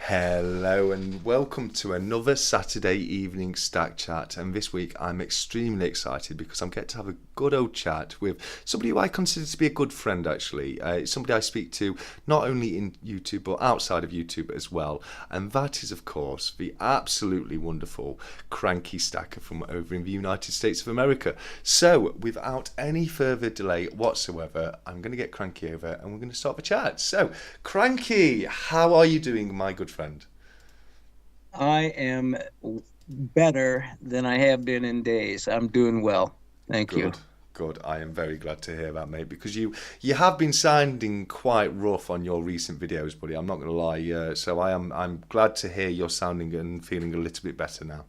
Hello and welcome to another Saturday evening Stack Chat. And this week I'm extremely excited because I'm getting to have a good old chat with somebody who I consider to be a good friend actually. It's somebody I speak to not only in YouTube but outside of YouTube as well. And that is of course the absolutely wonderful Cranky Stacker from over in the United States of America. So without any further delay whatsoever, I'm going to get Cranky over and we're going to start the chat. So Cranky, how are you doing, my good friend? I am better than I have been in days. I'm doing well. Thank you. Good, good. I am very glad to hear that, mate, because you have been sounding quite rough on your recent videos, buddy. I'm not going to lie. So I'm glad to hear you're sounding and feeling a little bit better now.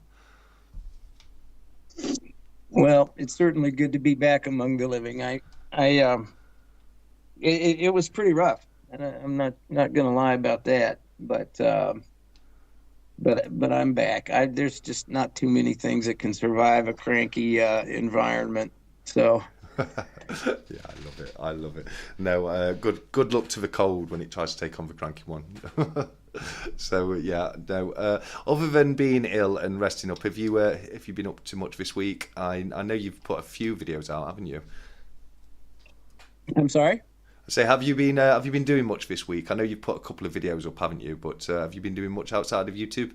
Well, it's certainly good to be back among the living. It was pretty rough, and I'm not going to lie about that. But I'm back. There's just not too many things that can survive a cranky environment. So. Yeah, I love it. I love it. No, good luck to the cold when it tries to take on the Cranky One. So yeah, no. Other than being ill and resting up, have you been up to much this week? I know you've put a few videos out, haven't you? I'm sorry? I say, have you been doing much this week? I know you've put a couple of videos up, haven't you? But have you been doing much outside of YouTube?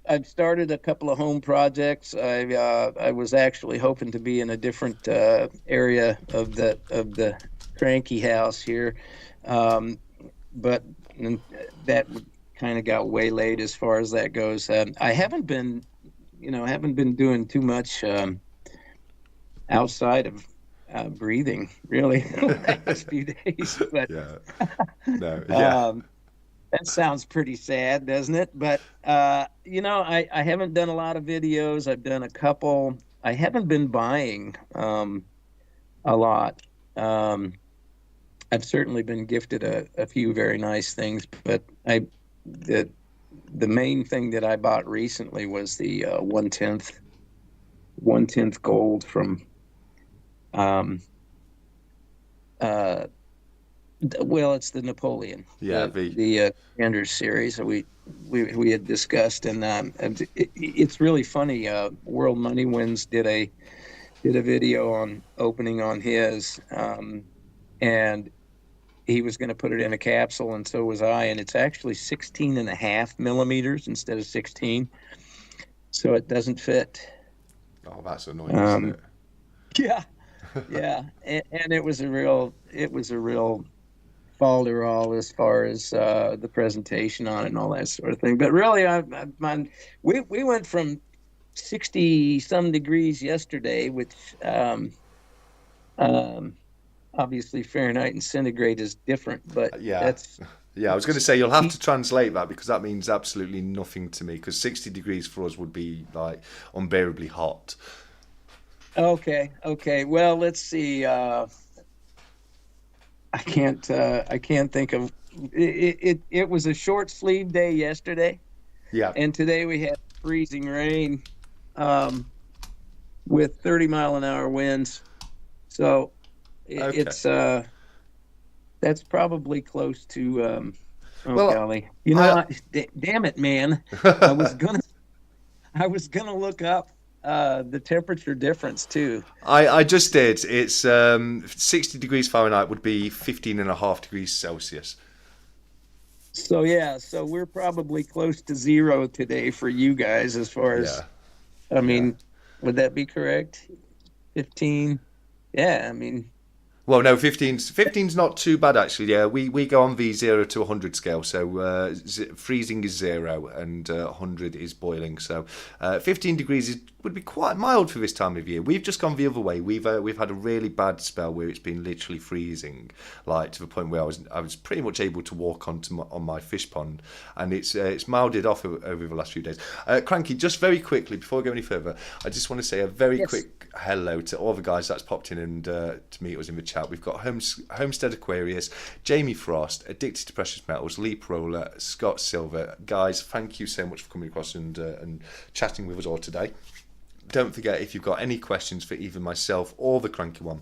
I've started a couple of home projects. I was actually hoping to be in a different area of the cranky house here, but that kind of got way late as far as that goes. I haven't been doing too much outside of breathing really the last few days, but Yeah. No. Yeah. that sounds pretty sad, doesn't it? But I haven't done a lot of videos. I've done a couple. I haven't been buying a lot. I've certainly been gifted a few very nice things, but the main thing that I bought recently was the 1/10 gold from um, uh, well, it's the Napoleon, Yeah. the Anders series that we had discussed, and it's really funny. World Money Wins did a video on opening on his, and he was going to put it in a capsule, and so was I, and it's actually 16 and a half millimeters instead of 16, so it doesn't fit. Oh, that's annoying, isn't it? Yeah, yeah, and it was a real falderall as far as the presentation on it and all that sort of thing. But really, we went from 60 some degrees yesterday, which um, obviously Fahrenheit and centigrade is different, but Yeah. that's Yeah, I was going to say you'll have to translate that because that means absolutely nothing to me. Because 60 degrees for us would be like unbearably hot. okay. Okay, well, let's see. I can't think of it was a short sleeve day yesterday, Yeah. and today we had freezing rain um, with 30-mile-an-hour winds. So Okay. it's that's probably close to oh Well, golly, I damn it, man. I was gonna I was gonna look up the temperature difference too. I just did. It's 60 degrees Fahrenheit would be 15 and a half degrees Celsius. So yeah, so we're probably close to zero today for you guys as far as, Yeah. I Yeah. mean, would that be correct? 15? Yeah, I mean, Well, no, 15's not too bad actually. Yeah, we go on the 0 to 100 scale. So freezing is 0 and 100 is boiling. So 15 degrees would be quite mild for this time of year. We've just gone the other way. We've had a really bad spell where it's been literally freezing, like to the point where I was pretty much able to walk on my fish pond, and it's milded off over the last few days. Cranky, just very quickly before we go any further, I just want to say a very yes. quick hello to all the guys that's popped in and to meet us in the chat. We've got Homestead Aquarius, Jamie Frost, Addicted to Precious Metals, Leap Roller, Scott Silver. Guys, thank you so much for coming across and chatting with us all today. Don't forget, if you've got any questions for either myself or the Cranky One,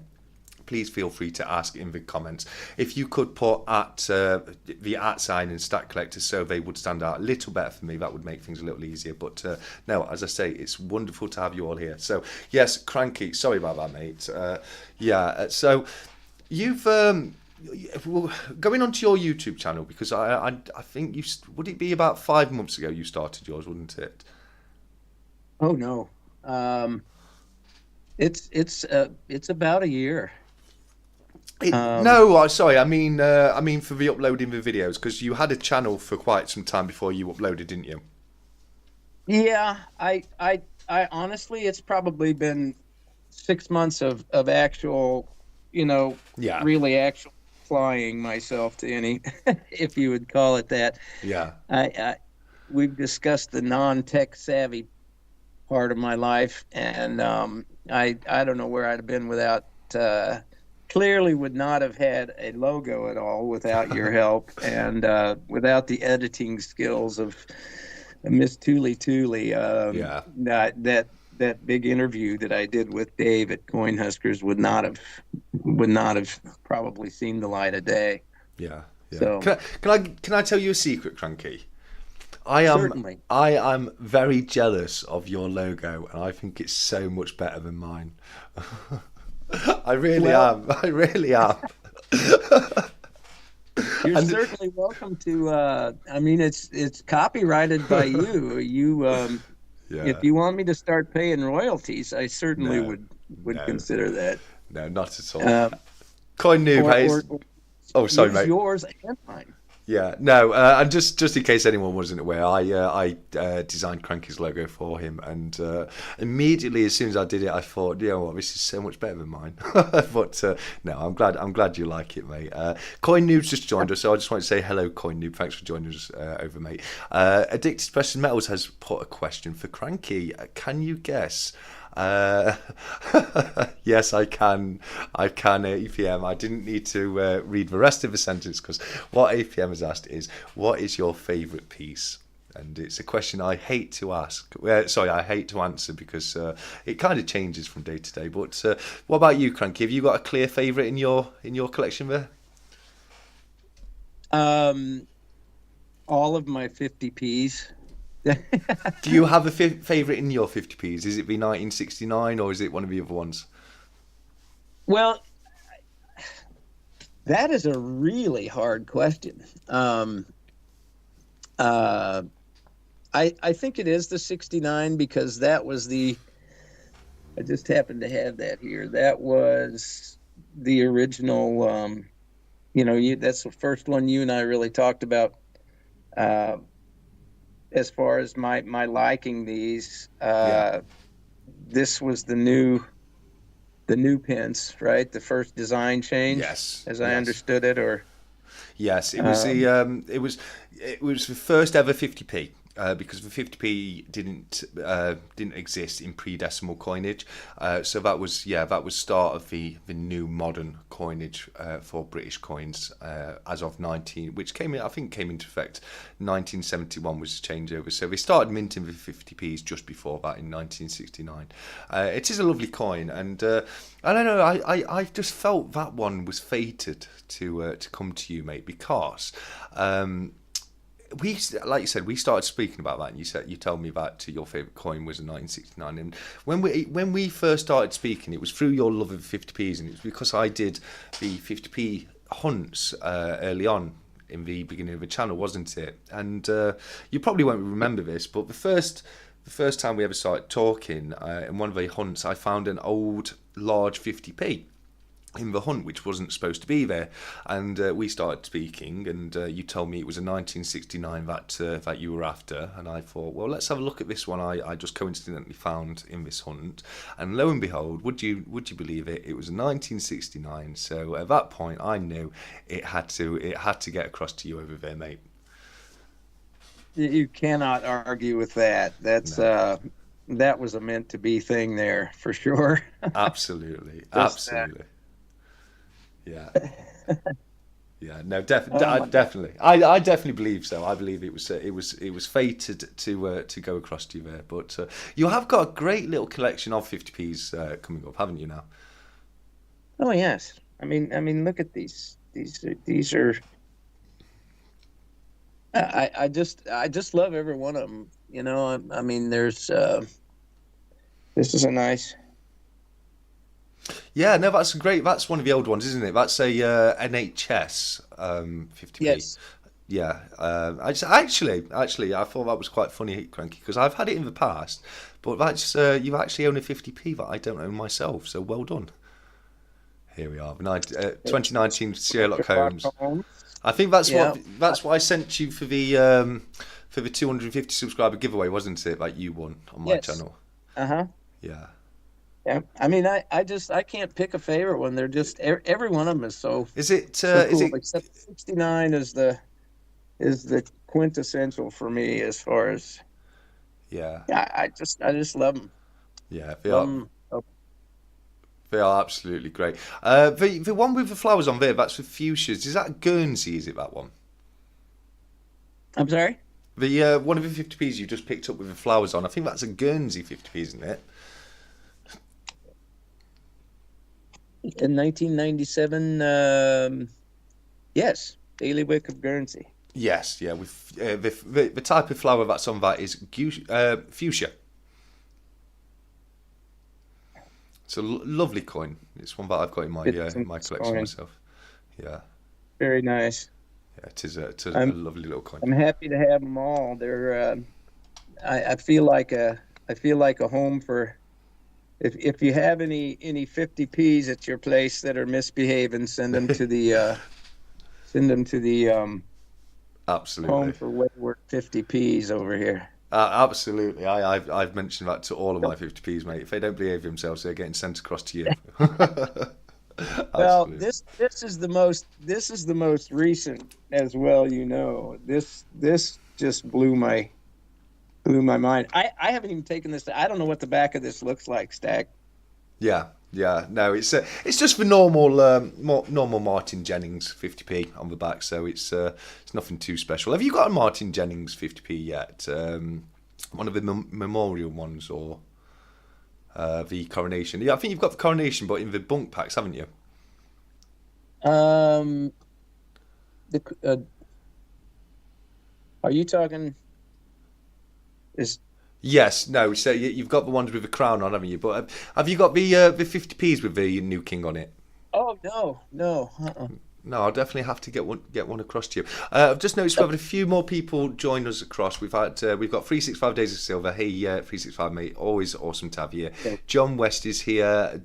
please feel free to ask in the comments. If you could put at the @ sign in Stack Collector Survey would stand out a little better for me. That would make things a little easier. But no, as I say, it's wonderful to have you all here. So yes, Cranky, sorry about that, mate. So you've going on to your YouTube channel, because I think would it be about 5 months ago you started yours, wouldn't it? Oh no, it's about a year. No, sorry, I mean for the uploading the videos, because you had a channel for quite some time before you uploaded, didn't you? Yeah, I honestly, it's probably been 6 months of actual, really actual flying myself to any, if you would call it that. Yeah. We've discussed the non-tech savvy part of my life, and I don't know where I'd have been without. Clearly, would not have had a logo at all without your help, and without the editing skills of Miss Thule. Yeah. That big interview that I did with Dave at Coinhuskers would not have probably seen the light of day. Yeah. So can I tell you a secret, Cranky? Certainly. I am very jealous of your logo, and I think it's so much better than mine. I really am. I really am. You're certainly welcome to. I mean, it's copyrighted by you. If you want me to start paying royalties, I certainly would consider that. No, not at all. Coin Noob. Oh, sorry, mate. Yours and mine. Yeah, no, and just in case anyone wasn't aware, I designed Cranky's logo for him, and immediately as soon as I did it, I thought, you know what, this is so much better than mine. But no, I'm glad you like it, mate. Coin Noob's just joined us, so I just want to say hello, Coin Noob. Thanks for joining us over, mate. Addicted to Precious Metals has put a question for Cranky. Can you guess? Yes, I can, APM. I didn't need to read the rest of the sentence, because what APM has asked is, what is your favourite piece? And it's a question I hate to ask. I hate to answer, because it kind of changes from day to day. But what about you, Cranky? Have you got a clear favourite in your collection there? All of my 50p's. Do you have a favourite in your 50p's? Is it the 1969, or is it one of the other ones? Well, that is a really hard question. I think it is the 69, because that was I just happened to have that here. That was the original, that's the first one you and I really talked about. As far as my liking these, this was the new pence, right? The first design change, yes, as I understood it, or yes, it was it was the first ever 50p. Because the 50p didn't exist in pre-decimal coinage, so that was start of the new modern coinage for British coins as of I think came into effect 1971 was the changeover. So they started minting the 50p's just before that in 1969. It is a lovely coin, and I don't know. I just felt that one was fated to come to you, mate, because. Like you said, we started speaking about that, and you told me that your favourite coin was a 1969. And when we first started speaking, it was through your love of 50p's, and it was because I did the 50p hunts early on in the beginning of the channel, wasn't it? And you probably won't remember this, but the first time we ever started talking, in one of the hunts, I found an old large 50p in the hunt, which wasn't supposed to be there, and we started speaking, and you told me it was a 1969 that you were after, and I thought, well, let's have a look at this one I just coincidentally found in this hunt, and lo and behold, would you believe it, it was a 1969. So at that point I knew it had to get across to you over there, mate. You cannot argue with that. That's no. That was a meant to be thing there for sure. Absolutely. Yeah. Yeah. No. Definitely. I definitely believe so. I believe it was fated to go across to you there. But you have got a great little collection of 50p's coming up, haven't you now? Oh yes. I mean, look at these. These are. I just love every one of them. I mean, there's. This is a nice. Yeah, no, that's great. That's one of the old ones, isn't it? That's a NHS 50p. Yes. Yeah, actually, I thought that was quite funny, Cranky, because I've had it in the past, but that's you actually own a 50p that I don't own myself. So well done. Here we are, 2019 Sherlock Sherlock Holmes. Holmes. I think that's Yeah. what I sent you for the 250 subscriber giveaway, wasn't it? That you won on my Yes. channel. Uh-huh. Yeah. Yeah. I mean, I can't pick a favorite one. They're just every one of them is so Is it? so Is cool. it? Except 69 is the quintessential for me as far as Yeah. I just love them. Yeah. Love them. Oh, They are absolutely great. The one with the flowers on there, that's with fuchsias. Is that Guernsey? Is it that one? I'm sorry. The one of the 50p's you just picked up with the flowers on. I think that's a Guernsey 50p, isn't it? In 1997, yes, Bailiwick of Guernsey. Yes. Yeah. With the type of flower that's on that is fuchsia. It's a lovely coin. It's one that I've got in my It's a my nice collection coin. myself. Yeah. Very nice. Yeah. It is a I'm lovely little coin. I'm happy to have them all. I feel like a home for if you have any 50p's at your place that are misbehaving, send them to the home Absolutely. for wayward 50p's over here. Absolutely. I've mentioned that to all of my 50p's, mate. If they don't behave themselves, they're getting sent across to you. Well, Absolutely. this is the most recent as well. This just blew my mind. I haven't even taken this. I don't know what the back of this looks like, Stack. Yeah. Yeah. No, it's just the normal normal Martin Jennings 50p on the back, so it's nothing too special. Have you got a Martin Jennings 50p yet? One of the memorial ones or the coronation? Yeah, I think you've got the coronation, but in the bunk packs, haven't you? Um, the Are you talking? Is Yes, no. So you've got the ones with the crown on, haven't you? But have you got the 50p's with the new king on it? Oh no, no. No, I'll definitely have to get one across to you. I've just noticed we've had a few more people join us across. We've got 365 Days of Silver. Hey, 365 mate, always awesome to have you here. Okay. John West is here.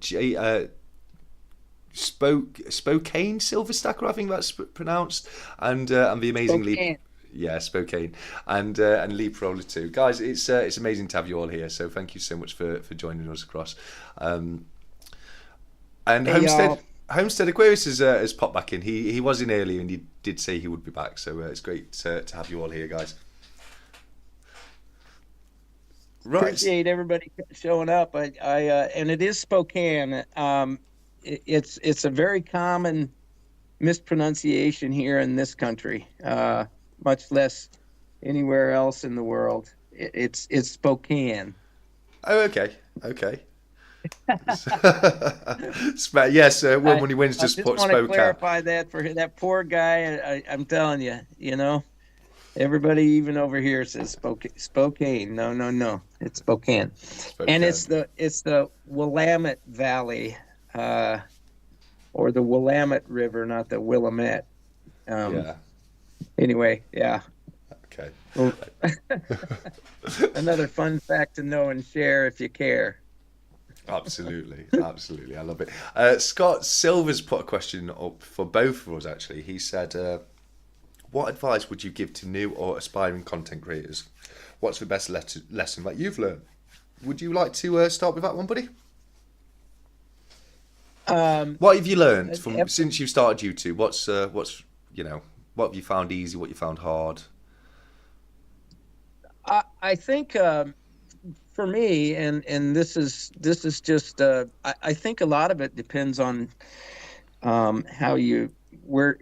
Spokane Silver Stacker, I think that's pronounced, and the amazing Lee. Spokane. Yeah, Spokane and Lee Prola too, guys. It's amazing to have you all here. So thank you so much for joining us across. And Hey y'all. Homestead Aquarius has popped back in. He was in earlier and he did say he would be back. So it's great to have you all here, guys. Right. Appreciate everybody showing up. And it is Spokane. It's a very common mispronunciation here in this country, much less anywhere else in the world. It's Spokane. Oh, okay. Okay. Yes, I, when he wins, I just just put want to Spokane. clarify that for that poor guy. I'm telling you, everybody even over here says Spokane. No, no, no. It's Spokane. And it's Spokane. the Willamette Valley, or the Willamette River, not the Willamette. Um, Yeah. anyway, yeah. Okay. Well, another fun fact to know and share if you care. Absolutely, absolutely, I love it. Scott Silver's put a question up for both of us. Actually, he said, "What advice would you give to new or aspiring content creators? What's the best lesson that you've learned?" Would you like to start with that one, buddy? Um, What have you learned from ep- since you started YouTube? What have you found easy? What you found hard? I think for me, and this is just I think a lot of it depends on how you where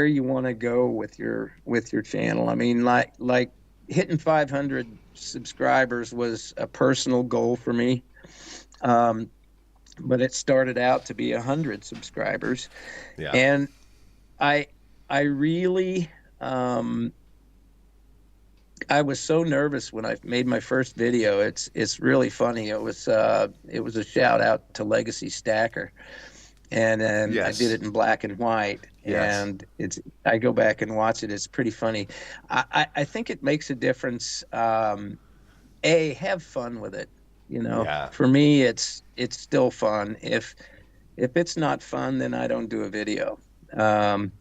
you want to go with your channel. I mean, like hitting 500 subscribers was a personal goal for me. Um, but it started out to be 100 subscribers. Yeah. And I I really I was so nervous when I made my first video. It's really funny. It was a shout out to Legacy Stacker, and then I did Yes. it in black and white. Yes. And it's I go back and watch it. It's pretty funny. I think it makes a difference. Have fun with it. You know, Yeah. for me, it's still fun. If it's not fun, then I don't do a video. Um,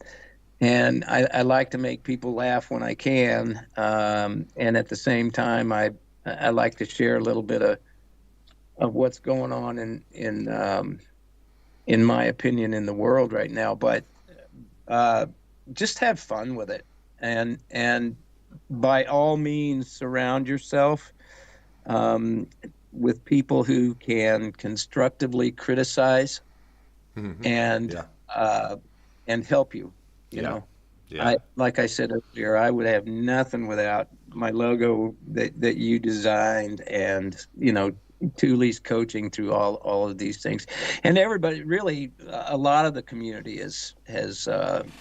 and I like to make people laugh when I can. And at the same time, I like to share a little bit of what's going on in my opinion, in the world right now. But uh, just have fun with it, and by all means, surround yourself um, with people who can constructively criticize Hmm. and Yeah. uh, and help you. You Yeah. know, Yeah. like I said earlier, I would have nothing without my logo that you designed, and Thule's coaching through all of these things, and everybody really, a lot of the community has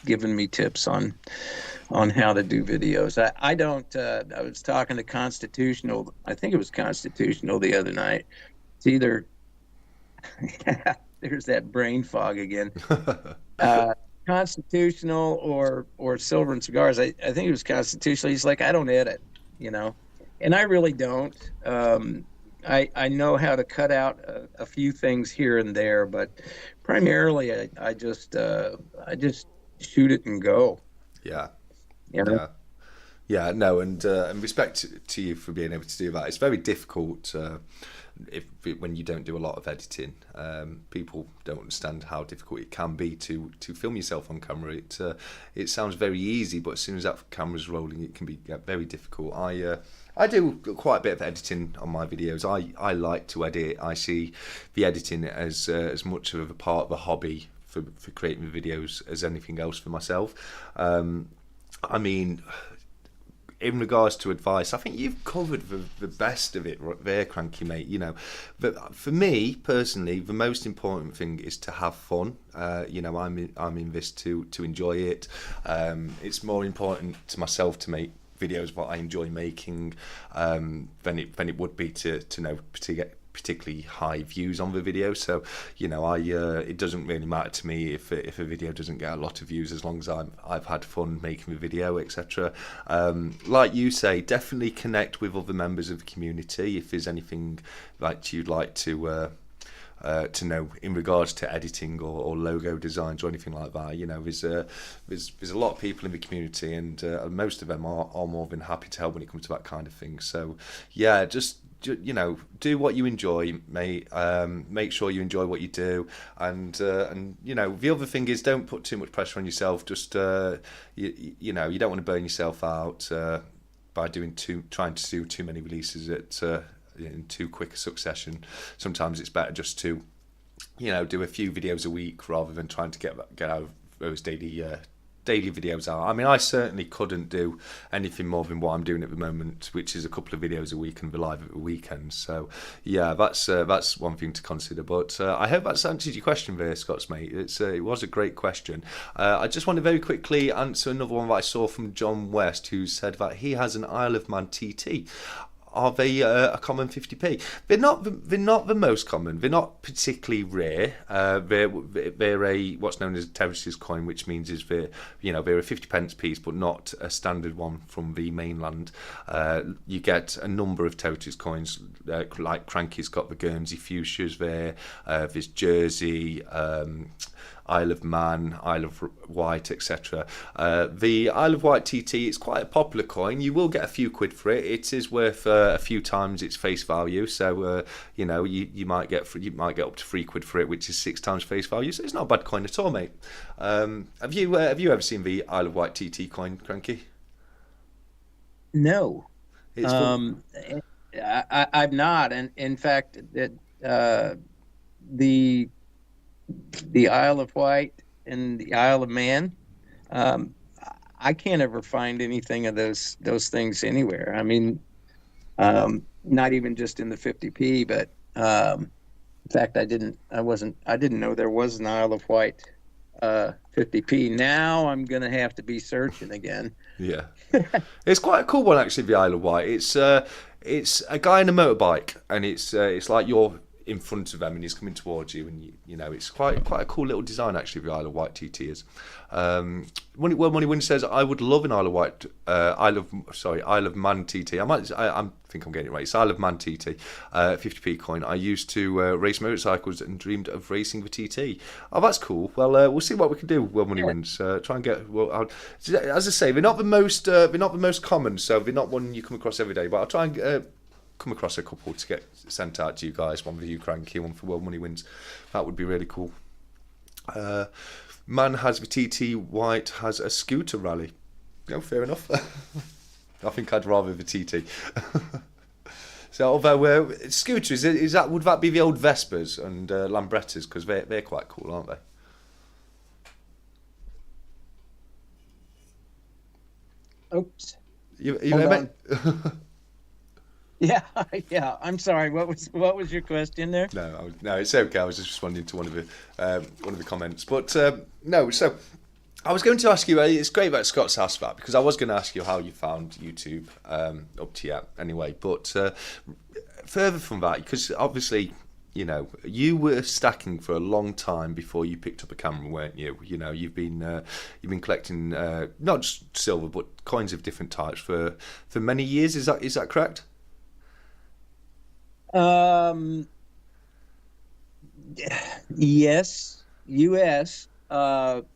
given me tips on how to do videos. I don't. I was talking to Constitutional. I think it was Constitutional the other night. It's either there's that brain fog again. Uh, Constitutional or Silver and Cigars. I think it was Constitutional. He's like, I don't edit, and I really don't. I know how to cut out a few things here and there, but primarily I just shoot it and go. Yeah. You know. Yeah. Yeah, no, and respect to you for being able to do that. It's very difficult when you don't do a lot of editing. People don't understand how difficult it can be to film yourself on camera. It sounds very easy, but as soon as that camera's rolling, it can be very difficult. I do quite a bit of editing on my videos. I like to edit. I see the editing as much of a part of a hobby for creating videos as anything else for myself. I mean, in regards to advice, I think you've covered the best of it right there, Cranky mate. But for me personally, the most important thing is to have fun. I'm in this to enjoy it. It's more important to myself to make videos what I enjoy making than it would be to get particularly high views on the video. So it doesn't really matter to me if a video doesn't get a lot of views, as long as I've had fun making the video, etc. Like you say, definitely connect with other members of the community if there's anything that you'd like to know in regards to editing or logo designs or anything like that. There's a lot of people in the community, and most of them are more than happy to help when it comes to that kind of thing. So yeah, just do what you enjoy, mate. Make sure you enjoy what you do, and the other thing is, don't put too much pressure on yourself. Just you don't want to burn yourself out by trying to do too many releases in too quick a succession. Sometimes it's better just to do a few videos a week rather than trying to get out of those daily videos out. I mean, I certainly couldn't do anything more than what I'm doing at the moment, which is a couple of videos a week and the live at the weekend. So yeah, that's one thing to consider. But I hope that's answered your question there, Scott's mate. It was a great question. I just want to very quickly answer another one that I saw from John West, who said that he has an Isle of Man TT. Are they a common 50p? They're not the most common. They're not particularly rare. They're a what's known as a terraces coin, which means they're a 50 pence piece, but not a standard one from the mainland. You get a number of terraces coins, like Cranky's got the Guernsey fuchsias there. There's Jersey. Isle of Man, Isle of Wight, etc. The Isle of Wight TT is quite a popular coin. You will get a few quid for it. It is worth a few times its face value. So you might get up to £3 for it, which is 6 times face value. So it's not a bad coin at all, mate. Have you ever seen the Isle of Wight TT coin, Cranky? No, It's fun. I've not, and in fact, that the Isle of Wight and the Isle of Man, um, I can't ever find anything of those things anywhere. I mean, not even just in the 50p, but In fact, I didn't know there was an Isle of Wight 50p. Now I'm gonna have to be searching again. Yeah. It's quite a cool one actually. The Isle of Wight. It's a guy in a motorbike, and it's like you're in front of him, and he's coming towards you, and you know it's quite a cool little design actually. The Isle of Wight TT is. When he says, "I would love an Isle of Wight, Isle of Man TT." I think I'm getting it right. It's Isle of Man TT, 50p coin. I used to race motorcycles and dreamed of racing the TT. Oh, that's cool. Well, we'll see what we can do. Well, money wins. Try and get. Well, as I say, they're not the most. They're not the most common, so they're not one you come across every day. But I'll try and come across a couple to get sent out to you guys. One for you, Cranky, one for World Money Wins. That would be really cool. Man has the TT, White has a scooter rally. No, fair enough. I think I'd rather the TT. So, although scooters, would that be the old Vespas and Lambrettas? Because they're quite cool, aren't they? Oops. You Hold there, mate? Yeah, yeah. I'm sorry. What was your question there? No, it's okay. I was just responding to one of the comments, but no. So I was going to ask you. It's great that Scott's asked that because I was going to ask you how you found YouTube up to yet anyway. But further from that, because obviously you know you were stacking for a long time before you picked up a camera, weren't you? You know you've been collecting not just silver but coins of different types for many years. Is that correct? Um, yes, U.S. But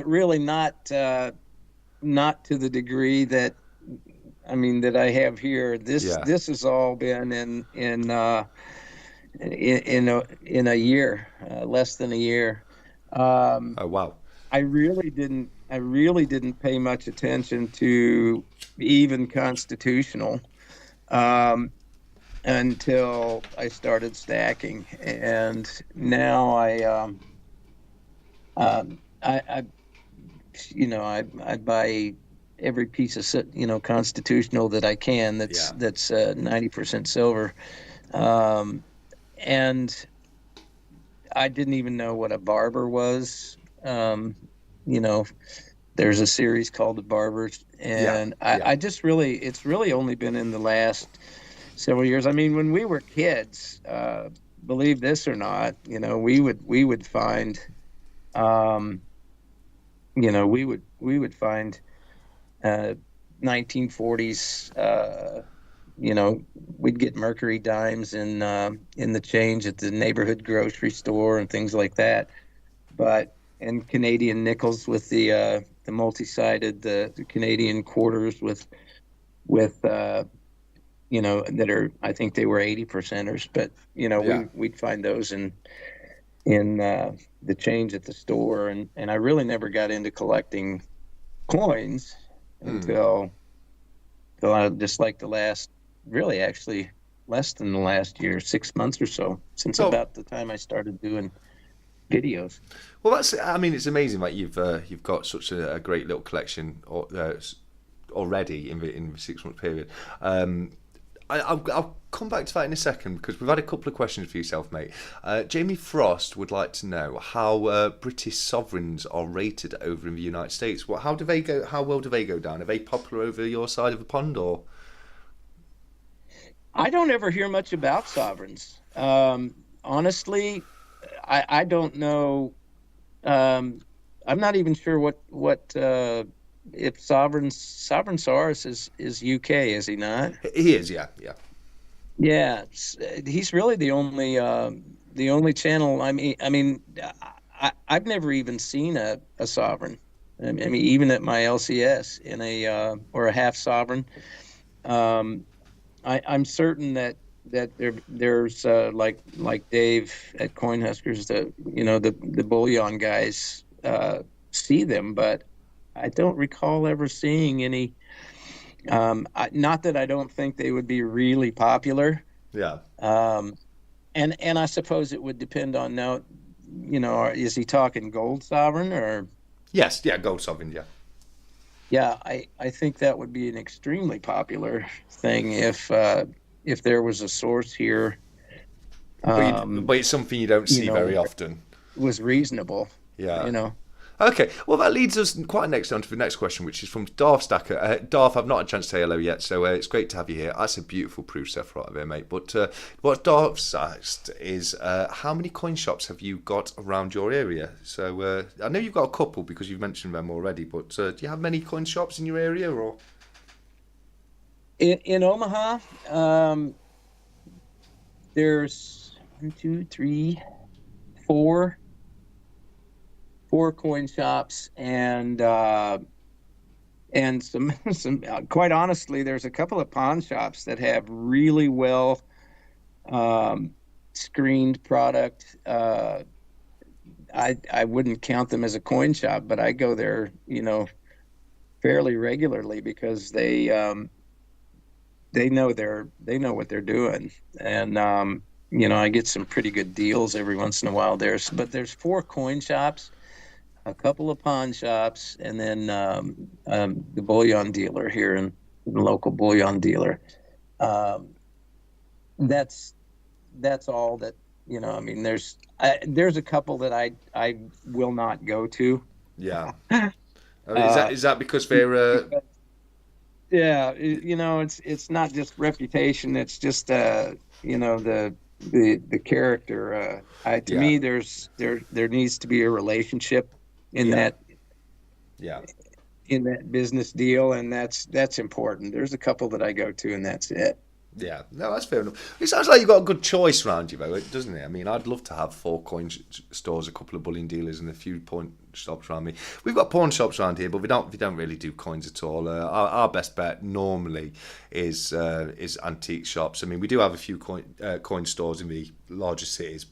really not to the degree that that I have here. Yeah. This has all been in a year, less than a year. Um, Oh wow. I really didn't pay much attention to even constitutional. Um, until I started stacking, and now I I buy every piece of constitutional that I can. Yeah. That's 90% silver, um, and I didn't even know what a barber was. You know, there's a series called the Barbers, Yeah. and Yeah. it's really only been in the last several years. I mean, when we were kids, believe this or not, we would find, um, we would find 1940s. We'd get mercury dimes in the change at the neighborhood grocery store and things like that. But and Canadian nickels with the multi-sided the Canadian quarters with that are, I think they were 80 percenters, but Yeah. we'd find those in the change at the store, and I really never got into collecting coins Mm. until just like the last, really actually less than the last year, 6 months or so, since So, about the time I started doing videos. well, that's. I mean, it's amazing that you've got such a great little collection already in the 6 month period. I'll come back to that in a second because we've had a couple of questions for yourself, mate. Jamie Frost would like to know how British sovereigns are rated over in the United States. How do they go? How well do they go down? Are they popular over your side of the pond, or? I don't ever hear much about sovereigns. Honestly, I don't know. I'm not even sure what if Sovereign Soros is UK, is he not? He is, yeah, yeah, Yeah, he's really the only channel. I've never even seen a sovereign. I mean, even at my LCS in or a half sovereign. Um, I'm certain that there's like Dave at Coinhuskers, the bullion guys see them, but I don't recall ever seeing any. Not that I don't think they would be really popular. yeah. Um, and I suppose it would depend on now. Is he talking gold sovereign or? Yes, yeah, gold sovereign, yeah. Yeah, I think that would be an extremely popular thing if there was a source here But it's something you don't you see know, very where it often. was reasonable, Yeah. you know. Okay, well that leads us quite next on to the next question, which is from Darth Stacker. Darth, I've not had a chance to say hello yet, so it's great to have you here. That's a beautiful proof stuff right there, mate. But what Darth's asked is, how many coin shops have you got around your area? So I know you've got a couple because you've mentioned them already, but do you have many coin shops in your area, or? In Omaha, there's one, two, three, four, four coin shops, and some. Quite honestly, there's a couple of pawn shops that have really well um, screened product. I wouldn't count them as a coin shop, but I go there, fairly regularly because they know what they're doing, and I get some pretty good deals every once in a while. There's four coin shops, a couple of pawn shops, and then the bullion dealer here in the local bullion dealer. Um, that's that's all that I mean, there's a couple that I will not go to. Yeah. Is that Uh, is that because they're because yeah, it's not just reputation. It's just the character. To yeah, me, there needs to be a relationship in yeah, that yeah. in that business deal, and that's important. There's a couple that I go to, and that's it. Yeah, no, that's fair enough. It sounds like you've got a good choice around you, though, doesn't it? I mean, I'd love to have four coin stores, a couple of bullion dealers, and a few pawn shops around me. We've got pawn shops around here, but we don't really do coins at all. Our best bet normally is antique shops. I mean, we do have a few coin stores in the larger cities,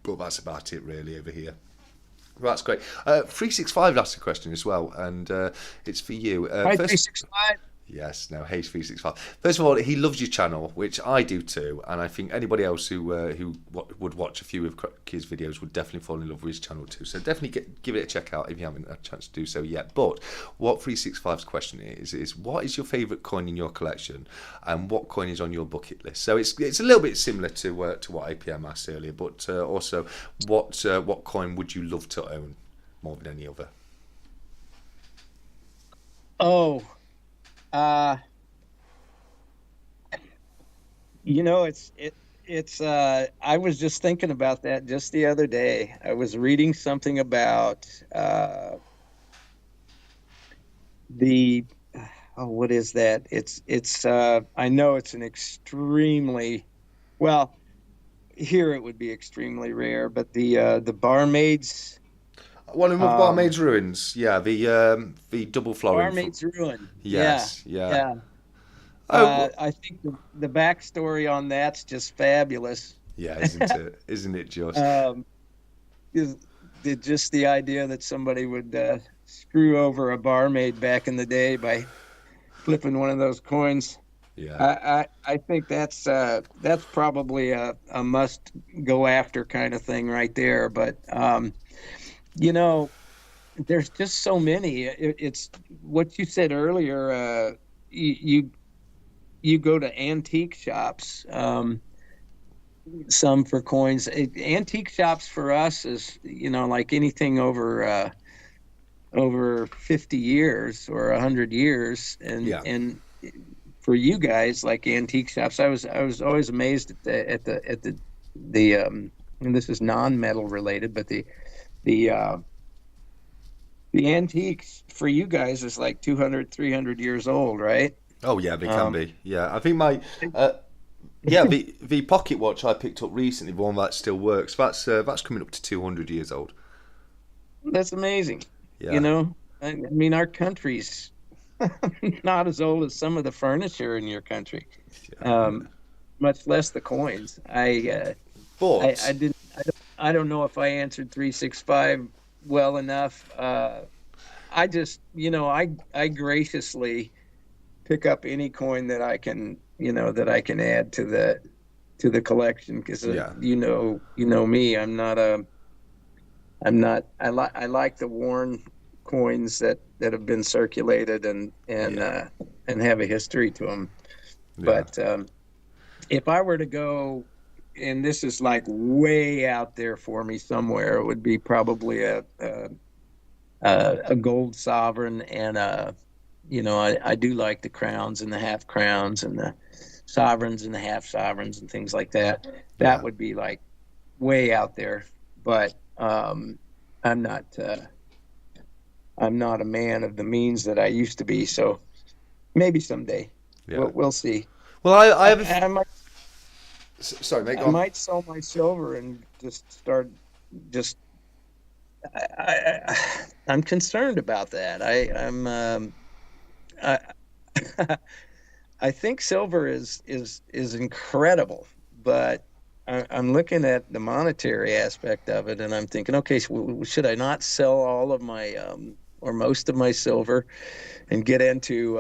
but that's about it really over here. Well, that's great. 365 asked a question as well, and it's for you. Hi, 365. Yes, no, Hayes 365. First of all, he loves your channel, which I do too, and I think anybody else who would watch a few of Cranky's videos would definitely fall in love with his channel too. So definitely give it a check out if you haven't had a chance to do so yet. But what 365's question is what is your favourite coin in your collection, and what coin is on your bucket list? So it's a little bit similar to what APM asked earlier, but also what coin would you love to own more than any other? Oh, uh, I was just thinking about that just the other day. I was reading something about the what is that? It's I know it's an extremely well, here it would be extremely rare, but the barmaid's One of um Barmaid's Ruins, yeah, the double flooring. barmaid's ruin. Yeah, Yes, yeah. yeah. Oh, I think the backstory on that's just fabulous. yeah, isn't it? Isn't it just? Um, is just the idea that somebody would screw over a barmaid back in the day by flipping one of those coins. Yeah, I think that's probably a must go after kind of thing right there. But you know, there's just so many. It's what you said earlier. You you go to antique shops. Some for coins. Antique shops for us is like anything over 50 years or 100 years, yeah, and for you guys like antique shops, I was always amazed at the and this is non-metal related, but the uh the antiques for you guys is like 200, 300 years old, right? oh yeah, they can um be. Yeah, I think my yeah, the pocket watch I picked up recently, the one that still works, that's coming up to 200 years old. that's amazing. you Yeah, know I mean, our country's not as old as some of the furniture in your country, yeah. um, much less the coins. I But didn't. I don't know if I answered 365 well enough. I just, I graciously pick up any coin that I can, add to the collection because yeah, you know me. I'm not. I like the worn coins that have been circulated yeah, and have a history to them. yeah, But if I were to go and this is like way out there for me somewhere. It would be probably a gold sovereign, and I do like the crowns and the half crowns and the sovereigns and the half sovereigns and things like that. That Yeah. would be like way out there, but I'm not I'm not a man of the means that I used to be. So maybe someday Yeah. we'll see. Well, I have I might sorry, mate, I go on. might sell my silver and just start just I'm concerned about that. I I think silver is incredible, but I'm looking at the monetary aspect of it, and I'm thinking, okay, so should I not sell all of my or most of my silver and get into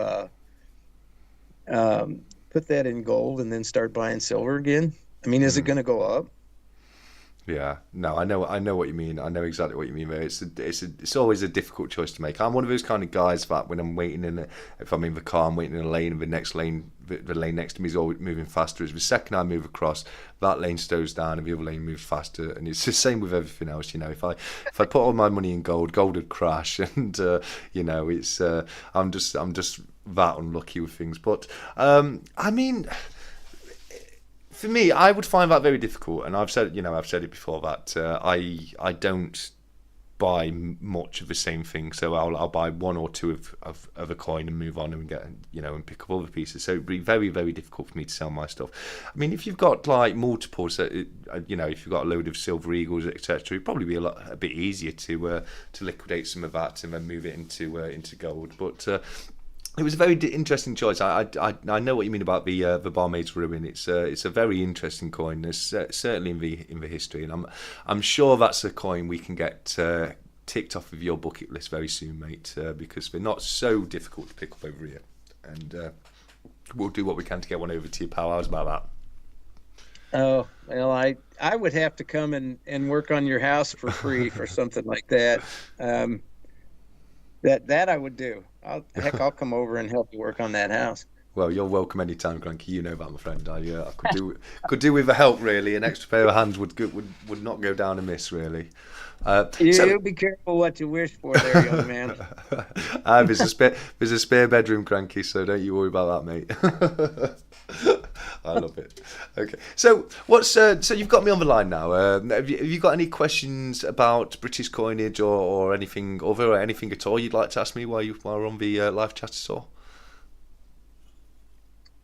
put that in gold and then start buying silver again? I mean, is it going to go up? Yeah, no, I know what you mean. I know exactly what you mean, mate. It's always a difficult choice to make. I'm one of those kind of guys that when I'm waiting if I'm in the car, I'm waiting in a lane, and the next lane, the lane next to me is always moving faster. As the second I move across, that lane slows down and the other lane moves faster. And it's the same with everything else. If I put all my money in gold would crash, and it's I'm just that unlucky with things. But I mean, for me, I would find that very difficult, and I've said it before that I don't buy much of the same thing, so I'll buy one or two of a coin and move on and get and pick up other pieces. So it'd be very, very difficult for me to sell my stuff. I mean, if you've got like multiples, if you've got a load of silver eagles, etc., it'd probably be a bit easier to liquidate some of that and then move it into gold. But it was a very interesting choice. I know what you mean about the Barmaid's Ruin. It's a very interesting coin. There's certainly in the history, and I'm sure that's a coin we can get ticked off of your bucket list very soon, mate. Because they're not so difficult to pick up over here, and we'll do what we can to get one over to you, pal. How's about that? Oh, well, I would have to come and work on your house for free for something like that. That I would do. I'll come over and help you work on that house. Well, you're welcome anytime, Cranky. You know that, my friend. I could do with the help, really. An extra pair of hands would not go down amiss, really. You be careful what you wish for, there, young man. There's a spare bedroom, Cranky, so don't you worry about that, mate. I love it. Okay, so so you've got me on the line now. Have you got any questions about British coinage or anything other or anything at all you'd like to ask me while we're on the live chat at all?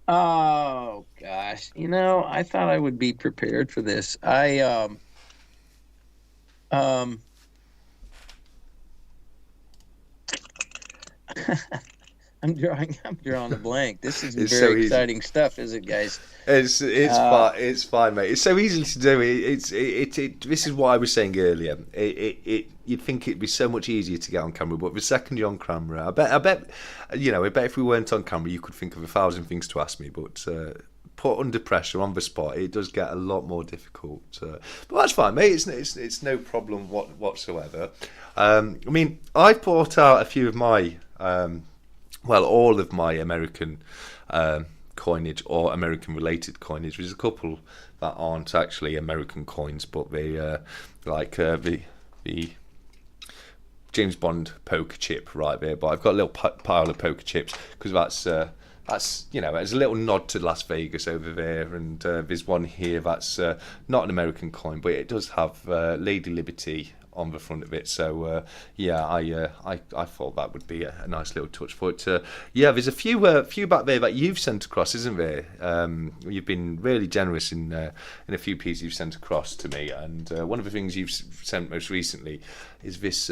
Oh gosh, I thought I would be prepared for this. Um I'm drawing a blank. This is It's very so easy. exciting stuff, is it, guys? It's fine, mate. It's so easy to do. This is what I was saying earlier. You'd think it'd be so much easier to get on camera, but the second you're on camera, I bet if we weren't on camera, you could think of 1,000 things to ask me. But put under pressure on the spot, it does get a lot more difficult. But that's fine, mate. It's no problem whatsoever. I mean, I've brought out a few of my. All of my American coinage or American-related coinage. There's a couple that aren't actually American coins, but they like the James Bond poker chip right there. But I've got a little pile of poker chips because that's there's a little nod to Las Vegas over there, and there's one here that's not an American coin, but it does have Lady Liberty on the front of it. So I thought that would be a nice little touch for it. There's a few back there that you've sent across, isn't there? You've been really generous in a few pieces you've sent across to me, and one of the things you've sent most recently is this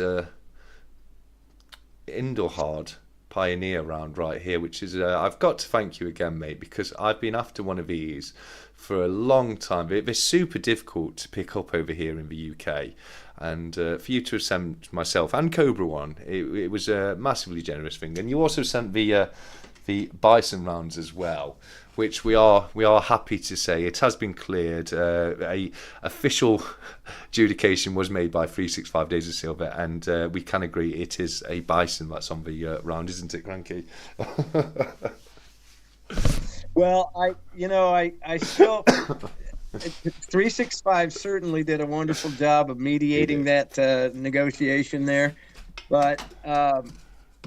Indorhard Pioneer round right here, which is I've got to thank you again, mate, because I've been after one of these for a long time. They're super difficult to pick up over here in the UK, and for you to have sent myself and Cobra one, it was a massively generous thing. And you also sent the Bison rounds as well, which we are happy to say it has been cleared. A official adjudication was made by 365 Days of Silver, and we can agree it is a Bison that's on the round, isn't it, Cranky? Well, I still 365 certainly did a wonderful job of He mediating did. that negotiation there, but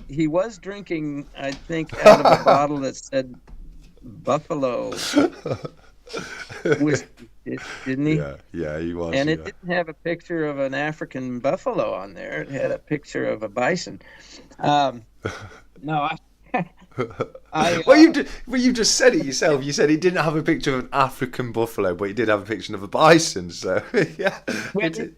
he was drinking, I think, out of a bottle that said Buffalo whiskey, didn't he? Yeah, yeah, he was. And it Yeah. didn't have a picture of an African buffalo on there. It had a picture of a bison. Um, no, I Well, you just said it yourself. You said he didn't have a picture of an African buffalo, but he did have a picture of a bison. So yeah, well, it,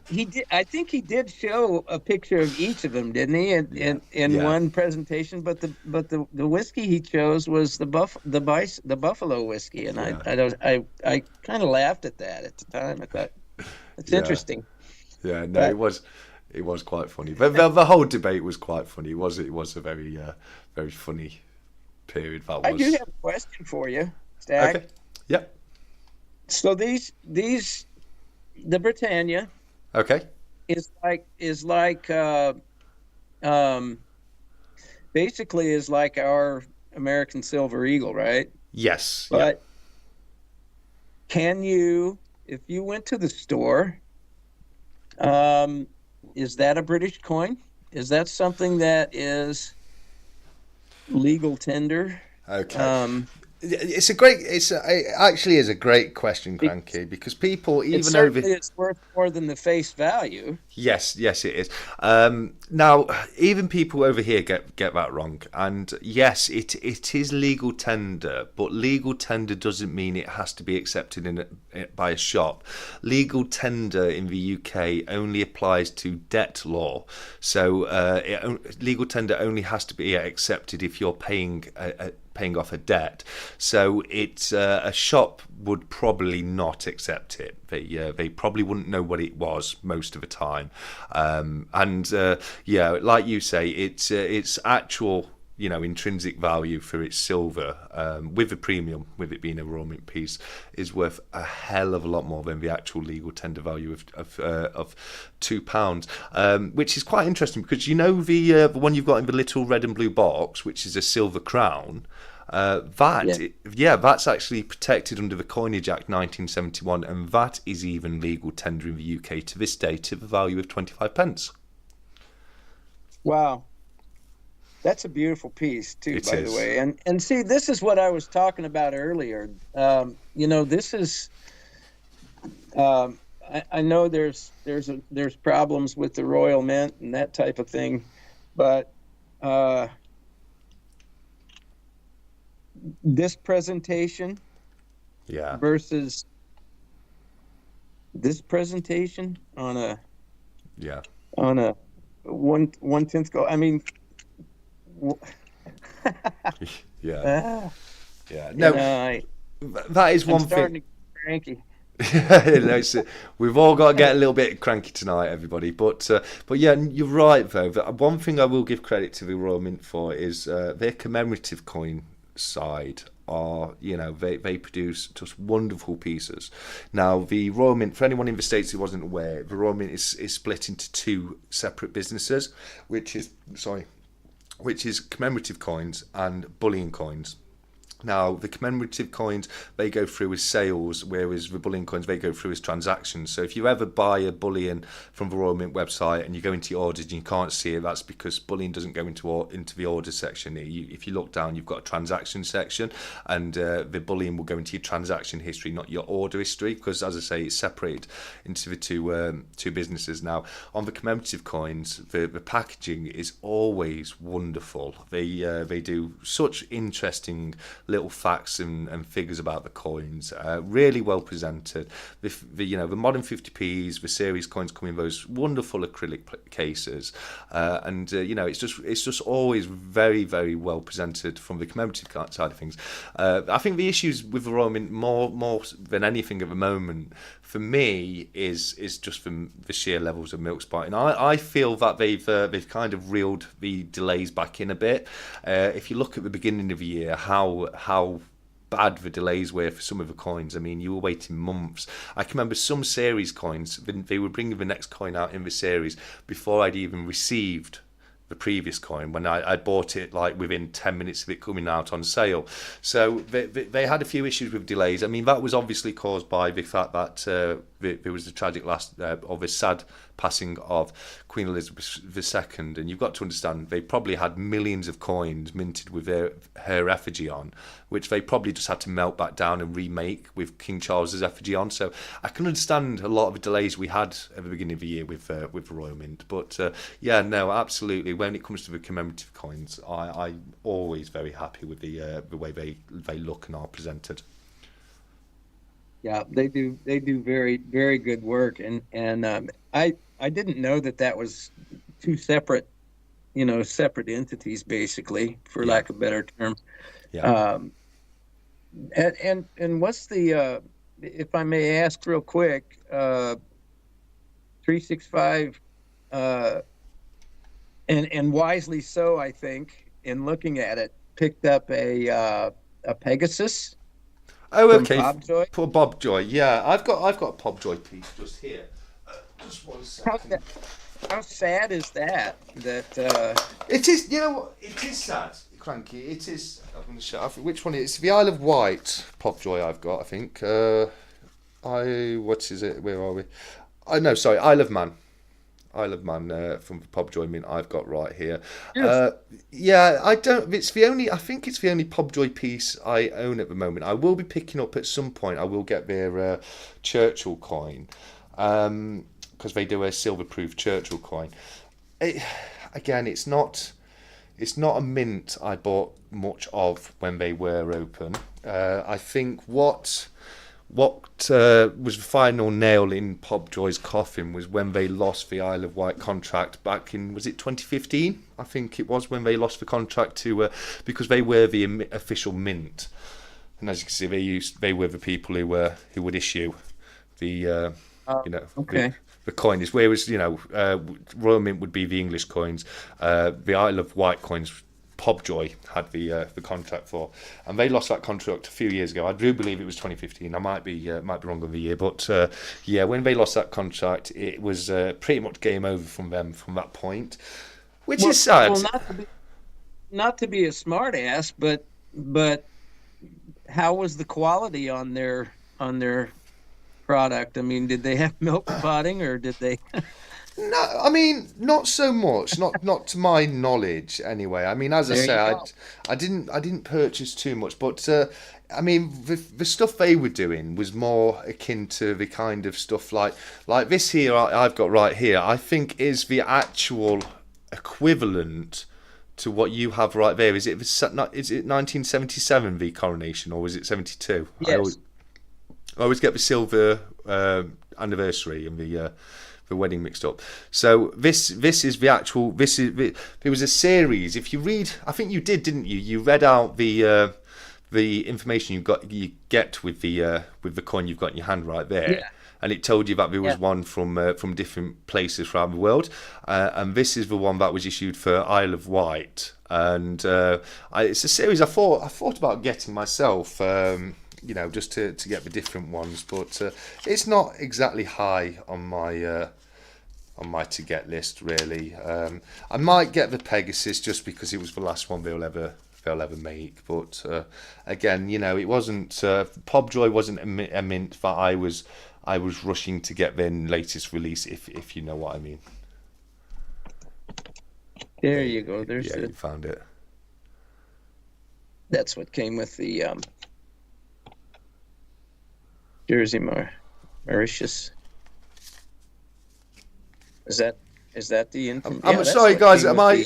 he did. I think he did show a picture of each of them, didn't he? yeah, In yeah, one presentation, but the whiskey he chose was the buffalo whiskey, and yeah, I kind of laughed at that at the time. I thought it's yeah, interesting, yeah. No, but it was quite funny. But the whole debate was quite funny. It was a very, very funny period. That I do was. have a question for you, Stack. Okay. Yep. So these the Britannia Okay. is like um basically is like our American Silver Eagle, right? Yes. Yeah. But can you, if you went to the store, um, is that a British coin? Is that something that is legal tender? Okay. Um, It actually is a great question, it, Cranky, because people it even over. certainly is worth more than the face value. Yes, yes, it is. Now, even people over here get that wrong. And yes, it is legal tender, but legal tender doesn't mean it has to be accepted by a shop. Legal tender in the UK only applies to debt law. So legal tender only has to be accepted if you're paying off a debt. So it's a shop would probably not accept it. They probably wouldn't know what it was most of the time. Yeah, like you say, it's actual, intrinsic value for its silver, with the premium, with it being a raw mint piece, is worth a hell of a lot more than the actual legal tender value of £2, which is quite interesting because the one you've got in the little red and blue box, which is a silver crown. Yeah. That's actually protected under the Coinage Act 1971, and that is even legal tender in the UK to this day to the value of 25 pence. Wow. That's a beautiful piece too, It by the is. way. And see, this is what I was talking about earlier. This is I know there's problems with the Royal Mint and that type of thing, but this presentation Yeah. versus this presentation on a Yeah. on a one tenth gold. I mean, Yeah. ah, Yeah. you No, know, that is I'm one starting thing. to get cranky. No, we've all got to get a little bit cranky tonight, everybody. But yeah, you're right though. One thing I will give credit to the Royal Mint for is their commemorative coin side. They produce just wonderful pieces. Now, the Royal Mint, for anyone in the States who wasn't aware, the Royal Mint is split into two separate businesses, which is commemorative coins and bullion coins. Now, the commemorative coins, they go through as sales, whereas the bullion coins, they go through as transactions. So if you ever buy a bullion from the Royal Mint website and you go into your orders and you can't see it, that's because bullion doesn't go into the order section. If you look down, you've got a transaction section, and the bullion will go into your transaction history, not your order history, because, as I say, it's separated into the two businesses. Now, on the commemorative coins, the packaging is always wonderful. They do such interesting little facts and figures about the coins, really well presented. The modern 50p's, the series coins come in those wonderful acrylic cases, it's just always very, very well presented from the commemorative side of things. I think the issues with the Royal Mint more than anything at the moment for me is just from the sheer levels of milk spotting. I feel that they've kind of reeled the delays back in a bit. If you look at the beginning of the year, how bad the delays were for some of the coins. I mean, you were waiting months. I can remember some series coins, they were bringing the next coin out in the series before I'd even received the previous coin when I bought it like within 10 minutes of it coming out on sale. So they had a few issues with delays. I mean, that was obviously caused by the fact that there was the tragic of a sad passing of Queen Elizabeth II, and you've got to understand they probably had millions of coins minted with her effigy on, which they probably just had to melt back down and remake with King Charles's effigy on. So I can understand a lot of the delays we had at the beginning of the year with the Royal Mint. But yeah, no, absolutely. When it comes to the commemorative coins, I'm always very happy with the way they look and are presented. Yeah, they do very, very good work, and I didn't know that was two separate entities, basically, for lack of a better term. Yeah. And what's the if I may ask real quick, 365, and wisely so, I think, in looking at it, picked up a Pegasus. Oh, okay. Bobjoy. Poor Bobjoy. Yeah, I've got a Bobjoy piece just here. Just 1 second. How sad is that? It is. You know what? It is sad, Cranky. It is. I'm going to show. Which one is the Isle of Wight Bobjoy? I've got. I think. What is it? Where are we? No, sorry. Isle of Man. Isle of Man from Pobjoy Mint I've got right here. Yes. Yeah, I don't. It's the only. I think it's the only Pobjoy piece I own at the moment. I will be picking up at some point. I will get their Churchill coin, because they do a silver-proof Churchill coin. Again, it's not a mint I bought much of when they were open. I think what was the final nail in Pobjoy's coffin was when they lost the Isle of Wight contract back in, was it 2015? I think it was when they lost the contract to because they were the official mint, and as you can see, they were the people who would issue the okay. the coins. Whereas Royal Mint would be the English coins, the Isle of Wight coins Pobjoy had the contract for, and they lost that contract a few years ago. I do believe it was 2015. I might be wrong on the year, but yeah, when they lost that contract, it was pretty much game over from them from that point, which is sad. Well, not to be a smart ass, but how was the quality on their product? I mean, did they have milk potting, or did they? No, I mean, not so much. Not to my knowledge, anyway. I mean, as I say, I didn't purchase too much, but I mean, the stuff they were doing was more akin to the kind of stuff like this here I've got right here. I think is the actual equivalent to what you have right there. Is it 1977 the coronation, or was it 72? Yes. I always get the silver anniversary and the wedding mixed up. So this is the actual. There was a series. If you read, I think you did, didn't you? You read out the information you get with the coin you've got in your hand right there. Yeah. And it told you that there was one from different places around the world, and this is the one that was issued for Isle of Wight. And it's a series I thought about getting myself. Just to get the different ones, but it's not exactly high on my to get list, really. I might get the Pegasus just because it was the last one they'll ever make, but again, it wasn't Pobjoy wasn't a mint that I was rushing to get their latest release, if you know what I mean. There you go. You found it. That's what came with the Jersey Mauritius. Is that the info? I'm sorry, guys. Am I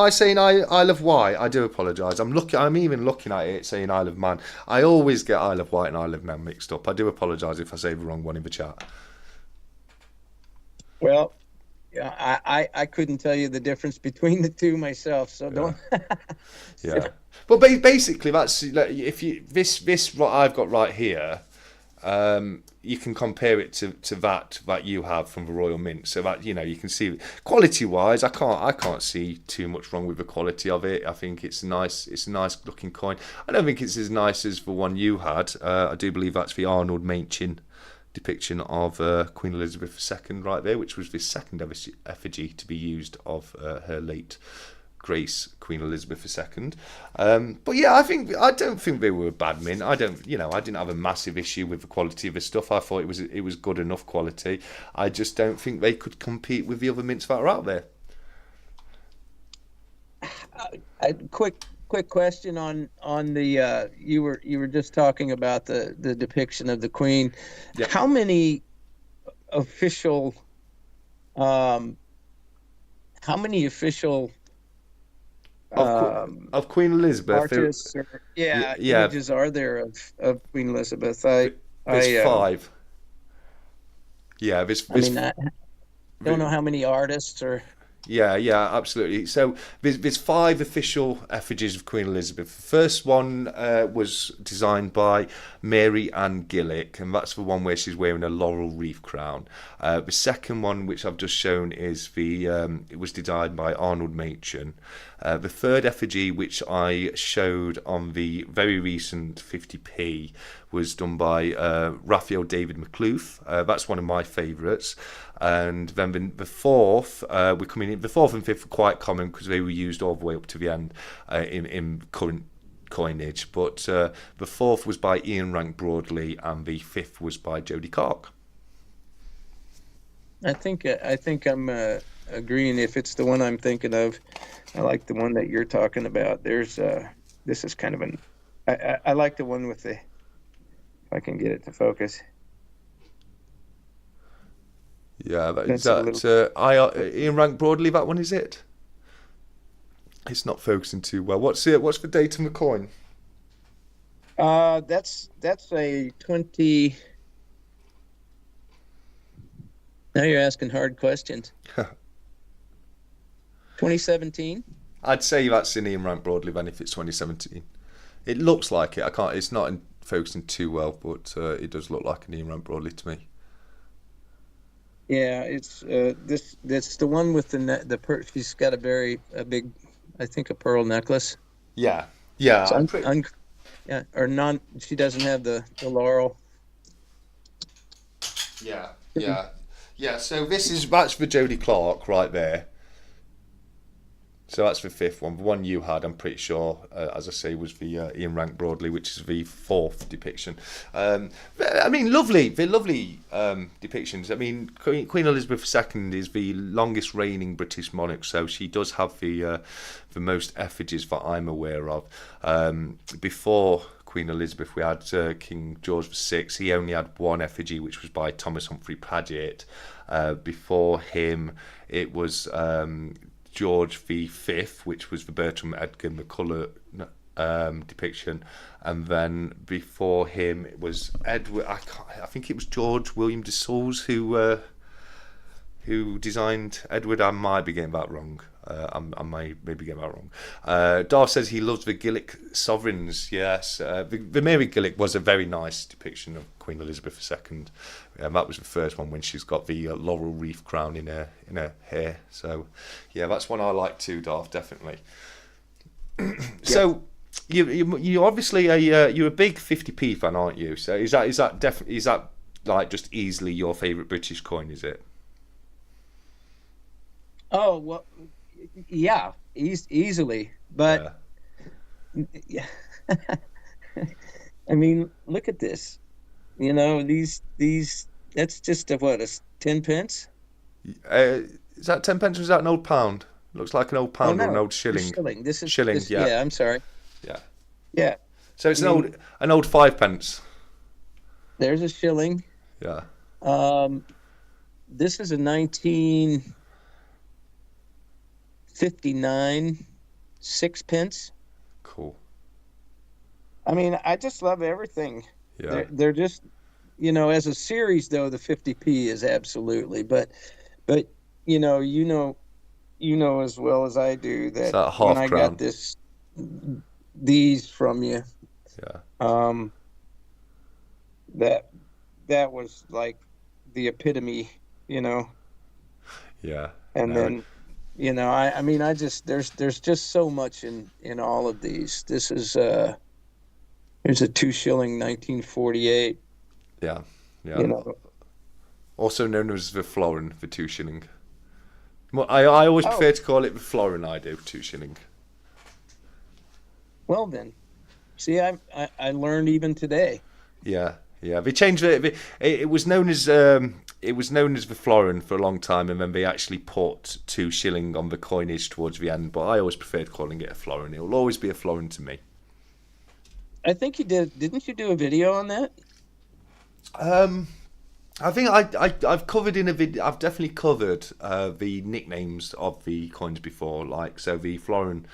saying Isle of Wight? I do apologise. I'm even looking at it saying Isle of Man. I always get Isle of Wight and Isle of Man mixed up. I do apologise if I say the wrong one in the chat. Well, yeah, I couldn't tell you the difference between the two myself, so don't. Yeah, but basically that's if you this what I've got right here. You can compare it to that you have from the Royal Mint, so that you can see quality wise. I can't see too much wrong with the quality of it. I think it's a nice looking coin. I don't think it's as nice as the one you had. I do believe that's the Arnold Machin depiction of Queen Elizabeth II right there, which was the second effigy to be used of her late Grace, Queen Elizabeth II. But yeah, I don't think they were bad mint. I didn't have a massive issue with the quality of the stuff. I thought it was good enough quality. I just don't think they could compete with the other mints that are out there. Quick question on the you were just talking about the depiction of the Queen. Yeah. How many official how many official Of Queen Elizabeth, artists or images are there of Queen Elizabeth? There's 5. Yeah, I don't know how many artists or. Yeah, absolutely. So there's 5 official effigies of Queen Elizabeth. The first one was designed by Mary Ann Gillick, and that's the one where she's wearing a laurel wreath crown. The second one, which I've just shown, is it was designed by Arnold Machen. The third effigy, which I showed on the very recent 50p, was done by Raphael David McLuth. That's one of my favourites. And then the fourth, the fourth and fifth were quite common because they were used all the way up to the end in current coinage. But the fourth was by Ian Rank Broadley, and the fifth was by Jodie Clark. I think I'm agreeing. If it's the one I'm thinking of, I like the one that you're talking about. This is kind of I like the one with if I can get it to focus. Yeah, Ian Rank Broadley. That one, is it? It's not focusing too well. What's the date on the coin? That's a 20. Now you're asking hard questions. 2017. I'd say that's in Ian Rank Broadley then if it's 2017. It looks like it. It's not focusing too well, but it does look like an Ian Rank Broadley to me. Yeah, it's that's the one with the she's got a big, I think, a pearl necklace. Yeah. So she doesn't have the laurel. Yeah. So that's for Jodie Clark right there. So that's the fifth one. The one you had, I'm pretty sure, as I say, was the Ian Rank Broadley, which is the fourth depiction. I mean, lovely. They're lovely depictions. I mean, Queen Elizabeth II is the longest reigning British monarch, so she does have the most effigies that I'm aware of. Before Queen Elizabeth, we had King George VI. He only had one effigy, which was by Thomas Humphrey Paget. Before him, it was George V, which was the Bertram Edgar McCulloch depiction, and then before him it was Edward. I think it was George William de Soules who designed Edward. I might be getting that wrong. I might maybe get that wrong. Darth says he loves the Gillick sovereigns. Yes, the Mary Gillick was a very nice depiction of Queen Elizabeth II. That was the first one when she's got the laurel wreath crown in her hair. So, yeah, that's one I like too, Darth, definitely. So, you obviously you're a big 50p fan, aren't you? So is that like just easily your favourite British coin? Is it? Oh well, yeah, easily, but yeah. I mean, look at this. You know, these. That's just a 10 pence. Is that 10 pence or is that an old pound? Looks like an old pound or an old shilling. Shilling. This is shilling. Yeah, I'm sorry. Yeah. So it's an old 5 pence. There's a shilling. Yeah. This is a 1959 6 pence. Cool. I mean, I just love everything. Yeah. They're just, as a series though, the 50p is absolutely, but you know as well as I do that when I got these from you, that was like the epitome, Yeah. And then, I mean, there's just so much in all of these. This is, here's a 2 shilling 1948. Yeah. Yeah. You know. Also known as the florin for 2 shilling. Well, I always Oh, prefer to call it the florin. I do 2 shilling. well then. See, I learned even today. Yeah, yeah. They changed it. It was known as the florin for a long time, and then they actually put 2 shilling on the coinage towards the end. But I always preferred calling it a florin. It will always be a florin to me. I think you did. Didn't you do a video on that? Um, I think I've covered in a video. I've definitely covered the nicknames of the coins before. Like so, the florin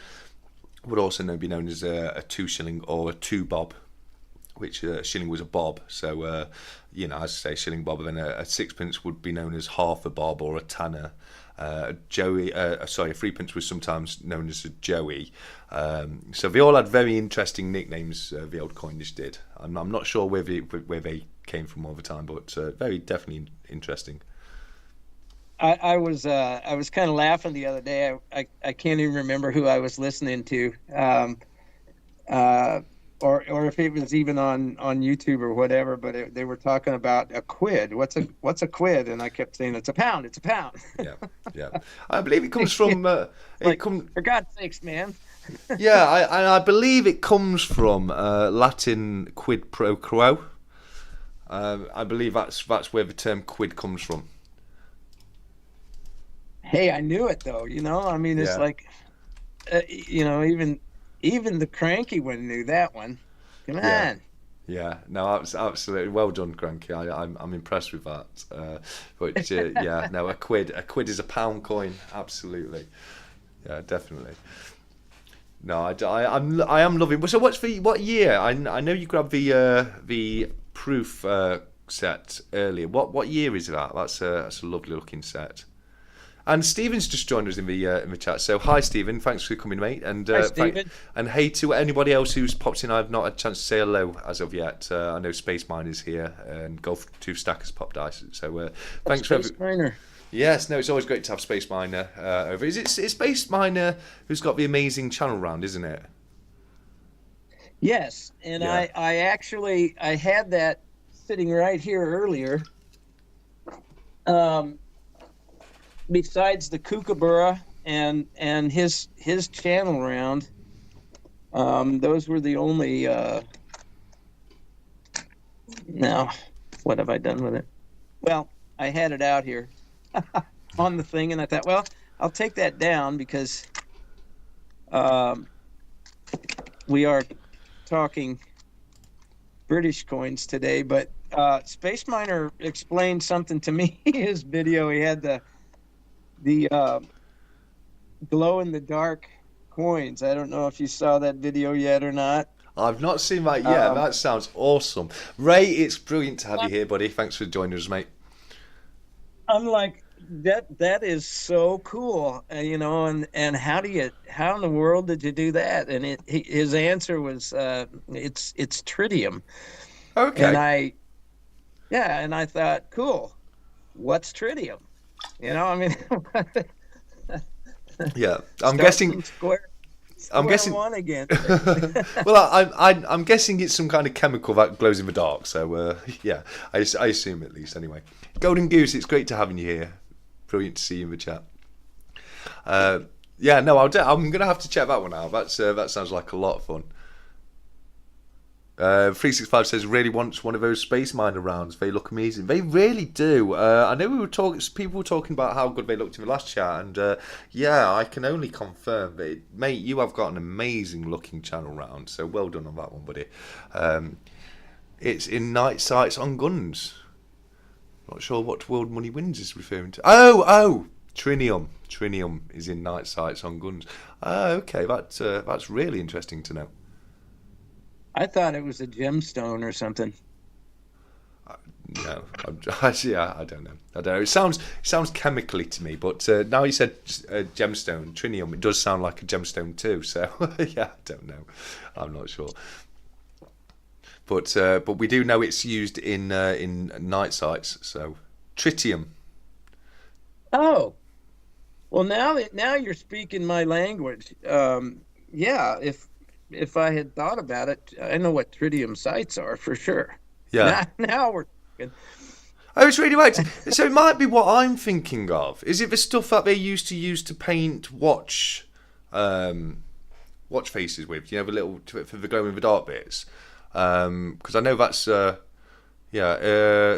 would also be known as a 2 shilling or a 2 bob, which shilling was a bob. So, as I say, shilling bob, and then a sixpence would be known as half a bob or a tanner. A 3pence was sometimes known as a joey. So they all had very interesting nicknames. The old coinage did. I'm not sure where they came from all the time, but very definitely interesting. I was kind of laughing the other day. I can't even remember who I was listening to, or if it was even on YouTube or whatever. But they were talking about a quid. What's a quid? And I kept saying it's a pound. It's a pound. Yeah, yeah. I believe it comes from. Like, for God's sakes, man. Yeah, I believe it comes from Latin quid pro quo. I believe that's where the term quid comes from. Hey, I knew it though. I mean, it's Yeah, like, even the cranky one knew that one. Come yeah, on. yeah. No, absolutely. Well done, Cranky. I'm impressed with that. But yeah, no, a quid is a pound coin. Absolutely. Yeah, definitely. No, I am loving. So what year? I know you grabbed the proof set earlier. What year is that? That's a lovely looking set. And Stephen's just joined us in the chat. So hi, Stephen. Thanks for coming, mate. And Hi, Stephen. and hey to anybody else who's popped in. I've not had a chance to say hello as of yet. I know Space Miner's here and Golf 2 Stackers Pop Dice. So thanks for Space Miner. Yes, no, it's always great to have Space Miner over. It's Space Miner who's got the amazing channel round, isn't it? Yes, and Yeah. I actually I had that sitting right here earlier. Um, Besides the Kookaburra and his channel round, those were the only. Now, what have I done with it? Well, I had it out here on the thing, and I thought, well, I'll take that down because we are talking British coins today. But Space Miner explained something to me in his video. He had the glow in the dark coins. I don't know if you saw that video yet or not. I've not seen that yet. Um, That sounds awesome. Ray, it's brilliant to have you here, buddy. Thanks for joining us, mate. I'm like, that is so cool, and how in the world did you do that? And his answer was, it's tritium. Okay. And I thought, cool, what's tritium? I mean, Yeah, I'm start guessing. from square I'm guessing. one again. Well, I'm guessing it's some kind of chemical that glows in the dark. So yeah, I assume at least anyway. Golden Goose, it's great to have you here. Brilliant to see you in the chat. Yeah, no, I'm gonna have to check that one out. That sounds like a lot of fun. 365 says really wants one of those Space Miner rounds. They look amazing. They really do. I know people were talking about how good they looked in the last chat, and yeah, I can only confirm that, mate, you have got an amazing looking channel round. So well done on that one, buddy. It's in night sights on guns. Not sure what World Money Wins is referring to. Oh, Trinium. Trinium is in night sights on guns. Okay, that's really interesting to know. I thought it was a gemstone or something. No, yeah, I don't know. It sounds chemically to me, but now you said gemstone, trinium, it does sound like a gemstone too. So yeah, I don't know. I'm not sure. But we do know it's used in night sights. So tritium. Oh, well, now you're speaking my language. Yeah, if I had thought about it, I know what tritium sites are for sure. Yeah. Now we're talking. Oh, it's radioactive. So it might be what I'm thinking of. Is it the stuff that they used to use to paint watch faces with? You know, the little for the glow in the dark bits. Because I know that's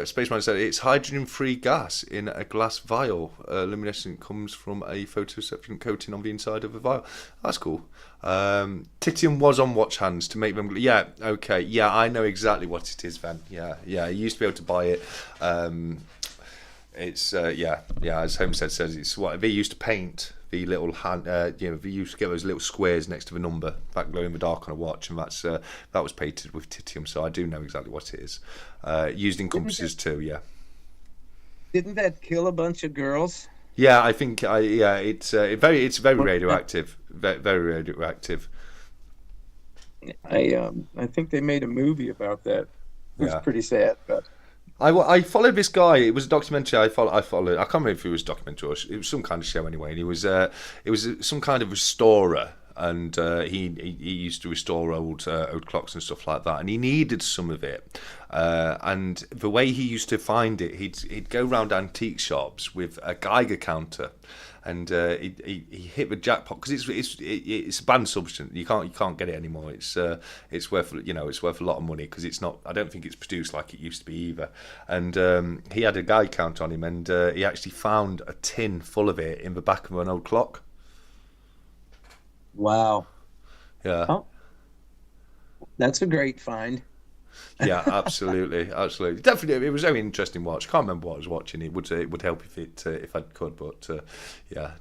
Spaceman said it's hydrogen-free gas in a glass vial. Luminescent comes from a photoreception coating on the inside of the vial. That's cool. Titium was on watch hands to make them. Yeah, okay. Yeah, I know exactly what it is, Van. Yeah. You used to be able to buy it. It's as Homestead says, it's what they used to paint the little hand. They used to get those little squares next to the number that glow in the dark on a watch, and that was painted with titium. So I do know exactly what it is. Used in compasses too. Yeah. Didn't that kill a bunch of girls? Yeah, I think. It's very radioactive. Very radioactive. I think they made a movie about that. It was pretty sad, but. I followed this guy. It was a documentary. I followed. I can't remember if it was a documentary or it was some kind of show anyway. And it was some kind of restorer, and he used to restore old clocks and stuff like that. And he needed some of it. And the way he used to find it, he'd go around antique shops with a Geiger counter. And he hit the jackpot because it's a banned substance. You can't get it anymore. It's worth a lot of money because it's not. I don't think it's produced like it used to be either. And he had a guy count on him, and he actually found a tin full of it in the back of an old clock. Wow. Yeah. Oh, that's a great find. Yeah, absolutely. Definitely, it was a very interesting watch. Can't remember what I was watching. It would help if I could, but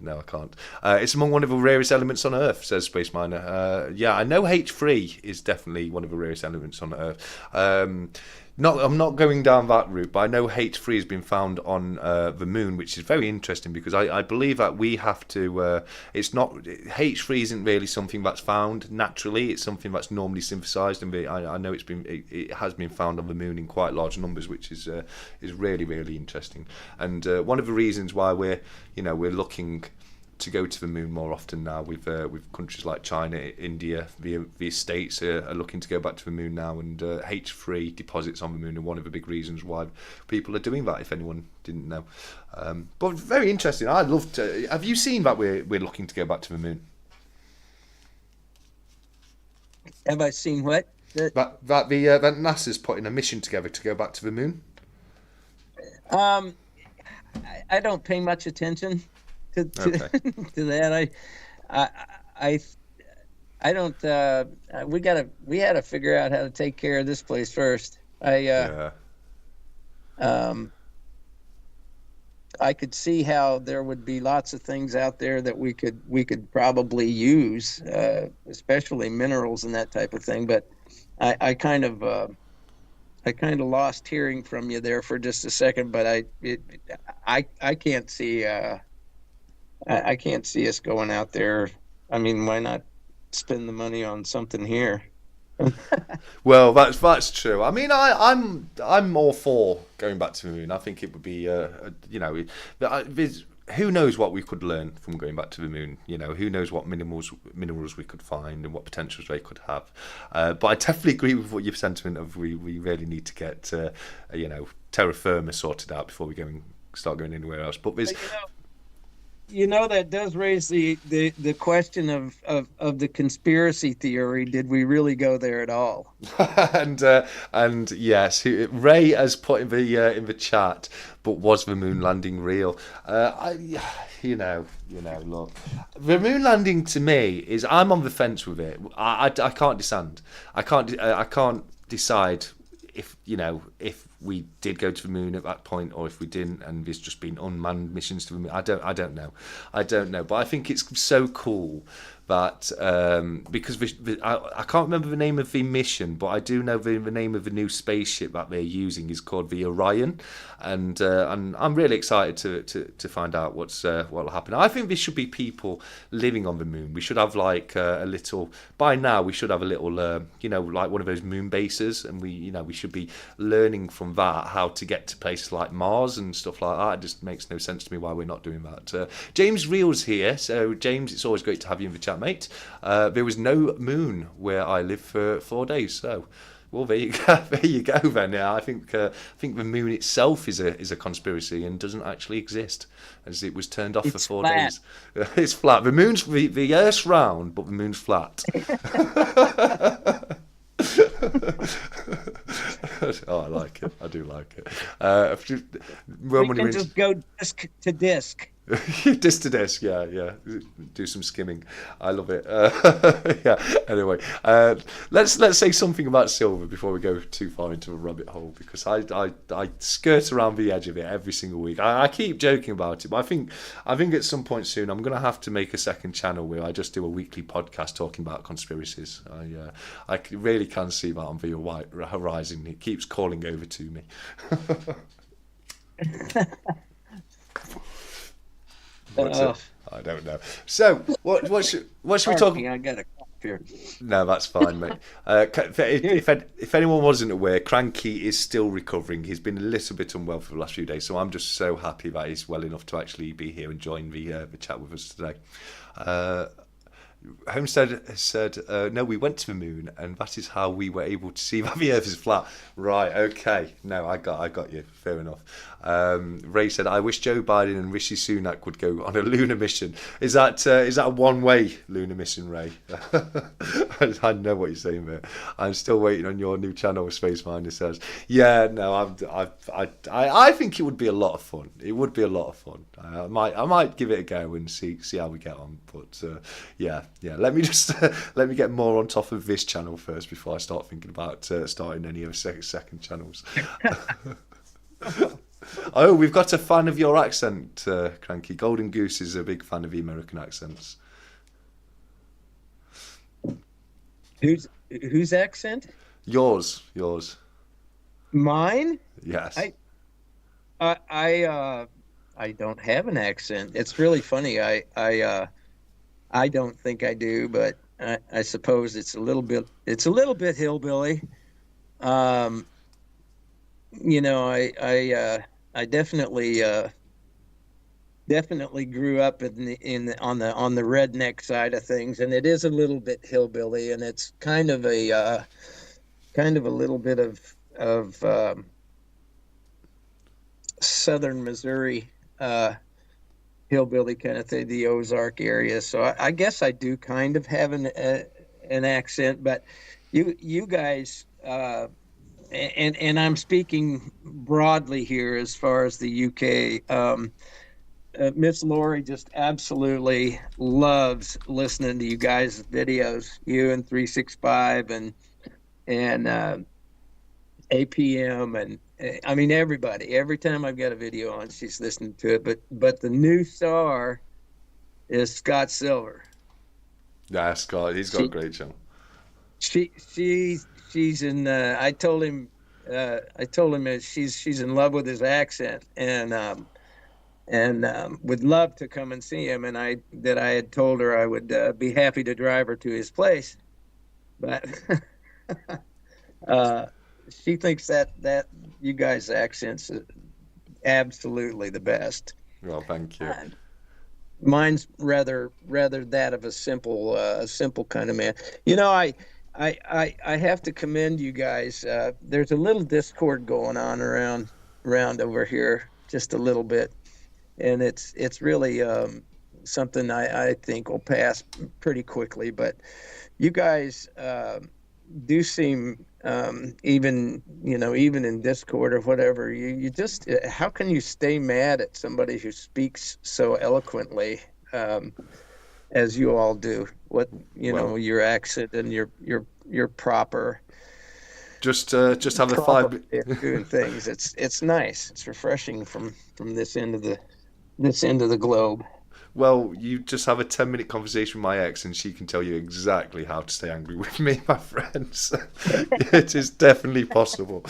no, I can't. It's among one of the rarest elements on Earth, says Space Miner. I know H3 is definitely one of the rarest elements on Earth. I'm not going down that route, but I know H3 has been found on the moon, which is very interesting because I believe that we have to. It's not H3 isn't really something that's found naturally. It's something that's normally synthesized, and I know it has been found on the moon in quite large numbers, which is really really interesting. And one of the reasons why we're looking to go to the moon more often now with countries like China, India, the States are looking to go back to the moon now, and H3 deposits on the moon are one of the big reasons why people are doing that, if anyone didn't know. But very interesting. I'd love to. Have you seen that we're looking to go back to the moon? Have I seen what? That NASA's putting a mission together to go back to the moon? I don't pay much attention to to that. I don't. We had to figure out how to take care of this place first. I could see how there would be lots of things out there that we could probably use, especially minerals and that type of thing. But I kind of lost hearing from you there for just a second. But I can't see. I can't see us going out there. I mean, why not spend the money on something here? Well, that's true. I mean, I'm all for going back to the moon. I think it would be, who knows what we could learn from going back to the moon? Who knows what minerals we could find and what potentials they could have. But I definitely agree with what your sentiment of we really need to get terra firma sorted out before we start going anywhere else. But there's. That does raise the question of the conspiracy theory. Did we really go there at all? and yes, Ray has put in the chat. But was the moon landing real? Look, the moon landing to me is I'm on the fence with it. I can't decide. I can't decide if we did go to the moon at that point or if we didn't, and there's just been unmanned missions to the moon. I don't know, but I think it's so cool that because I can't remember the name of the mission, but I do know the name of the new spaceship that they're using is called the Orion, and I'm really excited to find out what'll happen. I think there should be people living on the moon. We should have like a little. By now, we should have a little, like one of those moon bases, and we should be learning from that how to get to places like Mars and stuff like that. It just makes no sense to me why we're not doing that. James Reel's here, so James, it's always great to have you in the chat, mate. There was no moon where I lived for 4 days, so Well, there you go. There you go. Then, yeah, I think the moon itself is a conspiracy and doesn't actually exist, as it was turned off for It's 4 days. flat. It's flat. The Earth's round, but the moon's flat. Oh, I like it. I do like it. We Roman can reigns. just go disc to disc. Disc to disc, yeah. Do some skimming. I love it. Yeah. Anyway, let's say something about silver before we go too far into a rabbit hole, because I skirt around the edge of it every single week. I keep joking about it, but I think at some point soon I'm gonna have to make a second channel where I just do a weekly podcast talking about conspiracies. I really can see that on the horizon. It keeps calling over to me. What's Uh, it? I don't know. So, what should we talk? Parking, I got a cough here. No, that's fine, mate. If anyone wasn't aware, Cranky is still recovering. He's been a little bit unwell for the last few days, so I'm just so happy that he's well enough to actually be here and join the chat with us today. Homestead has said, no, we went to the moon, and that is how we were able to see that the Earth is flat. Right, okay. No, I got you. Fair enough. Ray said, I wish Joe Biden and Rishi Sunak would go on a lunar mission. Is that a one-way lunar mission, Ray? I know what you're saying there. I'm still waiting on your new channel, Space Minder says. Yeah, no, I think it would be a lot of fun. It would be a lot of fun. I might give it a go and see how we get on. But yeah. Let me get more on top of this channel first before I start thinking about starting any of the second channels. Oh, we've got a fan of your accent, Cranky. Golden Goose is a big fan of the American accents. Whose accent? Yours. Mine? Yes. I don't have an accent. It's really funny. I don't think I do, but I suppose it's a little bit hillbilly. I definitely grew up on the redneck side of things, and it is a little bit hillbilly, and it's kind of a little bit of southern Missouri hillbilly kind of thing, the Ozark area. So I guess I do kind of have an accent, but you guys, and I'm speaking broadly here as far as the UK. Miss Lori just absolutely loves listening to you guys' videos, you and 365 and APM, and I mean everybody. Every time I've got a video on, she's listening to it. But the new star is Scott Silver. Yeah, Scott. He's got a great channel. She's in. I told him that she's in love with his accent, and would love to come and see him. And I had told her I would be happy to drive her to his place, but she thinks that you guys' accents are absolutely the best. Well, thank you. Mine's rather that of a simple kind of man. You know, I have to commend you guys. There's a little discord going on around over here, just a little bit, and it's really something I think will pass pretty quickly. But you guys do seem, even in Discord or whatever, you just, how can you stay mad at somebody who speaks so eloquently as you all do? Your accent and your proper just have a 5 doing things. It's nice. It's refreshing from this end of the globe. Well, you just have a 10-minute conversation with my ex, and she can tell you exactly how to stay angry with me, my friends. It is definitely possible.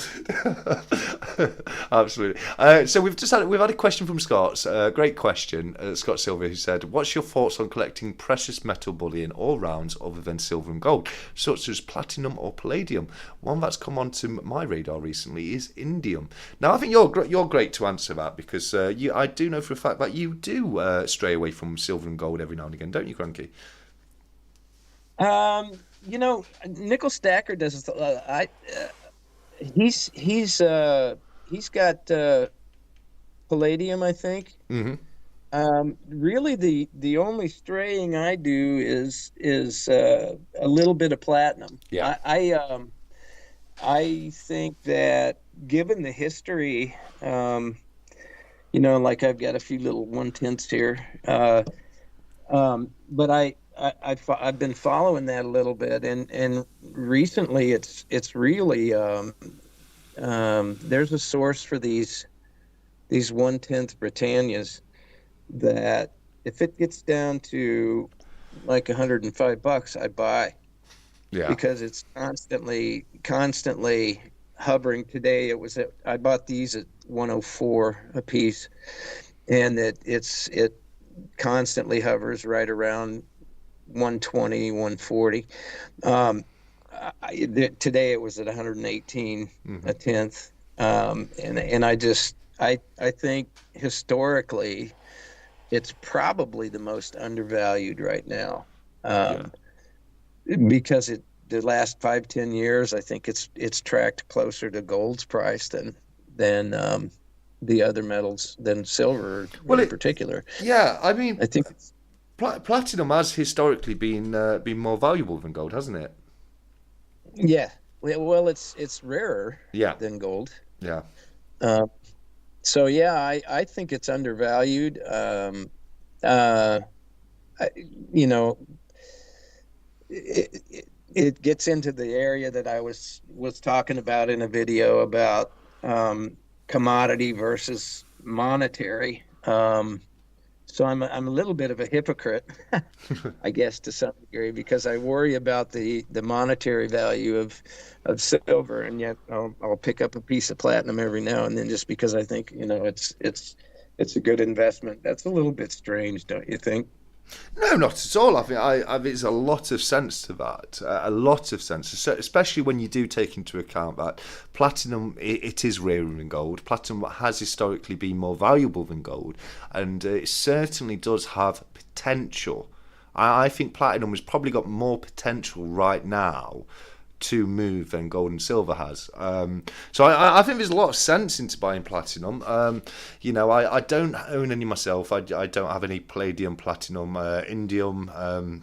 Absolutely. So we've had a question from Scott. Great question, Scott Silver, who said, "What's your thoughts on collecting precious metal bullion all rounds other than silver and gold, such as platinum or palladium? One that's come onto my radar recently is indium." Now, I think you're great to answer that, because I do know for a fact that you do stray away from silver and gold every now and again, don't you, Cranky? Nickel Stacker does. He's got palladium, I think. Hmm. Really, the only straying I do is a little bit of platinum. Yeah. I think that given the history, like I've got a few little 1/10s here, but I've been following that a little bit, and recently it's really there's a source for these 1/10 Britannias that if it gets down to like $105, I buy Yeah. because it's constantly hovering. Today I bought these at 104 a piece, and it constantly hovers right around 120, 140. Um, Today it was at 118 Hmm. a tenth. And I think historically it's probably the most undervalued right now. Yeah. Um, because the last 5, 10 years, I think it's tracked closer to gold's price than the other metals, than silver Well, in particular. yeah. I mean, I think it's platinum has historically been more valuable than gold, hasn't it? Yeah. Well, it's rarer Yeah. than gold. Yeah. Uh, so yeah, I think it's undervalued. Uh, I, you know, it gets into the area that I was talking about in a video about commodity versus monetary. So I'm a little bit of a hypocrite, I guess, to some degree, because I worry about the monetary value of silver, and yet I'll pick up a piece of platinum every now and then just because I think it's a good investment. That's a little bit strange, don't you think? No, not at all. I think there's a lot of sense to that. A lot of sense, especially when you do take into account that platinum it is rarer than gold. Platinum has historically been more valuable than gold, and it certainly does have potential. I think platinum has probably got more potential right now to move than gold and silver has. So I think there's a lot of sense into buying platinum. I don't own any myself. I don't have any palladium, platinum, indium.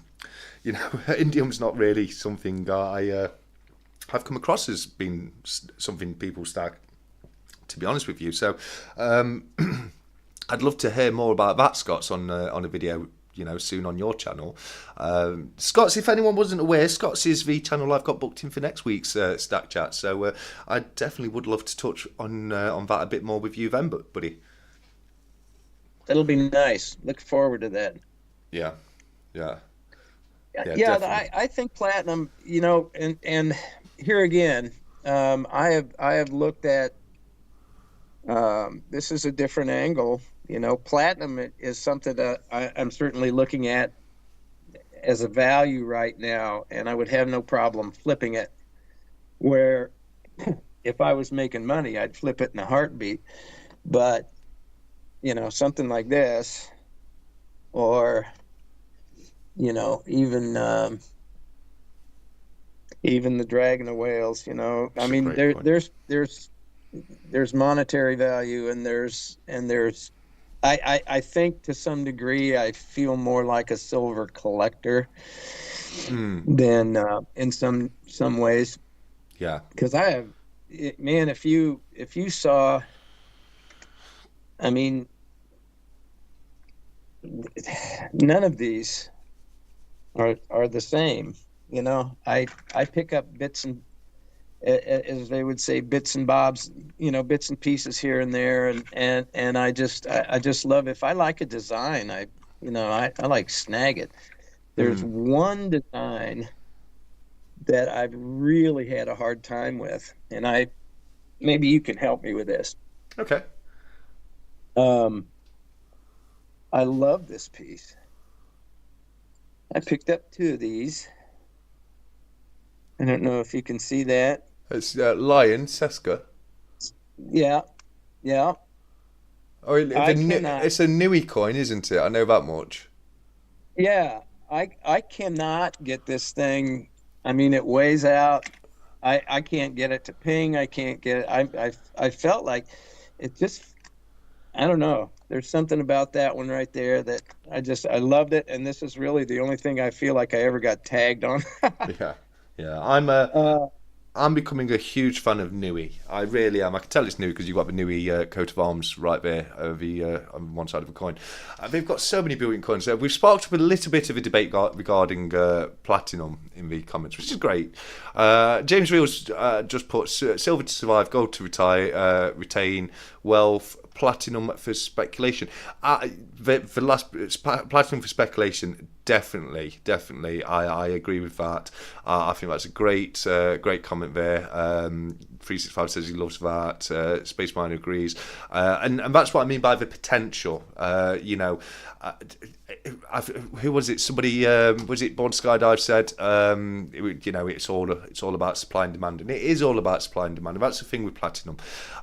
Indium's not really something I've come across as being something people stack, to be honest with you. So I'd love to hear more about that, Scott's, on a video, soon on your channel. Scott's, if anyone wasn't aware, Scott's is the channel I've got booked in for next week's Stack Chat. So I definitely would love to touch on that a bit more with you then, buddy. That'll be nice. Look forward to that. Yeah, yeah, yeah, Yeah, definitely. I think platinum, and here again, I have looked at this is a different angle. Platinum is something that I'm certainly looking at as a value right now, and I would have no problem flipping it. Where if I was making money, I'd flip it in a heartbeat. But something like this, or even the dragon of whales. I It's a mean, great point. there's monetary value, and there's I think to some degree I feel more like a silver collector Mm, than in some ways, yeah, because man, if you saw, I mean, none of these are the same. I pick up bits and, as they would say, bits and bobs, bits and pieces here and there, and I just love, if I like a design, I like snag it. There's mm, one design that I've really had a hard time with, and maybe you can help me with this. okay. Um, I love this piece. I picked up two of these. I don't know if you can see that. It's Lion Seska. Yeah, yeah. Oh, I cannot. it's a Nui coin, isn't it? I know that much. Yeah, I cannot get this thing. I mean, it weighs out. I can't get it to ping. I can't get it. I felt like it just, I don't know. There's something about that one right there that I loved it. And this is really the only thing I feel like I ever got tagged on. Yeah, yeah. I'm becoming a huge fan of Nui. I really am. I can tell it's Nui because you've got the Nui coat of arms right there on one side of the coin. They've got so many brilliant coins. We've sparked up a little bit of a debate regarding platinum in the comments, which is great. James Reels just put silver to survive, gold to retire, retain wealth, platinum for speculation. The last platinum for speculation, definitely. I agree with that. I think that's a great comment there. 365 says he loves that. Space Miner agrees, and that's what I mean by the potential. Who was it? Somebody was it? Born Skydive said, it's all about supply and demand, and it is all about supply and demand. And that's the thing with platinum.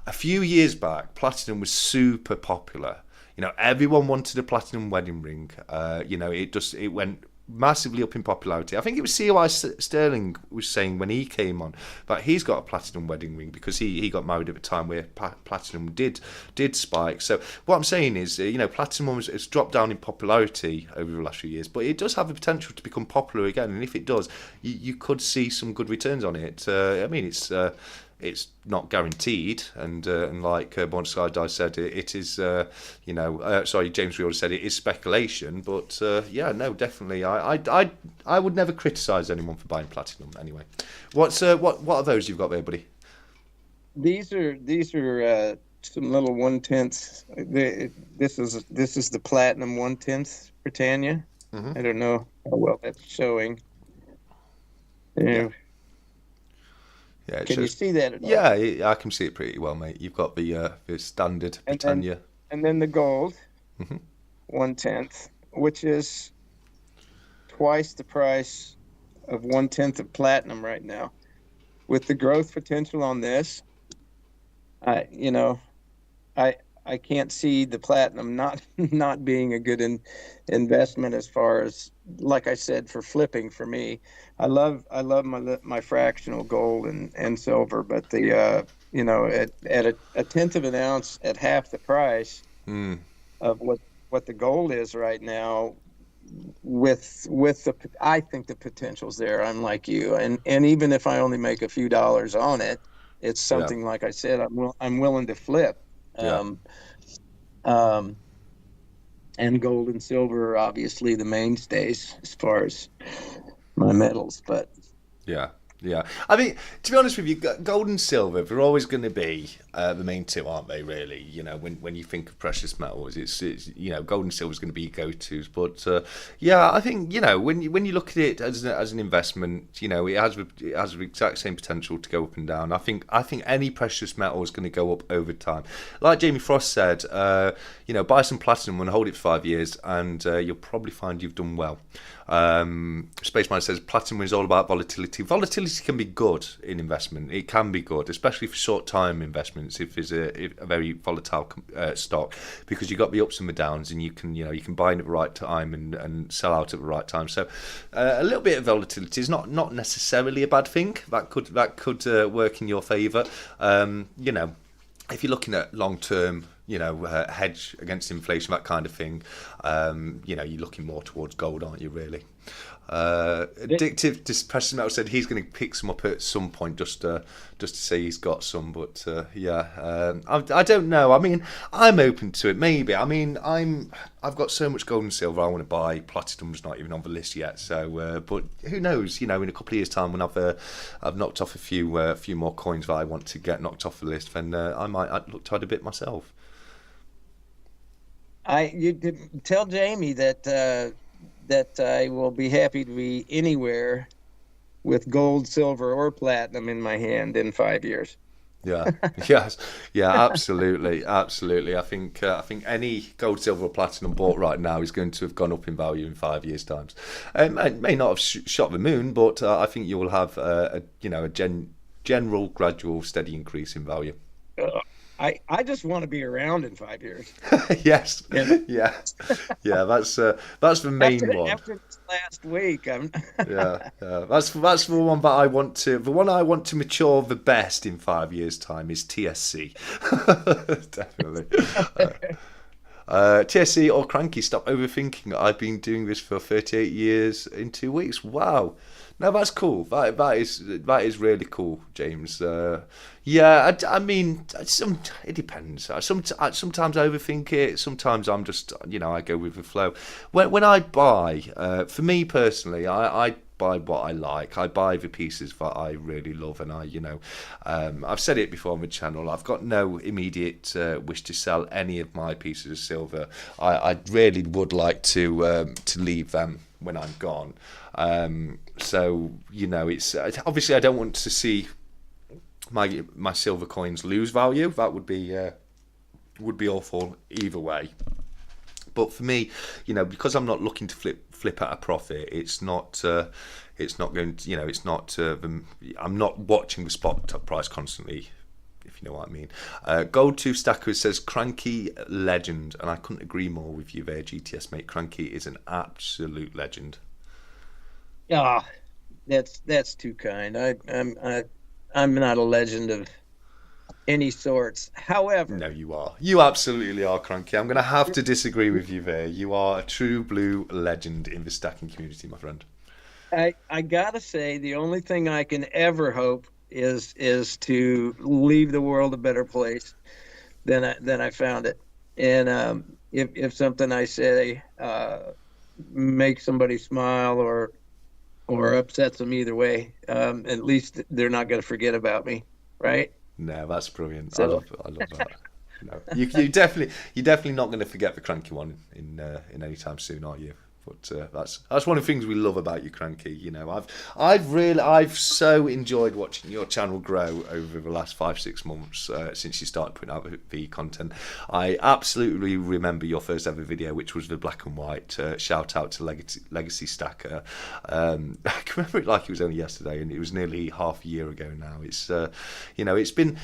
A few years back, platinum was super popular. Everyone wanted a platinum wedding ring. It went massively up in popularity. I think it was COI Sterling was saying when he came on that he's got a platinum wedding ring because he got married at a time where platinum did spike. So what I'm saying is, platinum has dropped down in popularity over the last few years, but it does have the potential to become popular again. And if it does, you could see some good returns on it. It's not guaranteed, and like Bon Sky said, it is. James Real said it is speculation, but no, definitely. I would never criticise anyone for buying platinum anyway. What are those you've got there, buddy? These are some little 1/10. This is the platinum 1/10 Britannia. I don't know how well that's showing. Yeah. Can you see that at all? Yeah, I can see it pretty well, mate. You've got the standard Britannia. And then the gold, 1/10, which is twice the price of 1/10 of platinum right now. With the growth potential on this, I can't see the platinum not being a good investment as far as, like I said, for flipping for me. I love my fractional gold and silver, but the at a tenth of an ounce at half the price of what the gold is right now, I think the potential's there. I'm like you, and even if I only make a few dollars on it, it's something like I said I'm willing to flip. And gold and silver are obviously the mainstays as far as my metals, but yeah. I mean, to be honest with you, gold and silver, they're always going to be the main two, aren't they? Really, when you think of precious metals, it's gold and silver is going to be your go-tos. But I think when you look at it as an investment, it has the exact same potential to go up and down. I think any precious metal is going to go up over time. Like Jamie Frost said, buy some platinum and hold it for 5 years, and you'll probably find you've done well. Spaceman says platinum is all about volatility. Volatility can be good in investment. It can be good, especially for short-time investments. If it's a very volatile stock, because you've got the ups and the downs, and you can buy in at the right time and sell out at the right time. So a little bit of volatility is not necessarily a bad thing. That could work in your favour. If you're looking at long-term, hedge against inflation, that kind of thing, you're looking more towards gold, aren't you, really? Addictive Precious Metal said he's going to pick some up at some point just to say he's got some, but I don't know. I mean, I'm open to it. Maybe. I mean, I've got so much gold and silver I want to buy. Platinum's not even on the list yet. So, but who knows? In a couple of years' time, when I've knocked off a few more coins that I want to get knocked off the list, then I might look to add a bit myself. You did tell Jamie that I will be happy to be anywhere with gold, silver, or platinum in my hand in 5 years. Yeah, yes, yeah, absolutely. I think any gold, silver, or platinum bought right now is going to have gone up in value in 5 years' time. It may not have shot the moon, but I think you will have a general, gradual, steady increase in value. I just want to be around in 5 years. Yes, And yeah, yeah. That's the main one. after this last week, I'm Yeah, yeah. That's the one that I want to. The one I want to mature the best in 5 years' time is TSC. Definitely. TSC or Cranky, stop overthinking. I've been doing this for 38 years in 2 weeks. Wow. No, that's cool. That is really cool, James. Yeah, I mean, it depends. Sometimes I overthink it. Sometimes I'm just, I go with the flow. When I buy, for me personally, I buy what I like. I buy the pieces that I really love, and I've said it before on the channel. I've got no immediate wish to sell any of my pieces of silver. I really would like to leave them when I'm gone. So it's obviously I don't want to see my silver coins lose value. That would be awful either way. But for me, because I'm not looking to flip at a profit, it's not going to, it's not. I'm not watching the spot price constantly, if you know what I mean. Gold 2 Stacker says Cranky legend, and I couldn't agree more with you there, GTS mate. Cranky is an absolute legend. ah, that's too kind. I'm not a legend of any sorts. However, No, you are. You absolutely are, Cranky. I'm going to have to disagree with you there. You are a true blue legend in the stacking community, my friend. I gotta say the only thing I can ever hope is to leave the world a better place than I found it. And if something I say makes somebody smile or upsets them either way, at least they're not going to forget about me, right? No, that's brilliant. So I love that. No, you're definitely not going to forget the Cranky One in any time soon, are you? But that's one of the things we love about you, Cranky. I've so enjoyed watching your channel grow over the last 5-6 months since you started putting out the content. I absolutely remember your first ever video, which was the black and white. Shout out to Legacy Stacker. I can remember it like it was only yesterday, and it was nearly half a year ago now. It's been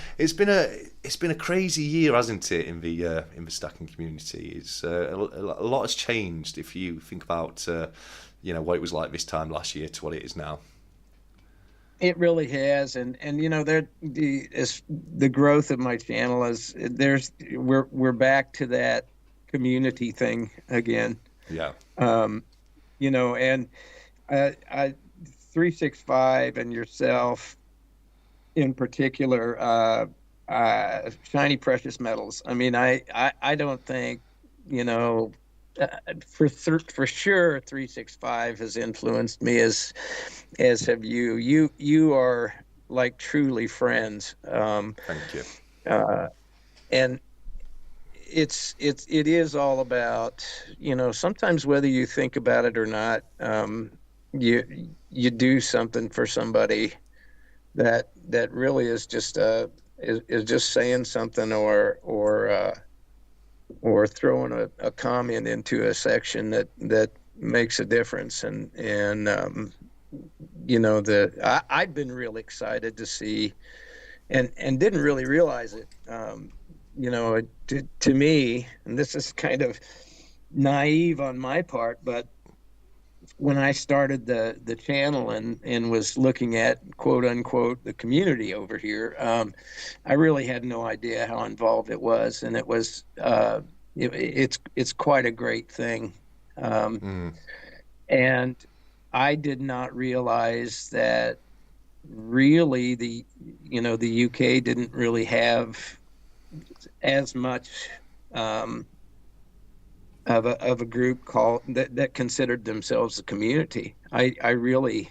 a crazy year, hasn't it, in the stacking community? It's a lot has changed if you think about what it was like this time last year to what it is now. it really has, and there the growth of my channel we're back to that community thing again. Yeah. And I 365 and yourself in particular, shiny precious metals. I mean, I don't think, for sure 365 has influenced me as have you. You are like truly friends. Thank you. And it is all about, sometimes whether you think about it or not, you do something for somebody that really is just is just saying something or throwing a comment into a section that makes a difference. And I've been really excited to see and didn't really realize it. To me, and this is kind of naive on my part, but when I started the channel and was looking at quote unquote the community over here, I really had no idea how involved it was, and it was it's quite a great thing, and I did not realize that really the UK didn't really have as much of a group called that considered themselves a community. I really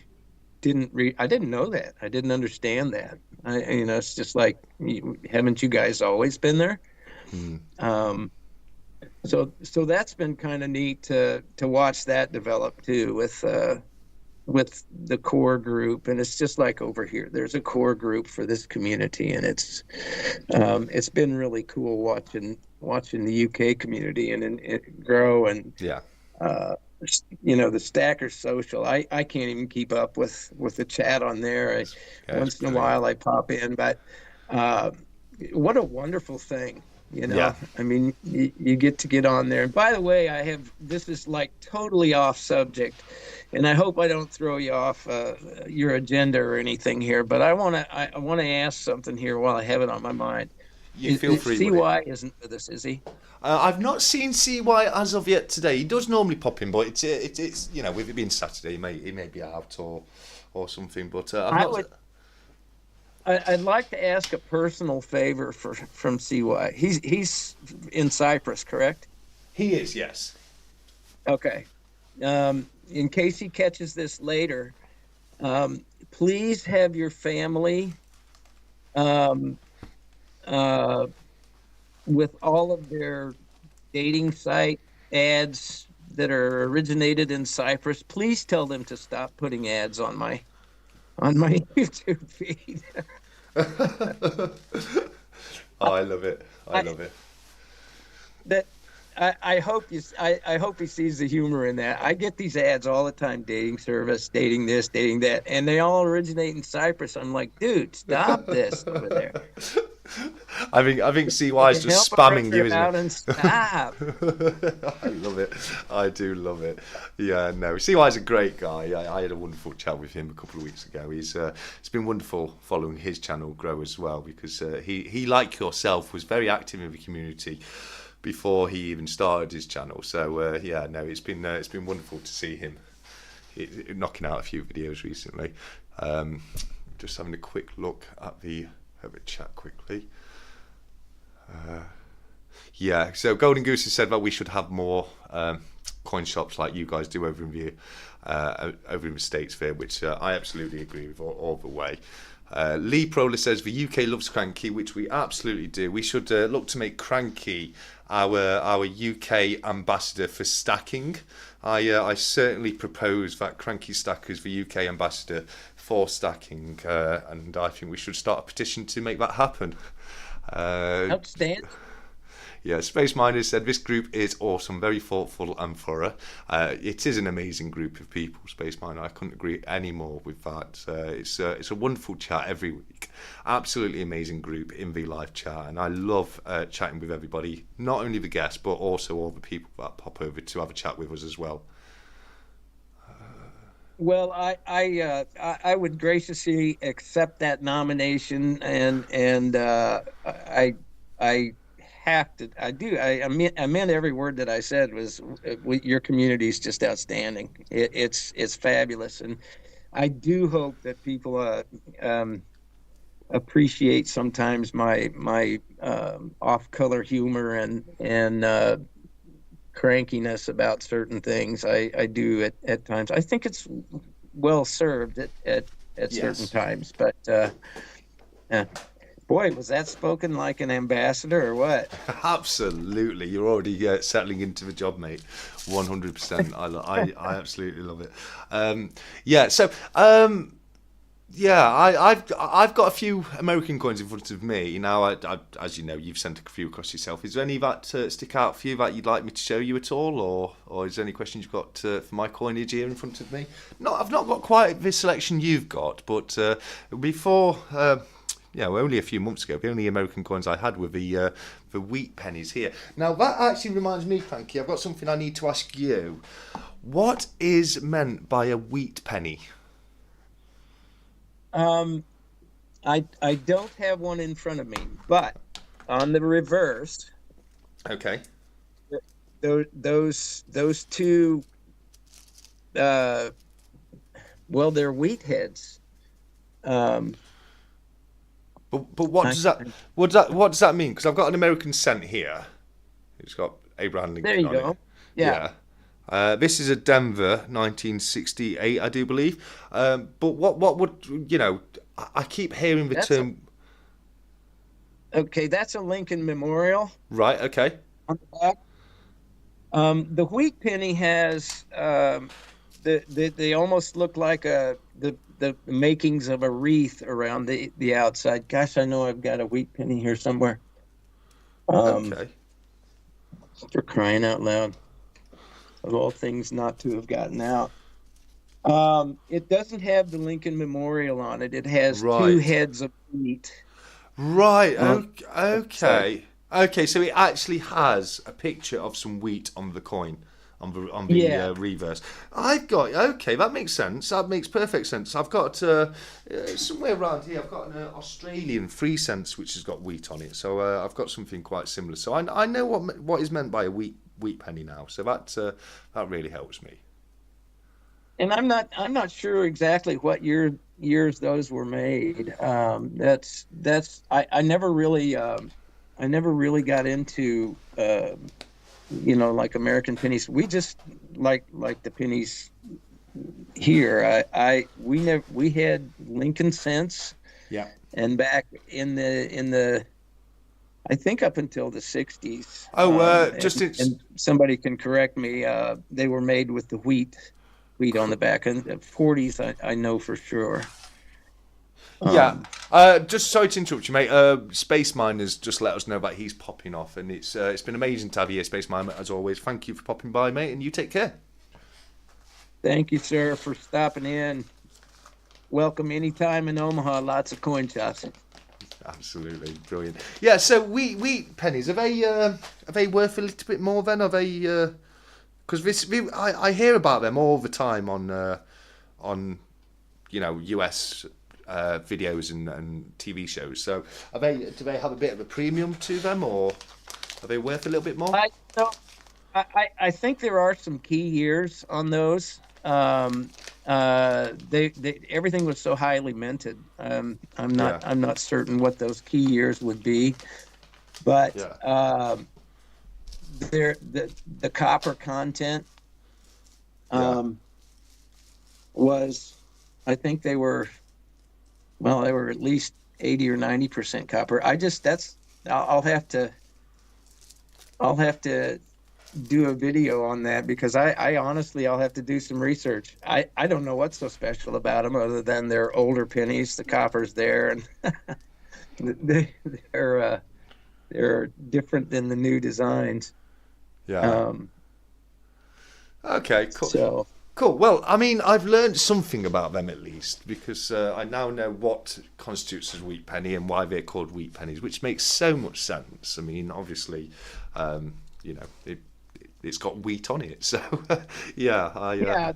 I didn't know that. I didn't understand that. It's just like, haven't you guys always been there? So that's been kind of neat to watch that develop too with the core group. And it's just like over here, there's a core group for this community, and it's been really cool watching the UK community and it grow. And Yeah. the Stacker Social, I can't even keep up with the chat on there. Once in a while I pop in, but what a wonderful thing, you Yeah. know. I mean, you get on there. And by the way, this is like totally off subject, and I hope I don't throw you off your agenda or anything here. But I want to ask something here while I have it on my mind. You feel free, buddy. CY isn't with us, is he? I've not seen CY as of yet today. He does normally pop in, but it's you know, with it being Saturday, he may be out or something. But I've I not. would. I'd like to ask a personal favor from CY. He's in Cyprus, correct? He is, yes. Okay. In case he catches this later, please have your family um, uh, with all of their dating site ads that are originated in Cyprus. Please tell them to stop putting ads on my YouTube feed. Oh, I love it. I I, love it. that I hope I hope he sees the humor in that. I get these ads all the time: dating service, dating this, dating that, and they all originate in Cyprus. I'm like, dude, stop this over there. I think CY is just Help a spamming you, brother isn't out it? and stop. I love it. I do love it. Yeah, no. CY's a great guy. I had a wonderful chat with him a couple of weeks ago. It's been wonderful following his channel grow as well, because he like yourself was very active in the community before he even started his channel. So yeah, no, it's been wonderful to see him knocking out a few videos recently. Just having a quick look at the chat quickly. Yeah, so Golden Goose has said that we should have more coin shops like you guys do over in the States there, which I absolutely agree with all the way. Lee Proler says the UK loves Cranky, which we absolutely do. We should look to make Cranky our UK ambassador for stacking. I certainly propose that Cranky Stacker is the UK ambassador for stacking, and I think we should start a petition to make that happen. Outstanding. Yeah, Space Miner said this group is awesome, very thoughtful and thorough. It is an amazing group of people, Space Miner. I couldn't agree any more with that. It's a wonderful chat every week. Absolutely amazing group in the live chat, and I love chatting with everybody, not only the guests but also all the people that pop over to have a chat with us as well. Well, I would graciously accept that nomination, and I have to. I meant every word that I said. Was your community is just outstanding. It's fabulous, and I do hope that people appreciate sometimes my off-color humor and crankiness about certain things. I do at times. I think it's well served at certain times, but boy, was that spoken like an ambassador or what? Absolutely, you're already settling into the job, mate. 100%. I absolutely love it. Yeah, so yeah, I've got a few American coins in front of me now. As you know, you've sent a few across yourself. Is there any that stick out for you that you'd like me to show you at all, or is there any questions you've got for my coinage here in front of me? No, I've not got quite the selection you've got, but before. Yeah, well, only a few months ago, the only American coins I had were the wheat pennies here. Now, that actually reminds me, Cranky, I've got something I need to ask you. What is meant by a wheat penny? I don't have one in front of me, but on the reverse, Okay. those two, well, they're wheat heads. But what does that mean? Because I've got an American cent here. It's got Abraham Lincoln There you on go. it. Yeah. This is a Denver, 1968, I do believe. But what would I keep hearing the term. Okay, that's a Lincoln Memorial. Right. Okay. On the back. The wheat penny has they almost look like the makings of a wreath around the outside. Gosh, I know I've got a wheat penny here somewhere. Okay. For crying out loud. Of all things not to have gotten out. It doesn't have the Lincoln Memorial on it. It has two heads of wheat. Right. on so Okay. Okay. So it actually has a picture of some wheat on the coin, on the yeah. reverse. I've got. Okay, that makes sense. That makes perfect sense. I've got somewhere around here. I've got an Australian 3 cents which has got wheat on it. So I've got something quite similar. So I know what is meant by a wheat penny now. So that really helps me. And I'm not sure exactly what years those were made. That's I never really got into like American pennies. We just like the pennies here. We had Lincoln cents, Yeah. and back in the I think up until the 60s, Oh, just and somebody can correct me, they were made with the wheat on the back. And the 40s, I know for sure. yeah. Um, Just sorry to interrupt you, mate. Space Miner's just let us know that he's popping off, and it's been amazing to have you here, Space Miner, as always. Thank you for popping by, mate, and you take care. Thank you, sir, for stopping in. Welcome anytime in Omaha. Lots of coin shops. Absolutely brilliant. Yeah. So wheat pennies are they worth a little bit more then? Are they? Because I hear about them all the time on US videos and TV shows. So do they have a bit of a premium to them, or are they worth a little bit more? I so I think there are some key years on those. They everything was so highly minted. Yeah. I'm not certain what those key years would be, but Yeah. the copper content Yeah. um, was, I think they were at least 80 or 90% copper. I'll have to do a video on that, because I honestly, I'll have to do some research. I don't know what's so special about them other than they're older pennies. The copper's there, and they, they're they're different than the new designs. Yeah. Um, Okay. Cool. so Cool. Well, I mean, I've learned something about them at least, because I now know what constitutes as wheat penny and why they're called wheat pennies, which makes so much sense. I mean, obviously, it's got wheat on it, so yeah. yeah,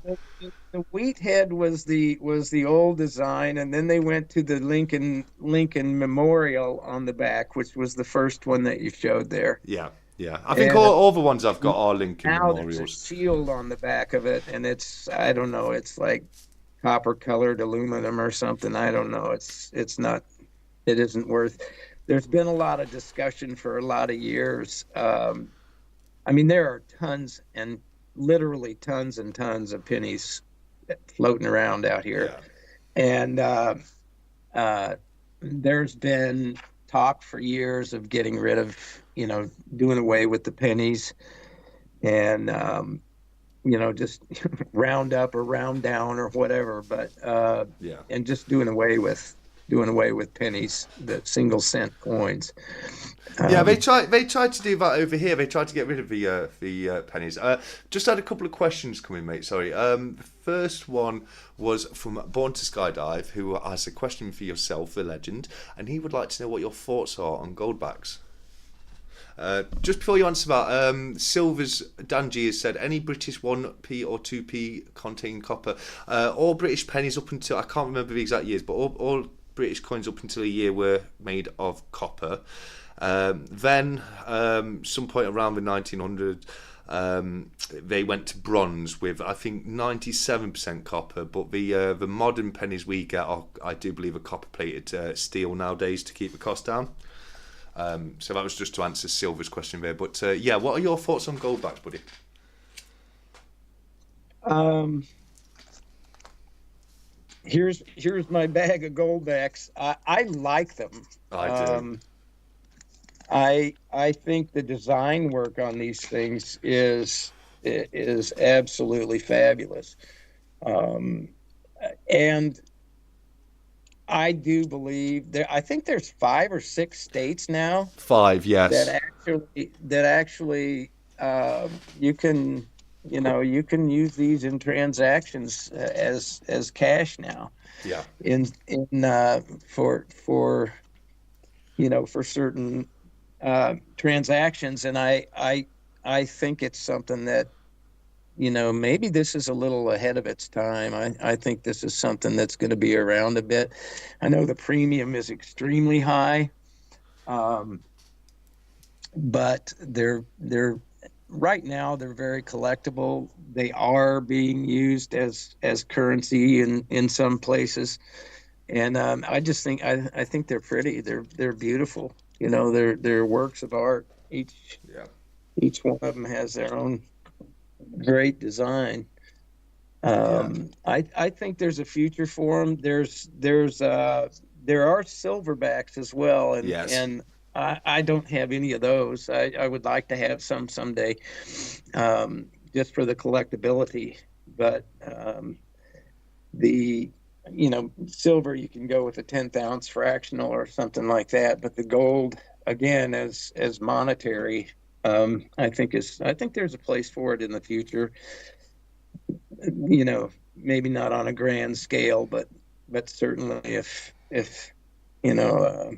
the wheat head was the old design, and then they went to the Lincoln Memorial on the back, which was the first one that you showed there. Yeah, yeah. I think And all the ones I've got are Lincoln now there's a Memorials. shield on the back of it, and I don't know, it's like copper colored aluminum or something. I don't know. It's not. It isn't worth. There's been a lot of discussion for a lot of years. I mean, there are tons and literally tons and tons of pennies floating around out here, Yeah, and uh, there's been talk for years of getting rid of, doing away with the pennies, and just round up or round down or whatever, but yeah. and just doing away with pennies, the single cent coins. Yeah, they Um, tried to do that over here. They tried to get rid of the pennies. Just had a couple of questions coming, mate. Sorry. The first one was from Born to Skydive, who has a question for yourself, the legend, and he would like to know what your thoughts are on goldbacks. Just before you answer that, Silver's Danji has said any British 1p or 2p contain copper. All British pennies up until, I can't remember the exact years, but all British coins up until a year were made of copper. Then, some point around the 1900s, they went to bronze with, I think, 97% copper. But the modern pennies we get are, I do believe, are copper plated steel nowadays to keep the cost down. So that was just to answer Silver's question there. But yeah, what are your thoughts on goldbacks, buddy? um, here's my bag of goldbacks. I like them. I do. I think the design work on these things is absolutely fabulous, um, and I do believe there. I think there's 5 or 6 states now 5, that yes. actually you can use these in transactions as cash now Yeah. in for for certain transactions. And I think it's something that, maybe this is a little ahead of its time. I think this is something that's going to be around a bit. I know the premium is extremely high, um, but they're right now they're very collectible. They are being used as currency in some places, and I just think I think they're pretty. They're beautiful. They're works of art. Yeah. Each one of them has their own great design. Yeah. I think there's a future for them. There are silverbacks as well, and Yes. and I don't have any of those. I would like to have some someday, just for the collectability. But the silver, you can go with a 10th ounce fractional or something like that. But the gold, again, as monetary, I think there's a place for it in the future. Maybe not on a grand scale, but certainly you know uh,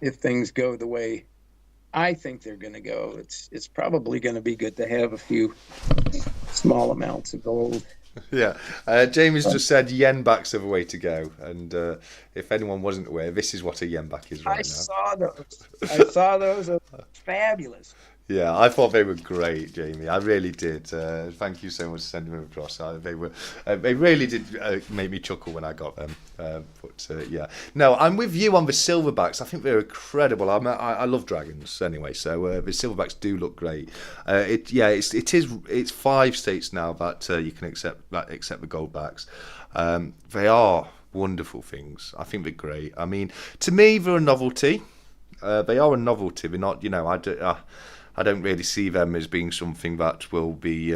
if things go the way I think they're going to go, it's probably going to be good to have a few small amounts of gold. Yeah, Jamie's just said yen backs are the way to go, and if anyone wasn't aware, this is what a yen back is I right now. saw those. I saw those. Those were fabulous. Yeah, I thought they were great, Jamie. I really did. Thank you so much for sending them across. They really did make me chuckle when I got them. Yeah, no, I'm with you on the silverbacks. I think they're incredible. I love dragons anyway, so the silverbacks do look great. It's 5 states now that you can accept the goldbacks. They are wonderful things. I think they're great. I mean, to me, they're a novelty. They are a novelty. They're not, I don't really see them as being something that will be,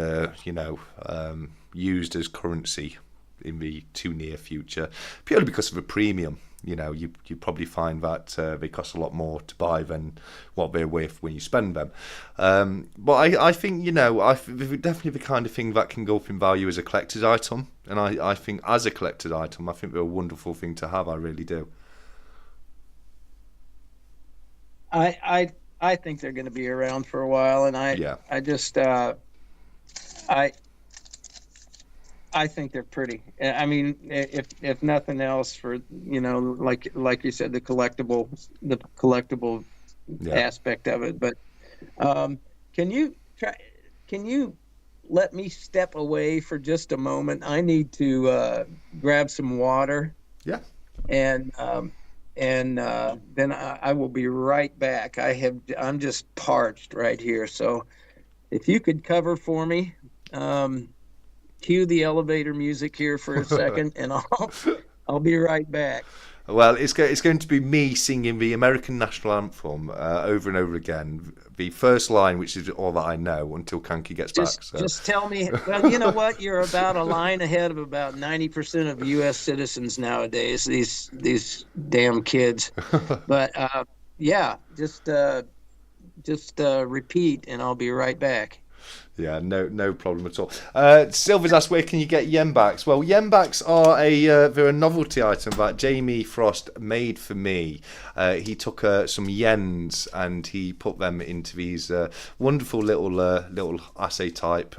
used as currency in the too near future, purely because of a premium. You probably find that they cost a lot more to buy than what they're worth when you spend them. But I think, they're definitely the kind of thing that can go up in value as a collector's item. And I think as a collector's item, I think they're a wonderful thing to have. I really do. I think they're going to be around for a while, and Yeah. I just I I think they're pretty. I mean, if nothing else, for like you said, the collectible Yeah. aspect of it. But can you try? Can you let me step away for just a moment? I need to grab some water, Yeah. and then I will be right back. I'm just parched right here. So if you could cover for me. Cue the elevator music here for a second, and I'll be right back. Well, it's going to be me singing the American national anthem over and over again. The first line, which is all that I know, until Cranky gets back. So. Just tell me. Well, you know what? You're about a line ahead of about 90% of U.S. citizens nowadays. These damn kids. But yeah, just repeat, and I'll be right back. Yeah, no problem at all. Silver's asked, where can you get yen backs? Well, yen backs are they're a novelty item that Jamie Frost made for me. He took some yens and he put them into these wonderful little assay type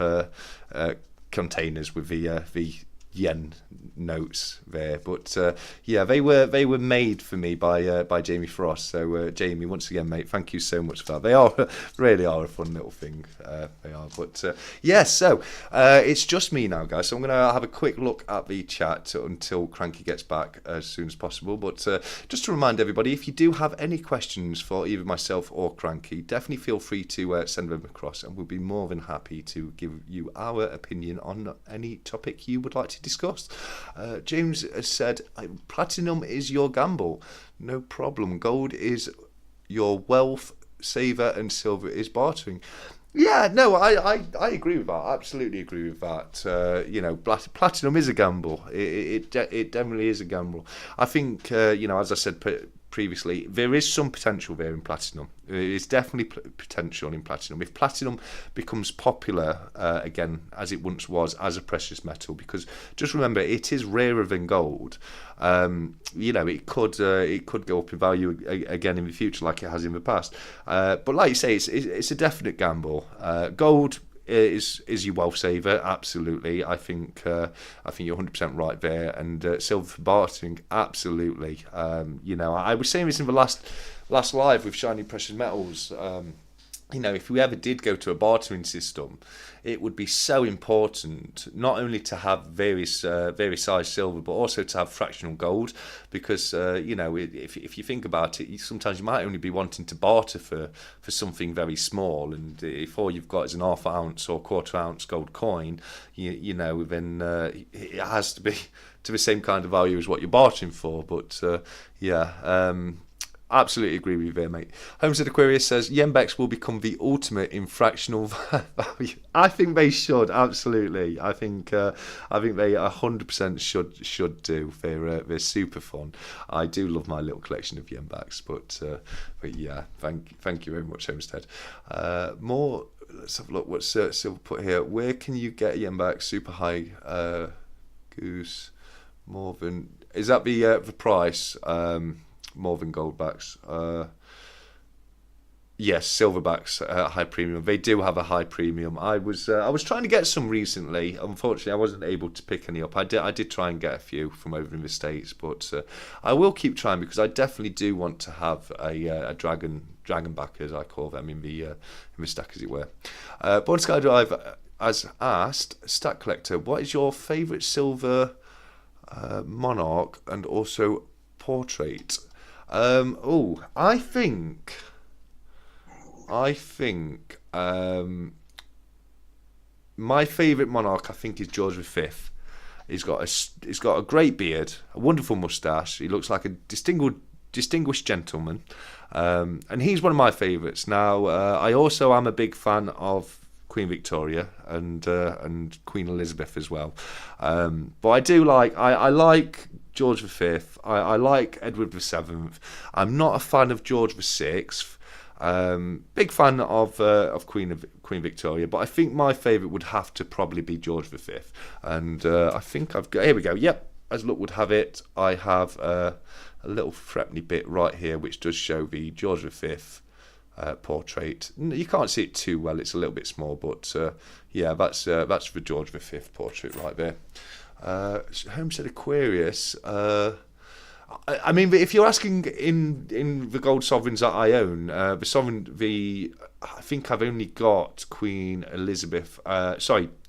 containers with the yen notes there. But yeah, they were made for me by Jamie Frost. So Jamie, once again, mate, thank you so much for that. They are really are a fun little thing. They are. But yeah, so it's just me now, guys. So I'm gonna have a quick look at the chat until Cranky gets back as soon as possible. But just to remind everybody, if you do have any questions for either myself or Cranky, definitely feel free to send them across, and we'll be more than happy to give you our opinion on any topic you would like to discuss. James has said, platinum is your gamble. No problem. Gold is your wealth saver and silver is bartering. Yeah, no, I agree with that. I absolutely agree with that. Platinum is a gamble. It definitely is a gamble. I think, as I said previously, there is some potential there in platinum. There is definitely potential in platinum. If platinum becomes popular again, as it once was, as a precious metal, because just remember, it is rarer than gold. It could go up in value again in the future, like it has in the past. But like you say, it's a definite gamble. Gold is your wealth saver, absolutely. I think you're 100% right there. And silver for bartering, absolutely. I was saying this in the last live with Shiny Precious Metals. If we ever did go to a bartering system, it would be so important not only to have various size silver, but also to have fractional gold, because if you think about it, sometimes you might only be wanting to barter for something very small, and if all you've got is an half ounce or quarter ounce gold coin, then it has to be to the same kind of value as what you're bartering for. But absolutely agree with you there, mate. Homestead Aquarius says Yembex will become the ultimate in fractional value. I think they should, absolutely. I think they 100% should do. They're super fun. I do love my little collection of Yembex, but yeah, thank you very much, Homestead. More. Let's have a look. What's Silver put here? Where can you get Yembex super high goose? More than, is that the price? More than goldbacks. Yes, silverbacks at high premium. They do have a high premium. I was trying to get some recently. Unfortunately, I wasn't able to pick any up. I did try and get a few from over in the States, but I will keep trying, because I definitely do want to have a dragon back, as I call them, in the stack, as it were. Born Skydrive has asked, Stack Collector, what is your favourite silver monarch and also portrait? I think my favourite monarch, I think, is George V. He's got a great beard, a wonderful moustache. He looks like a distinguished gentleman, and he's one of my favourites. Now, I also am a big fan of Queen Victoria and Queen Elizabeth as well, but I do like I like George V. I like Edward VII. I'm not a fan of George VI. Big fan of Queen Victoria, but I think my favourite would have to probably be George V. And I think I've got, here we go. Yep, as luck would have it, I have a little threepenny bit right here, which does show the George V portrait. You can't see it too well; it's a little bit small, but yeah, that's the George V portrait right there. Homestead Aquarius. I mean, if you're asking in the gold sovereigns that I own, I think I've only got Queen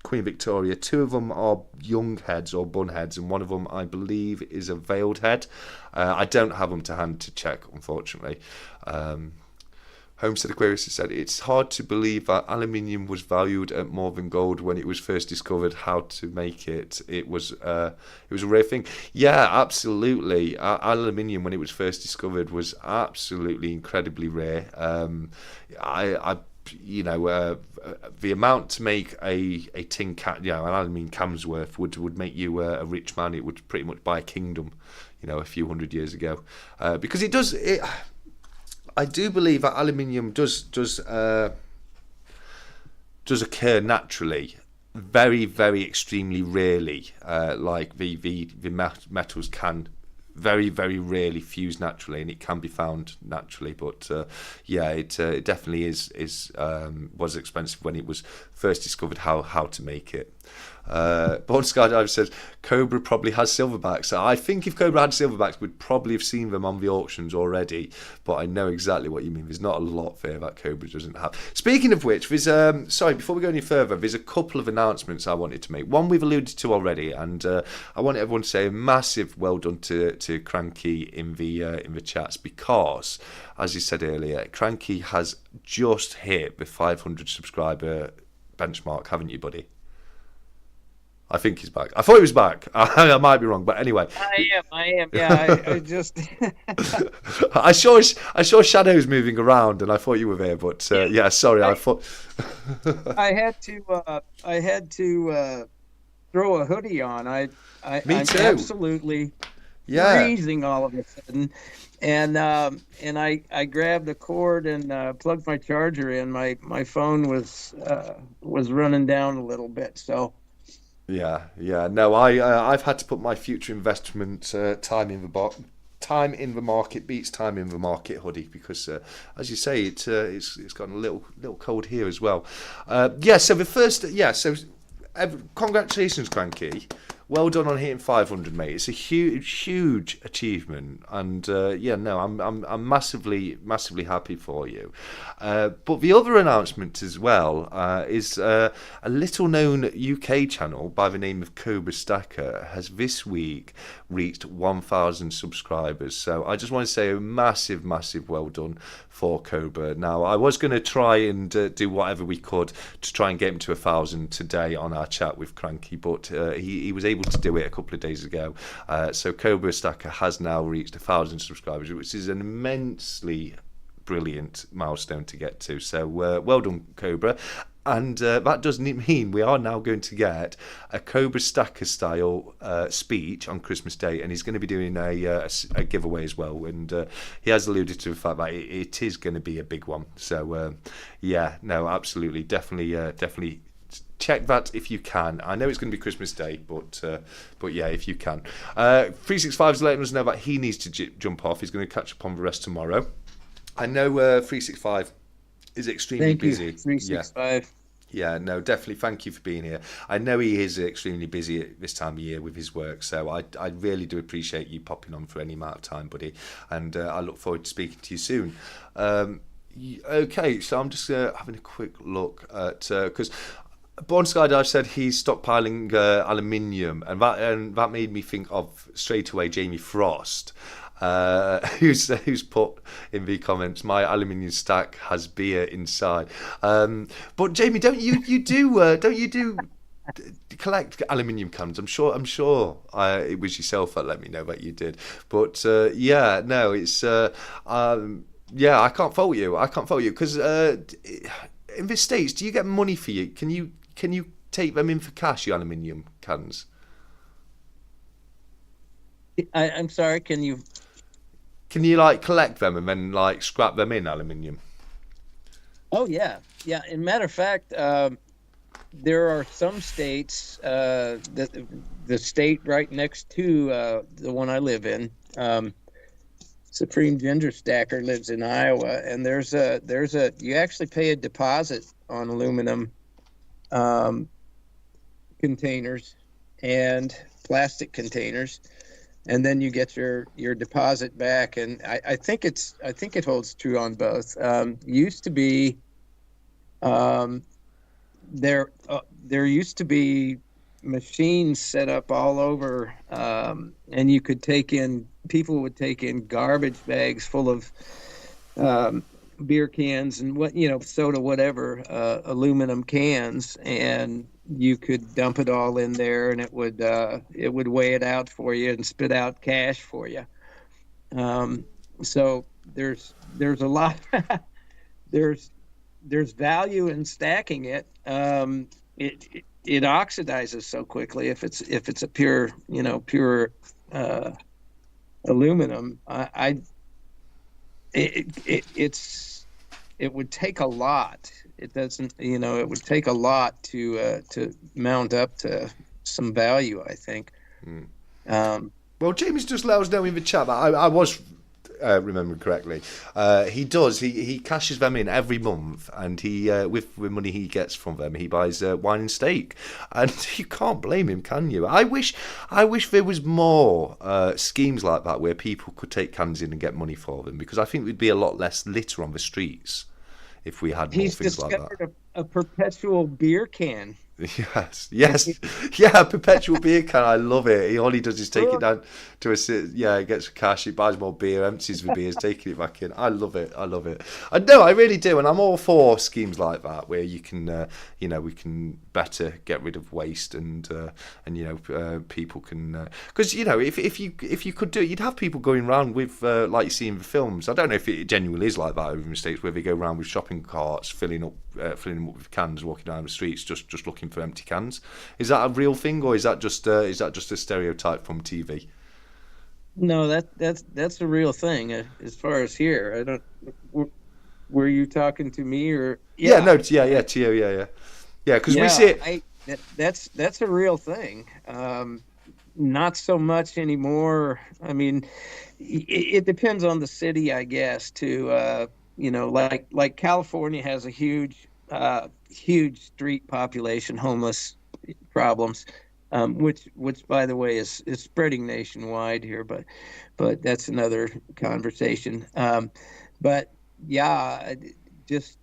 Victoria. Two of them are young heads or bun heads, and one of them, I believe, is a veiled head. I don't have them to hand to check, unfortunately. Homestead Aquarius has said, it's hard to believe that aluminium was valued at more than gold when it was first discovered. How to make it? It was a rare thing. Yeah, absolutely. Aluminium, when it was first discovered, was absolutely incredibly rare. The amount to make a tin can, an aluminium can's worth would make you a rich man. It would pretty much buy a kingdom, a few hundred years ago, because it does. I do believe that aluminium does occur naturally, very, very extremely rarely. Like the metals can very, very rarely fuse naturally, and it can be found naturally. But it definitely was expensive when it was first discovered how to make it. Born Skydiver says Cobra probably has silverbacks. I think if Cobra had silverbacks, we'd probably have seen them on the auctions already. But I know exactly what you mean. There's not a lot there that Cobra doesn't have. Speaking of which, there's before we go any further, there's a couple of announcements I wanted to make. One we've alluded to already, and I want everyone to say a massive well done to Cranky in the chats, because, as you said earlier, Cranky has just hit the 500 subscriber benchmark, haven't you, buddy? I think he's back. I thought he was back. I might be wrong, but anyway. I am. Yeah, I just. I saw shadows moving around, and I thought you were there. But sorry. I thought. I had to throw a hoodie on. Me too. I'm absolutely Yeah. freezing all of a sudden, and I grabbed the cord and plugged my charger in. My phone was running down a little bit, so. Yeah, yeah. No, I've had to put my future investment time in the market beats time in the market hoodie because, as you say, it's gotten a little cold here as well. Yeah. So the first, yeah. So congratulations, Cranky. Well done on hitting 500, mate. It's a huge achievement, and yeah, no, I'm massively happy for you. But the other announcement as well is a little known UK channel by the name of Cobra Stacker has this week reached 1,000 subscribers. So I just want to say a massive well done for Cobra. Now, I was going to try and do whatever we could to try and get him to 1,000 today on our chat with Cranky, but he was able to do it a couple of days ago. So Cobra Stacker has now reached 1,000 subscribers, which is an immensely brilliant milestone to get to. So well done, Cobra. And that doesn't mean we are now going to get a Cobra Stacker style speech on Christmas Day, and he's going to be doing a giveaway as well. And he has alluded to the fact that it is going to be a big one. So yeah, no, absolutely, definitely. Check that if you can. I know it's going to be Christmas Day, but yeah, if you can. 365 is letting us know that he needs to jump off. He's going to catch up on the rest tomorrow. I know 365 is extremely busy. Thank you, 365. Yeah, no, definitely. Thank you for being here. I know he is extremely busy at this time of year with his work, so I really do appreciate you popping on for any amount of time, buddy. And I look forward to speaking to you soon. Okay, so I'm just having a quick look at because Born Skydive said he's stockpiling aluminium, and that made me think of straight away Jamie Frost. Who's put in the comments, my aluminium stack has beer inside. But Jamie, don't you do collect aluminium cans? I'm sure it was yourself that let me know that you did. But yeah, no, it's yeah, I can't fault you because in the States, do you get money for you? Can you take them in for cash, your aluminium cans? I'm sorry, can you like collect them and then like scrap them in aluminium? Oh yeah. And matter of fact, there are some states, the state right next to the one I live in, Supreme Ginger Stacker lives in Iowa, and there's a you actually pay a deposit on aluminum containers and plastic containers, and then you get your deposit back. And I think it holds true on both. Used to be there used to be machines set up all over, and you could people would take in garbage bags full of beer cans and soda, whatever, aluminum cans, and you could dump it all in there, and it would weigh it out for you and spit out cash for you. So there's a lot there's value in stacking it. It oxidizes so quickly if it's a pure aluminum. It would take a lot. It doesn't, it would take a lot to mount up to some value, I think. Well, Jamie's just let us know in the chat that I was remembering correctly. He cashes them in every month, and he with the money he gets from them, he buys wine and steak. And you can't blame him, can you? I wish there was more schemes like that where people could take cans in and get money for them, because I think there'd be a lot less litter on the streets if we had more things like that. He's discovered a perpetual beer can. Yes, yeah, perpetual beer can. I love it. All he does is take it down to he gets cash, he buys more beer, empties the beers, taking it back in. I love it. I know, I really do, and I'm all for schemes like that where you can, we can better get rid of waste, and people can, because if you could do it, you'd have people going around with like you see in the films. I don't know if it genuinely is like that over in the States, where they go around with shopping carts filling them up with cans, walking down the streets, just looking for empty cans. Is that a real thing, or is that just a stereotype from TV? No, that's a real thing. As far as here, I don't. w- Were you talking to me or Yeah, yeah? no, yeah, to you, yeah, because we see Yeah, it. that's a real thing. Not so much anymore. I mean, it depends on the city, I guess. Too, like California has a huge street population, homeless problems, which by the way is spreading nationwide here, but that's another conversation. But yeah, just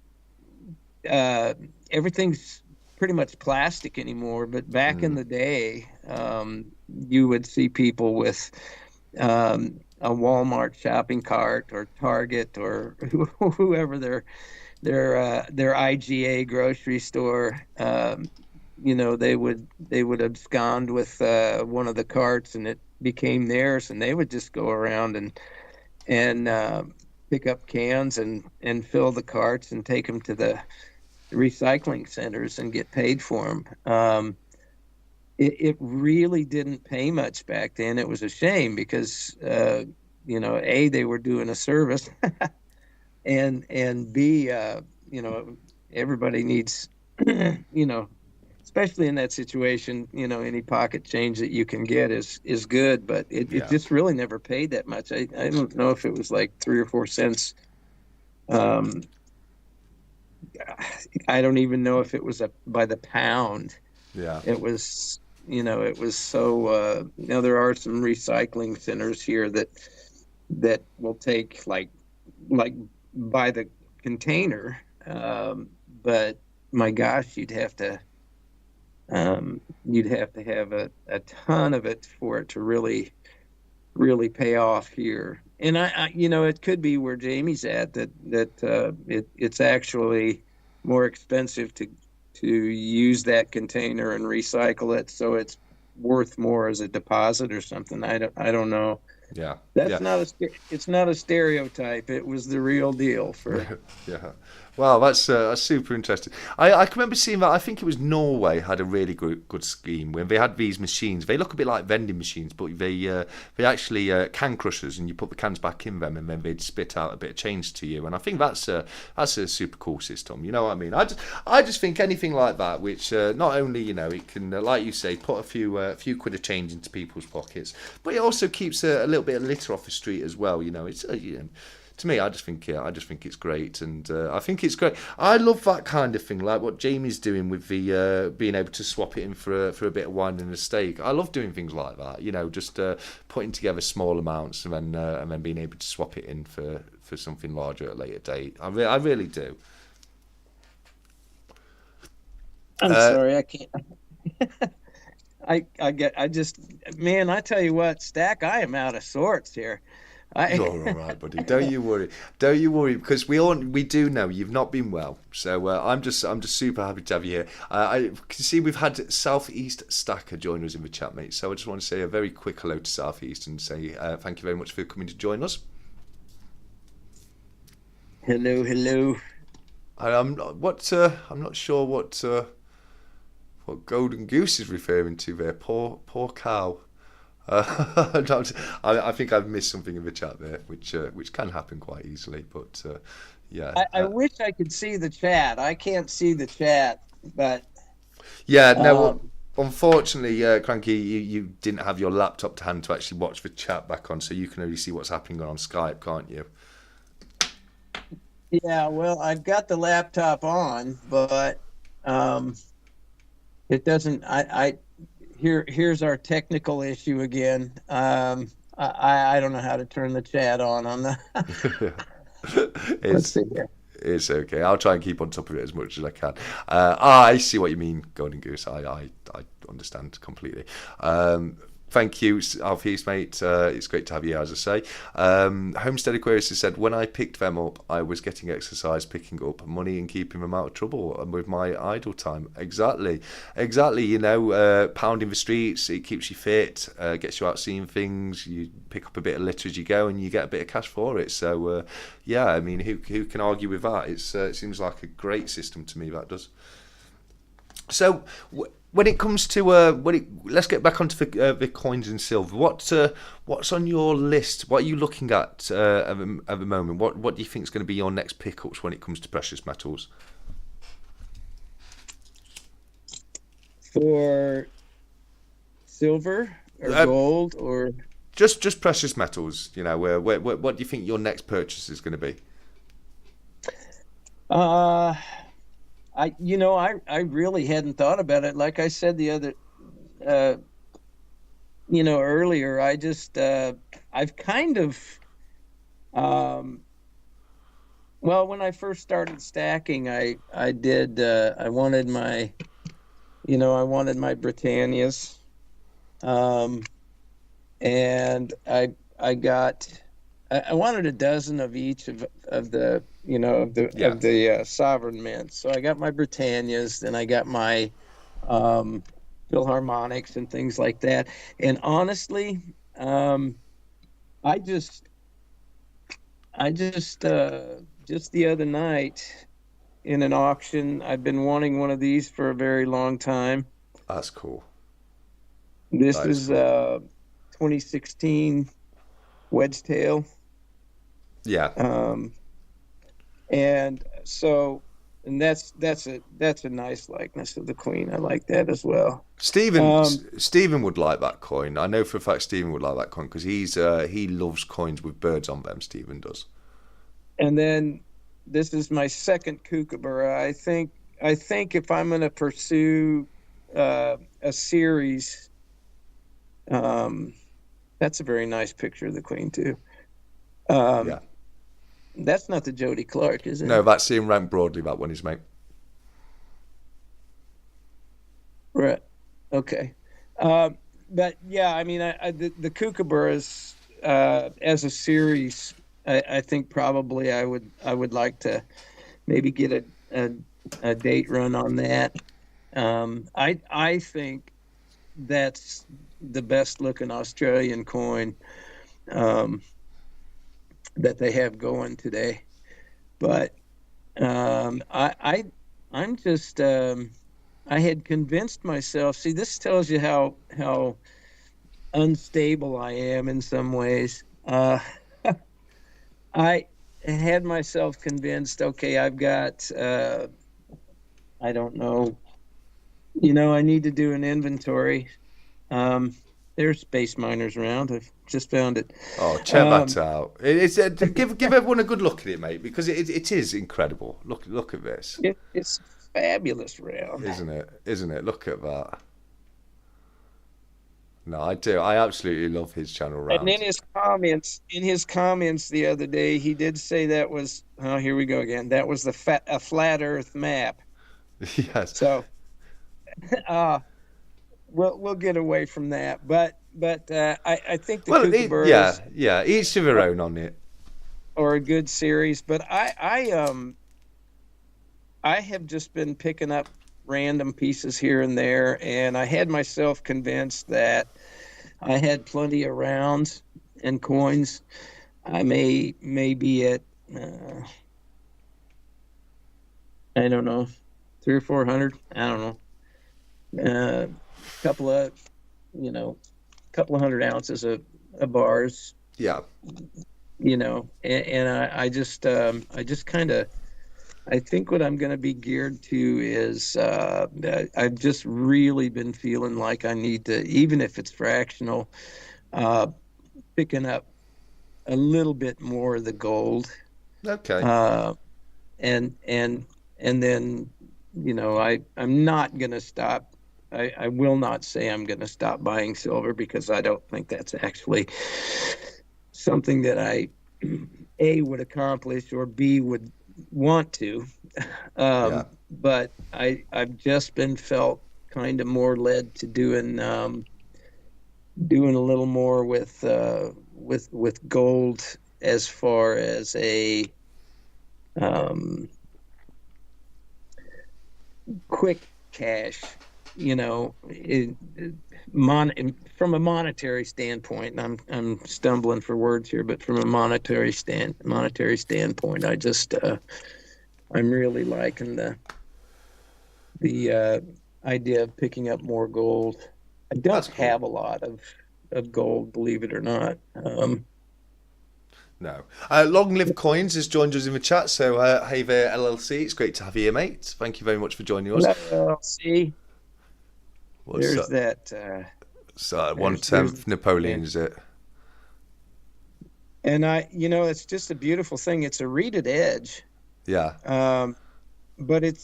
uh, everything's pretty much plastic anymore. But back in Mm, the day, you would see people with a Walmart shopping cart or Target or whoever their IGA grocery store. They would abscond with one of the carts, and it became theirs, and they would just go around and pick up cans and fill the carts and take them to the recycling centers and get paid for them. It really didn't pay much back then. It was a shame because a they were doing a service, and b you know everybody needs especially in that situation, any pocket change that you can get is good, but it yeah, just really never paid that much. I don't know if it was like 3 or 4 cents. Um, I don't even know if it was by the pound. yeah, It was so there are some recycling centers here that will take like by the container, but my gosh, you'd have to have a ton of it for it to really pay off here. And it could be where Jamie's at, it's actually more expensive to use that container and recycle it, so it's worth more as a deposit or something. I don't know. yeah, That's yeah. not it's not a stereotype. It was the real deal for. Yeah. Wow, that's super interesting. I can remember seeing that. I think it was Norway had a really good scheme where they had these machines. They look a bit like vending machines, but they actually can crushers, and you put the cans back in them, and then they'd spit out a bit of change to you. And I think that's a super cool system. You know what I mean? I just think anything like that, which not only it can like you say put a few quid of change into people's pockets, but it also keeps a little bit of litter off the street as well. It's to me, I just think it's great, and I think it's great. I love that kind of thing, like what Jamie's doing with the being able to swap it in for a bit of wine and a steak. I love doing things like that. Just putting together small amounts and then being able to swap it in for something larger at a later date. I really do. I'm Uh, sorry, I can't. I just, man, I tell you what, Stack, I am out of sorts here. I You're all right, buddy. Don't you worry. Don't you worry, because we do know you've not been well. So I'm just super happy to have you here. I can see we've had Southeast Stacker join us in the chat, mate. So I just want to say a very quick hello to Southeast and say thank you very much for coming to join us. Hello, hello. I'm not sure what Golden Goose is referring to there. Poor cow. I think I've missed something in the chat there, which can happen quite easily. But yeah, I wish I could see the chat. I can't see the chat, but yeah. No, um, unfortunately, Cranky, you didn't have your laptop to hand to actually watch the chat back on, so you can only see what's happening on Skype, can't you? yeah, well, I've got the laptop on, but um, it doesn't. Here's our technical issue again. I don't know how to turn the chat on the. Let's it's see here. it's okay. I'll try and keep on top of it as much as I can. I see what you mean, Golden Goose. I understand completely. Thank you, Southeast, mate. It's great to have you, as I say. Homestead Aquarius has said, when I picked them up, I was getting exercise, picking up money and keeping them out of trouble with my idle time. Exactly. Pounding the streets, it keeps you fit, gets you out seeing things, you pick up a bit of litter as you go, and you get a bit of cash for it. So, yeah, I mean, who can argue with that? It seems like a great system to me, that does. So when it comes to let's get back onto the coins and silver. What's on your list? What are you looking at at the moment? What do you think is going to be your next pickups when it comes to precious metals? For silver or gold or just precious metals. You know, what do you think your next purchase is going to be? I really hadn't thought about it. Like I said the other, uh, earlier, I've kind of, um, well, when I first started stacking, I wanted my Britannias, um, and I wanted a dozen of each of the Yeah. sovereign mints. So I got my Britannias, then I got my um, Philharmonics and things like that. And honestly, um, I just the other night in an auction, I've been wanting one of these for a very long time. That's cool. This That is is cool. 2016 Wedgetail. Yeah. Um, and so and that's a nice likeness of the Queen. I like that as well. Um, Stephen would like that coin. I know for a fact Stephen would like that coin because he loves coins with birds on them. Stephen does. and then this is my second kookaburra. I think if I'm going to pursue a series, um, that's a very nice picture of the Queen too. Um, Yeah. that's not the Jody Clark, is it? No, that's Ian Rank Broadley. That one is, mate. Right. Okay. Um, but yeah, I mean, the Kookaburras as a series, I think probably I would like to maybe get a date run on that. I think that's the best looking Australian coin um, that they have going today. But I'm just I had convinced myself. See, this tells you how unstable I am in some ways. I had myself convinced. Okay, I've got I don't know. I need to do an inventory. Um, there's space miners around. I've just found it. Oh, check that Um, out. It's give everyone a good look at it, mate, because it is incredible. Look at this, it's fabulous round. isn't it? Isn't it? Look at that. No, I do. I absolutely love his channel And round. in his comments the other day, he did say that was, oh, here we go again. That was a flat Earth map. Yes. So, uh, we'll get away from that. But I think the Well, Kookaburras yeah. Each to their are, own on it. are a good series. But I have just been picking up random pieces here and there, and I had myself convinced that I had plenty of rounds and coins. I may be at uh, I don't know, 300 or 400. I don't know. Couple of couple of 100 ounces of bars. Yeah. And I just kind of I think what I'm going to be geared to is I've just really been feeling like I need to, even if it's fractional, uh, picking up a little bit more of the gold, Okay. uh, and then I'm not going to stop. I will not say I'm going to stop buying silver because I don't think that's actually something that I A would accomplish or B would want to. Yeah. But I've just been felt kind of more led to doing a little more with gold as far as a um, quick cash, from a monetary standpoint. And I'm stumbling for words here, but from a monetary standpoint, I'm really liking the idea of picking up more gold. I don't That's cool. have a lot of gold, believe it or not. No. Long Live Coins has joined us in the chat. So, hey there, LLC. It's great to have you here, mate. Thank you very much for joining us. Well, see, What's there's that? that. So, one There's tenth Napoleon, and is it? it's just a beautiful thing. It's a reeded edge, Yeah. um, but it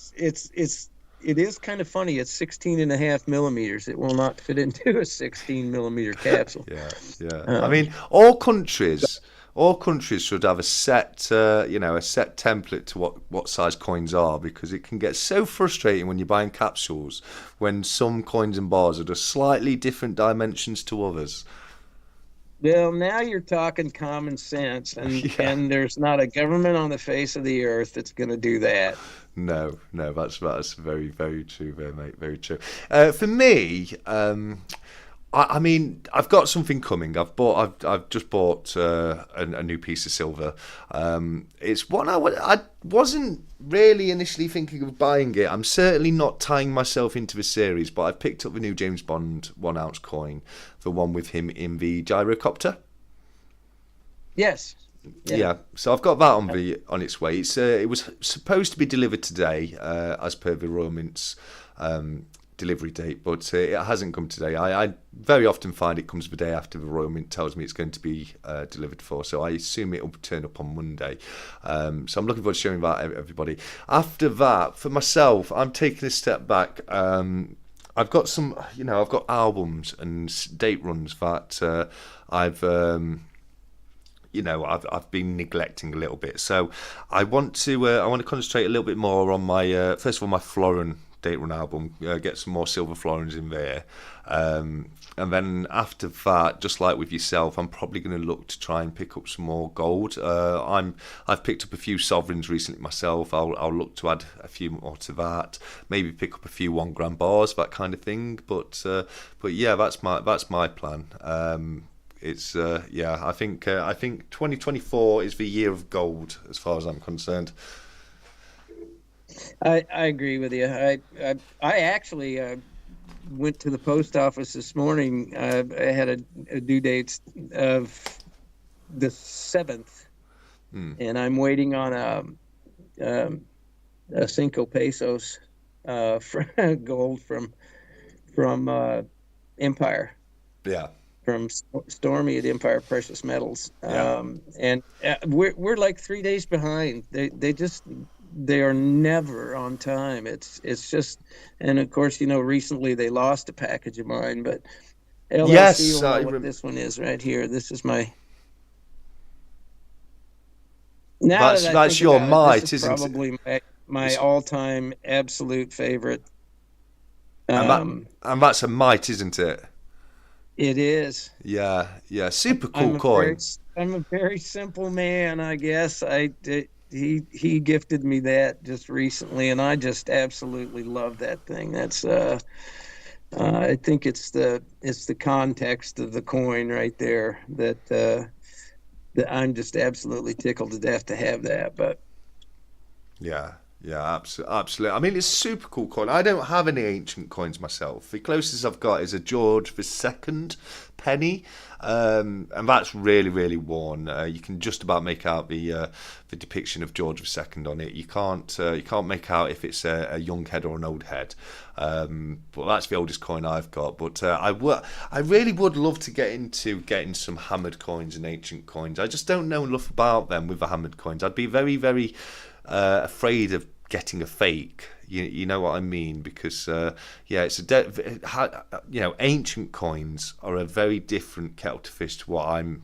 is kind of funny. It's 16 and a half millimeters. It will not fit into a 16 millimeter capsule. Yeah, yeah. I Um, mean, all countries should have a set, a set template to what size coins are, because it can get so frustrating when you're buying capsules when some coins and bars are just slightly different dimensions to others. well, now you're talking common sense, and Yeah. there's not a government on the face of the earth that's going to do that. No, no, that's very, very true there, mate. Very true. For me, I mean, I've got something coming. I've just bought a new piece of silver. It's one I wasn't really initially thinking of buying it. I'm certainly not tying myself into the series, but I've picked up the new James Bond 1 ounce coin, the one with him in the gyrocopter. Yes. Yeah. Yeah, so I've got that on its way. It was supposed to be delivered today, as per the Royal Mint's delivery date, but it hasn't come today. I very often find it comes the day after the Royal Mint tells me it's going to be delivered for, so I assume it'll turn up on Monday. So I'm looking forward to showing that everybody. After that, for myself, I'm taking a step back. I've got I've got albums and date runs that I've been neglecting a little bit. So I want to concentrate a little bit more on my first of all my Florin date run album. Get some more silver florins in there, and then after that, just like with yourself, I'm probably going to look to try and pick up some more gold. I've picked up a few sovereigns recently myself. I'll look to add a few more to that. Maybe pick up a few 1 gram bars, that kind of thing. But yeah, that's my plan. I think 2024 is the year of gold as far as I'm concerned. I agree with you. I actually went to the post office this morning. I had a due date of the 7th, and I'm waiting on a 5 pesos gold from Empire, Yeah, from Stormy at Empire Precious Metals. yeah, And we're like 3 days behind. They are never on time. It's just, and of course, recently they lost a package of mine, but LLC yes. will know what this one is right here. This is now that I That's think your about it, this is might, isn't it? probably my It's, all-time absolute favorite. and that Um, and that's a might, isn't it? it is. Yeah, yeah. Super I'm cool a very, coin. I'm a very simple man, I guess. He gifted me that just recently, and I just absolutely love that thing. I think it's the context of the coin right there that I'm just absolutely tickled to death to have that. But Yeah, yeah, absolutely. I mean, it's a super cool coin. I don't have any ancient coins myself. The closest I've got is a George II penny, and that's really, really worn. You can just about make out the depiction of George II on it. You can't make out if it's a young head or an old head. But that's the oldest coin I've got. But I really would love to get into getting some hammered coins and ancient coins. I just don't know enough about them with the hammered coins. I'd be very, very afraid of getting a fake. You know what I mean? Because ancient coins are a very different kettle to fish to what I'm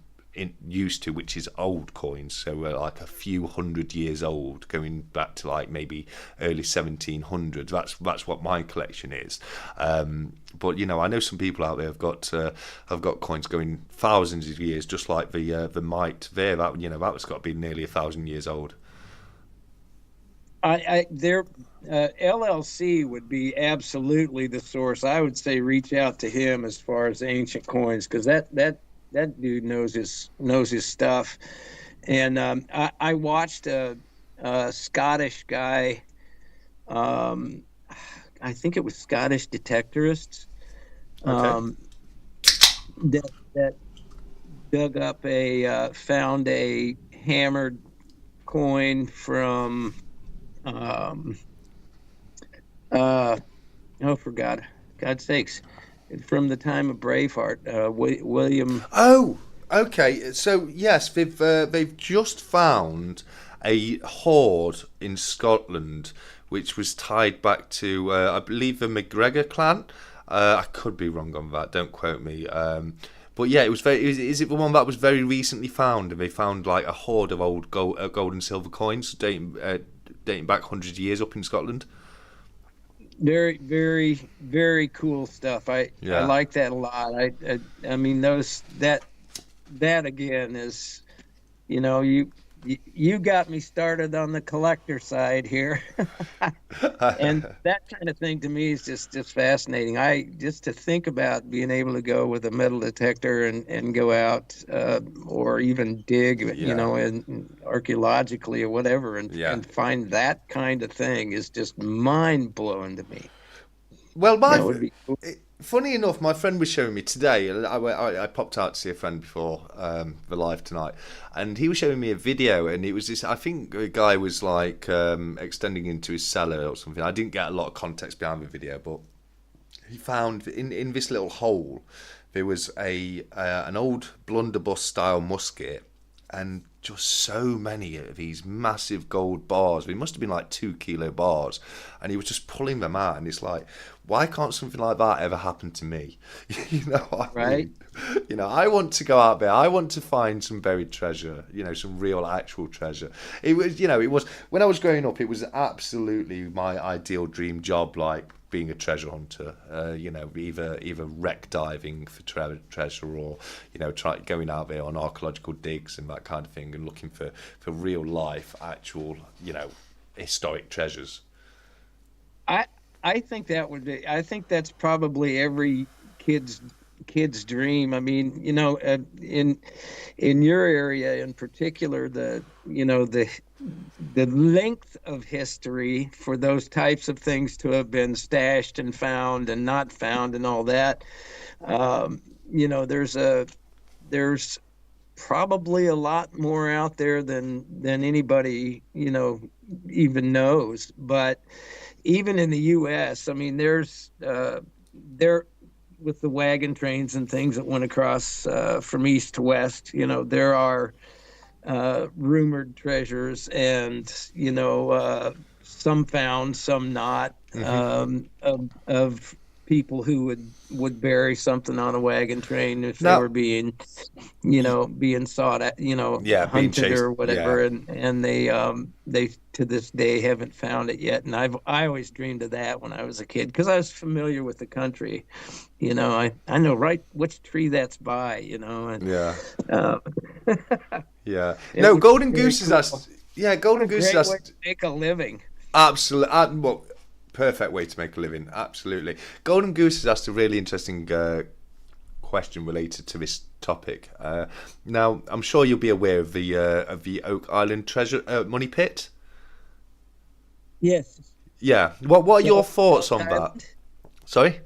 used to, which is old coins. So we're like a few hundred years old, going back to like maybe early 1700s. That's what my collection is. But I know some people out there have got coins going thousands of years, just like the mite there. That was got to be nearly 1,000 years old. their LLC would be absolutely the source. I would say reach out to him as far as ancient coins, because that dude knows his stuff. And I watched a Scottish guy. Um, I think it was Scottish detectorists, Okay. um, that dug up found a hammered coin from, um, uh, oh, for God's sakes, from the time of Braveheart, William. Oh, okay. So yes, they've just found a hoard in Scotland, which was tied back to I believe the McGregor clan. I could be wrong on that. Don't quote me. But yeah, it was very. Is it the one that was very recently found? And they found like a hoard of old gold and silver coins dating back hundreds of years up in Scotland. Very, very, very cool stuff. I Yeah. like that a lot. I mean, that again is, you got me started on the collector side here. And that kind of thing to me is just fascinating. Just to think about being able to go with a metal detector and go out, or even dig, Yeah. and archaeologically or whatever, Yeah. and find that kind of thing is just mind blowing to me. Well, It would be cool. funny enough, my friend was showing me today. I popped out to see a friend before the live tonight, and he was showing me a video, and it was this. I think the guy was like extending into his cellar or something. I didn't get a lot of context behind the video, but he found in this little hole there was a an old blunderbuss style musket, and just so many of these massive gold bars. They must have been like 2 kilo bars, and he was just pulling them out. And it's like, why can't something like that ever happen to me? You know what I Right? mean? You know, I want to go out there. I want to find some buried treasure. You know, some real actual treasure. It was, it was when I was growing up. It was absolutely my ideal dream job, like being a treasure hunter, either wreck diving for treasure, or going out there on archaeological digs and that kind of thing, and looking for real life, actual, historic treasures. I I think that would be. I think that's probably every kid's dream. I mean, in your area in particular, the length of history for those types of things to have been stashed and found and not found and all that. Um, there's probably a lot more out there than anybody even knows. But even in the U.S., I mean, there with the wagon trains and things that went across from east to west. There are rumored treasures, and some found, some not, of people who would bury something on a wagon train if they Now, were being sought at, yeah, being hunted chased. or Yeah, whatever, and they to this day haven't found it yet. And I always dreamed of that when I was a kid, because I was familiar with the country. I know right which tree that's by, and yeah, uh, yeah. it No, would be Golden very Goose is cool. asked. Yeah, What Golden a Goose is great way asked. to make a living. Absolutely, well, perfect way to make a living. Absolutely. Golden Goose has asked a really interesting question related to this topic. Now, I'm sure you'll be aware of the Oak Island treasure money pit. Yes. Yeah. What are The your Oak thoughts on that? Island. Sorry.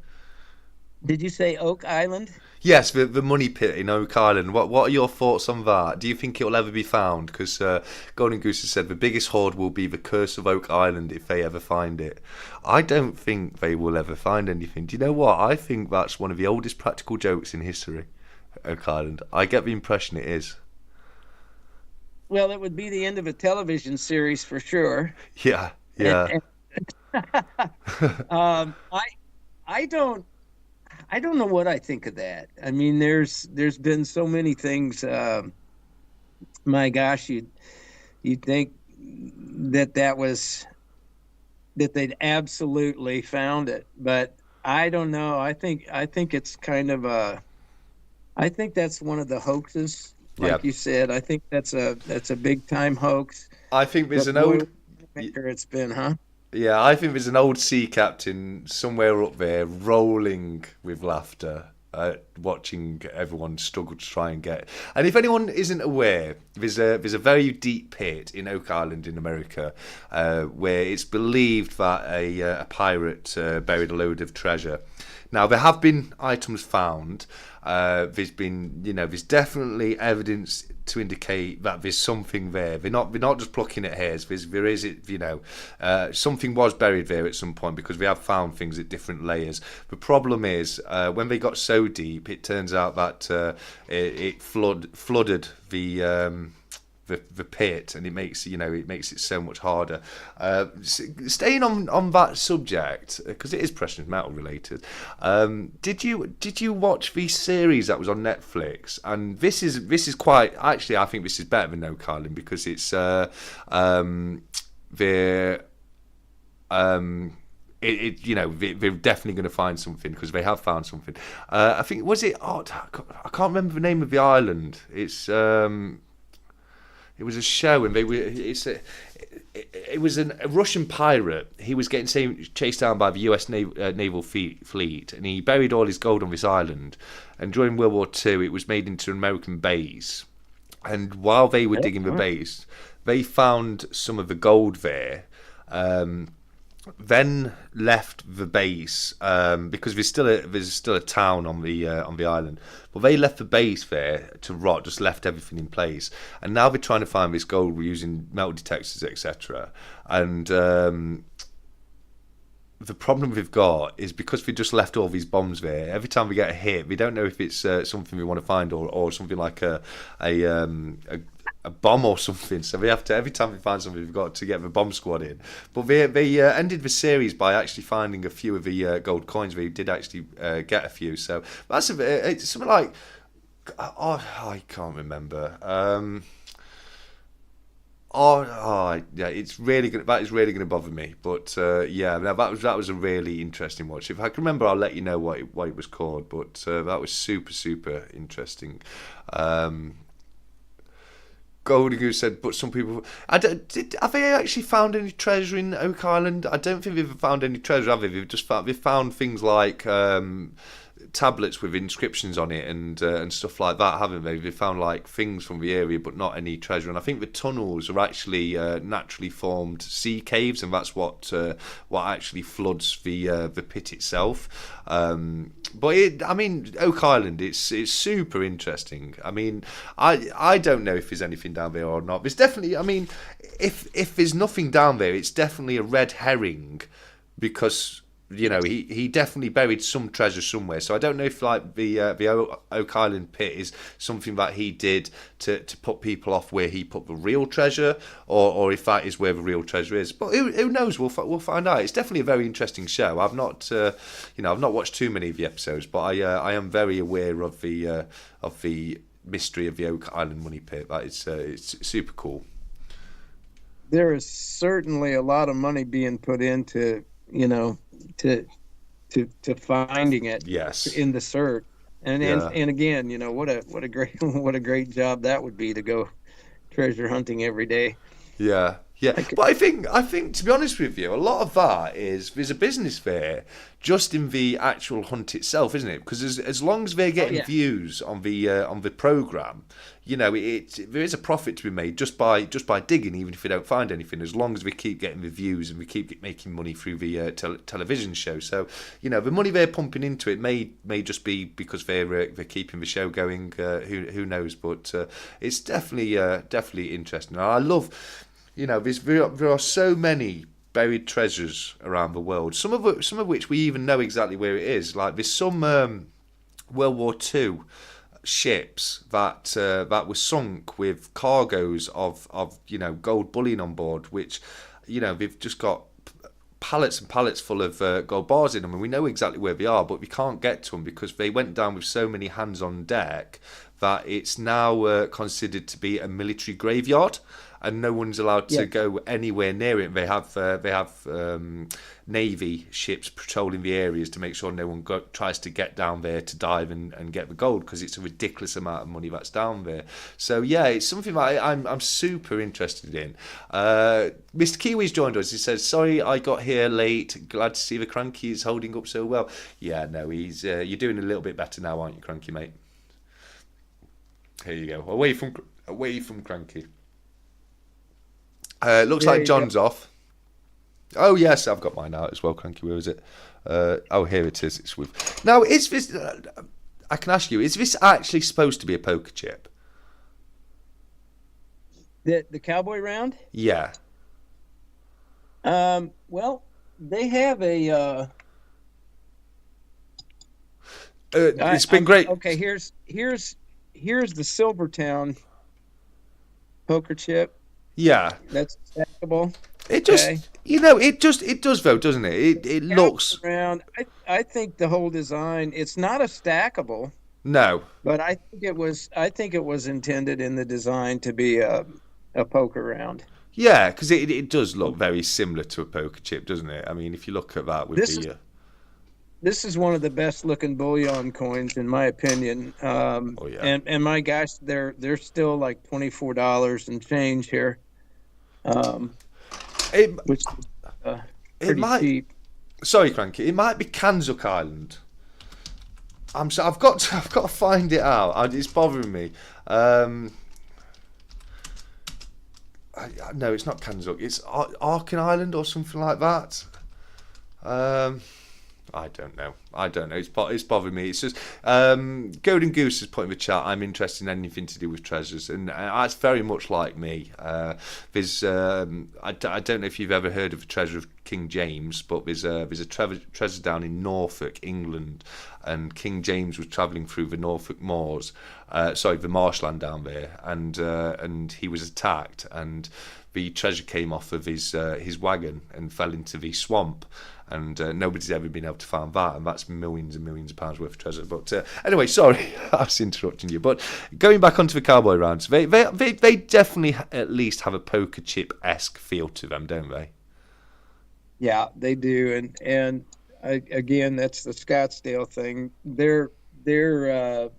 Did you say Oak Island? Yes, the money pit in Oak Island. What are your thoughts on that? Do you think it will ever be found? Because Golden Goose has said the biggest hoard will be the curse of Oak Island if they ever find it. I don't think they will ever find anything. Do you know what? I think that's one of the oldest practical jokes in history. Oak Island. I get the impression it is. Well, it would be the end of a television series for sure. Yeah, And, yeah, and um, I don't I don't know what I think of that. I mean, there's been so many things. My gosh, you'd think that they'd absolutely found it, but I don't know. I think it's kind of I think that's one of the hoaxes, yeah. like you said. I think that's a big time hoax. I think there's But an boy, old. what a maker it's been, huh? Yeah, I think there's an old sea captain somewhere up there rolling with laughter, watching everyone struggle to try and get. And if anyone isn't aware, there's a very deep pit in Oak Island in America, where it's believed that a pirate buried a load of treasure. Now there have been items found. There's definitely evidence to indicate that there's something there. We're not just plucking at hairs. There is something was buried there at some point, because we have found things at different layers. The problem is when they got so deep, it turns out that it flooded the pit, and it makes it so much harder. Staying on that subject, because it is precious metal related, did you watch the series that was on Netflix? And this is quite, actually I think this is better than Oak Island, because it's they're definitely going to find something, because they have found something. I think, was it? I can't remember the name of the island. It was a show, and it was a Russian pirate. He was getting chased down by the US naval fleet, and he buried all his gold on this island. And during World War II, it was made into an American base. And while they were digging the base, they found some of the gold there. Then left the base, because there's still a town on the island. But they left the base there to rot, just left everything in place. And now they're trying to find this gold using metal detectors, etc. And the problem we've got is, because we just left all these bombs there, every time we get a hit, we don't know if it's something we want to find, or something like a bomb or something. So we have to, every time we find something, we've got to get the bomb squad in. But they ended the series by actually finding a few of the gold coins. We did actually get a few. So that's it's something like, I can't remember. Yeah, it's really good. That is really going to bother me. But that was a really interesting watch. If I can remember, I'll let you know what it was called. But that was super interesting. Golden Goose said, but some people... have they actually found any treasure in Oak Island? I don't think they've found any treasure, have they? They've found things like tablets with inscriptions on it and stuff like that, haven't they? They found like things from the area, but not any treasure. And I think the tunnels are actually naturally formed sea caves, and that's what actually floods the pit itself. But Oak Island, it's super interesting. I mean, I don't know if there's anything down there or not. There's definitely, if there's nothing down there, it's definitely a red herring, because he definitely buried some treasure somewhere. So I don't know if like the Oak Island pit is something that he did to put people off where he put the real treasure, or if that is where the real treasure is. But who knows? We'll find out. It's definitely a very interesting show. I've not watched too many of the episodes, but I am very aware of the mystery of the Oak Island money pit. That is it's super cool. There is certainly a lot of money being put into to finding it. Yes. In the search, and again, what a great job that would be, to go treasure hunting every day. Yeah. But I think to be honest with you, a lot of that there's a business there just in the actual hunt itself, isn't it? Because as long as they're getting views on the program, there is a profit to be made just by digging, even if we don't find anything. As long as we keep getting the views and we keep making money through the television show, so the money they're pumping into it may just be because they're keeping the show going. Who knows? But it's definitely interesting. And I love. There are so many buried treasures around the world. Some of which we even know exactly where it is. Like there's some World War II ships that were sunk with cargoes of gold bullion on board, which they've just got pallets and pallets full of gold bars in them, and we know exactly where they are, but we can't get to them because they went down with so many hands on deck that it's now considered to be a military graveyard, and no one's allowed to go anywhere near it. They have Navy ships patrolling the areas to make sure no one tries to get down there to dive and get the gold, because it's a ridiculous amount of money that's down there. So yeah, it's something that I'm super interested in. Mr. Kiwi's joined us. He says, "Sorry, I got here late. Glad to see the Cranky is holding up so well." Yeah, no, he's you're doing a little bit better now, aren't you, Cranky mate? Here you go. Away from Cranky. Looks like John's off. Oh yes, I've got mine out as well, Cranky. Where is it? Oh, here it is. It's with. Now, is this? I can ask you: is this actually supposed to be a poker chip? The cowboy round? Yeah. Well, they have a. It's been great. Okay, here's the Silvertown poker chip. Yeah. That's stackable. It just, it does though, doesn't it? It looks around. I think the whole design. It's not a stackable. No. But I think it was intended in the design to be a poker round. Yeah, because it does look very similar to a poker chip, doesn't it? I mean, if you look at that with this is one of the best looking bullion coins in my opinion. And my gosh, they're still like $24 and change here. Which pretty cheap. Sorry, Cranky. It might be Kanzuk Island. I've got to find it out. It's bothering me. No, it's not Kanzuk. It's Arkin Island or something like that. I don't know. It's bothering me. It's just Golden Goose has put in the chat. I'm interested in anything to do with treasures, and that's very much like me. There's I don't know if you've ever heard of the treasure of King James, but there's a treasure down in Norfolk, England, and King James was travelling through the Norfolk moors, the marshland down there, and he was attacked, and the treasure came off of his wagon and fell into the swamp. And nobody's ever been able to find that, and that's millions and millions of pounds worth of treasure. But anyway, sorry, I was interrupting you. But going back onto the cowboy rounds, they definitely at least have a poker chip-esque feel to them, don't they? Yeah, they do, and again, that's the Scottsdale thing. They're the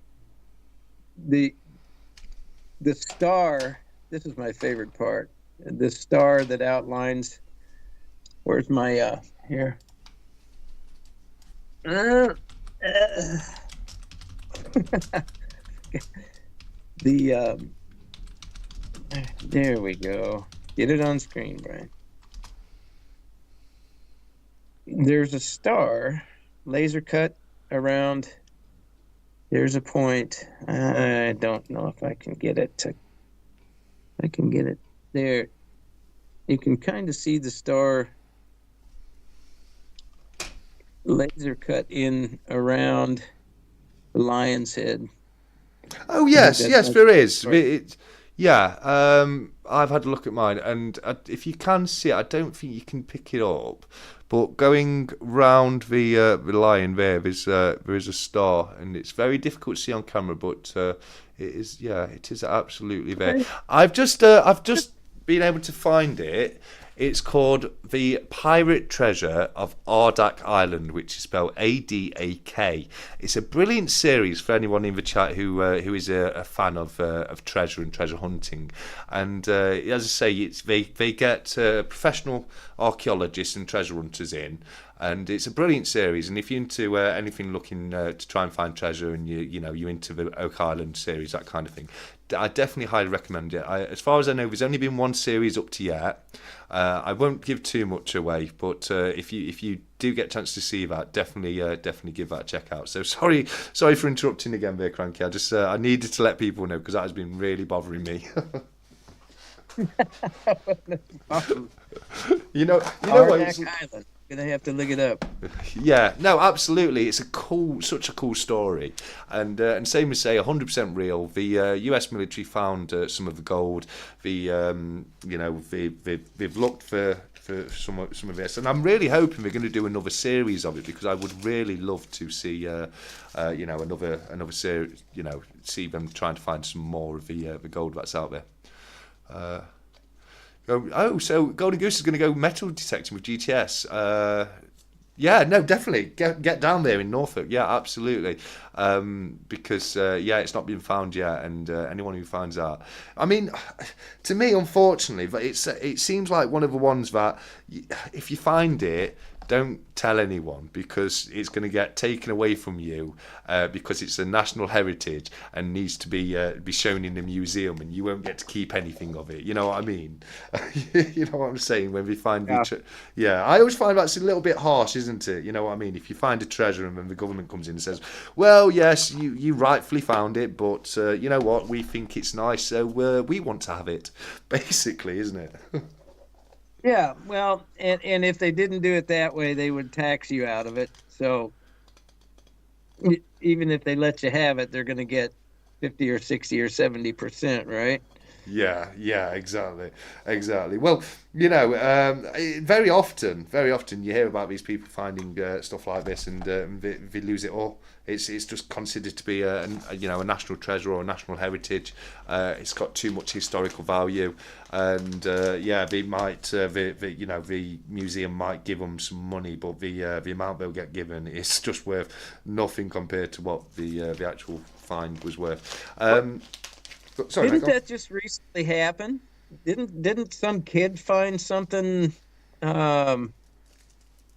star. This is my favorite part. The star that outlines. Where's my here? There we go. Get it on screen, Brian. There's a star, laser cut around. There's a point. I don't know if I can get it to. I can get it there. You can kind of see the star laser cut in around the lion's head. Oh yes, there is. I've had a look at mine, and if you can see it, I don't think you can pick it up. But going round the lion there is a star, and it's very difficult to see on camera, but it is absolutely there. Okay. I've just been able to find it. It's called The Pirate Treasure of Ardak Island, which is spelled Adak. It's a brilliant series for anyone in the chat who is a fan of treasure and treasure hunting. And as I say, they get professional archaeologists and treasure hunters in. And it's a brilliant series, and if you're into anything looking to try and find treasure, and you're into the Oak Island series, that kind of thing, I definitely highly recommend it. As far as I know, there's only been one series up to yet. I won't give too much away, but if you do get a chance to see that, definitely give that a check out. So sorry for interrupting again there, Cranky. I needed to let people know, because that has been really bothering me. You know what? Gonna have to look it up. Yeah, no, absolutely. It's such a cool story, and same as say, 100% real. The U.S. military found some of the gold. They've looked for some of this, and I'm really hoping they're going to do another series of it because I would really love to see, another series. See them trying to find some more of the gold that's out there. So Golden Goose is going to go metal detecting with GTS. Yeah, no, definitely get down there in Norfolk. Yeah, absolutely. Because it's not been found yet, and anyone who finds out, I mean, to me, unfortunately, but it seems like one of the ones that if you find it, don't tell anyone because it's going to get taken away from you because it's a national heritage and needs to be shown in the museum, and you won't get to keep anything of it. You know what I mean? You know what I'm saying? When we find Yeah. I always find that's a little bit harsh, isn't it? You know what I mean? If you find a treasure and then the government comes in and says, "Well, yes, you rightfully found it, but you know what? We think it's nice, so we want to have it." Basically, isn't it? Yeah, well, and if they didn't do it that way, they would tax you out of it. So even if they let you have it, they're going to get 50 or 60 or 70%, right? Yeah, exactly. Well, very often you hear about these people finding stuff like this, and they lose it all. It's just considered to be a national treasure or a national heritage. It's got too much historical value, and they might the museum might give them some money, but the amount they'll get given is just worth nothing compared to what the actual find was worth. Sorry, Didn't Michael. that just recently happen? Didn't some kid find something? Um,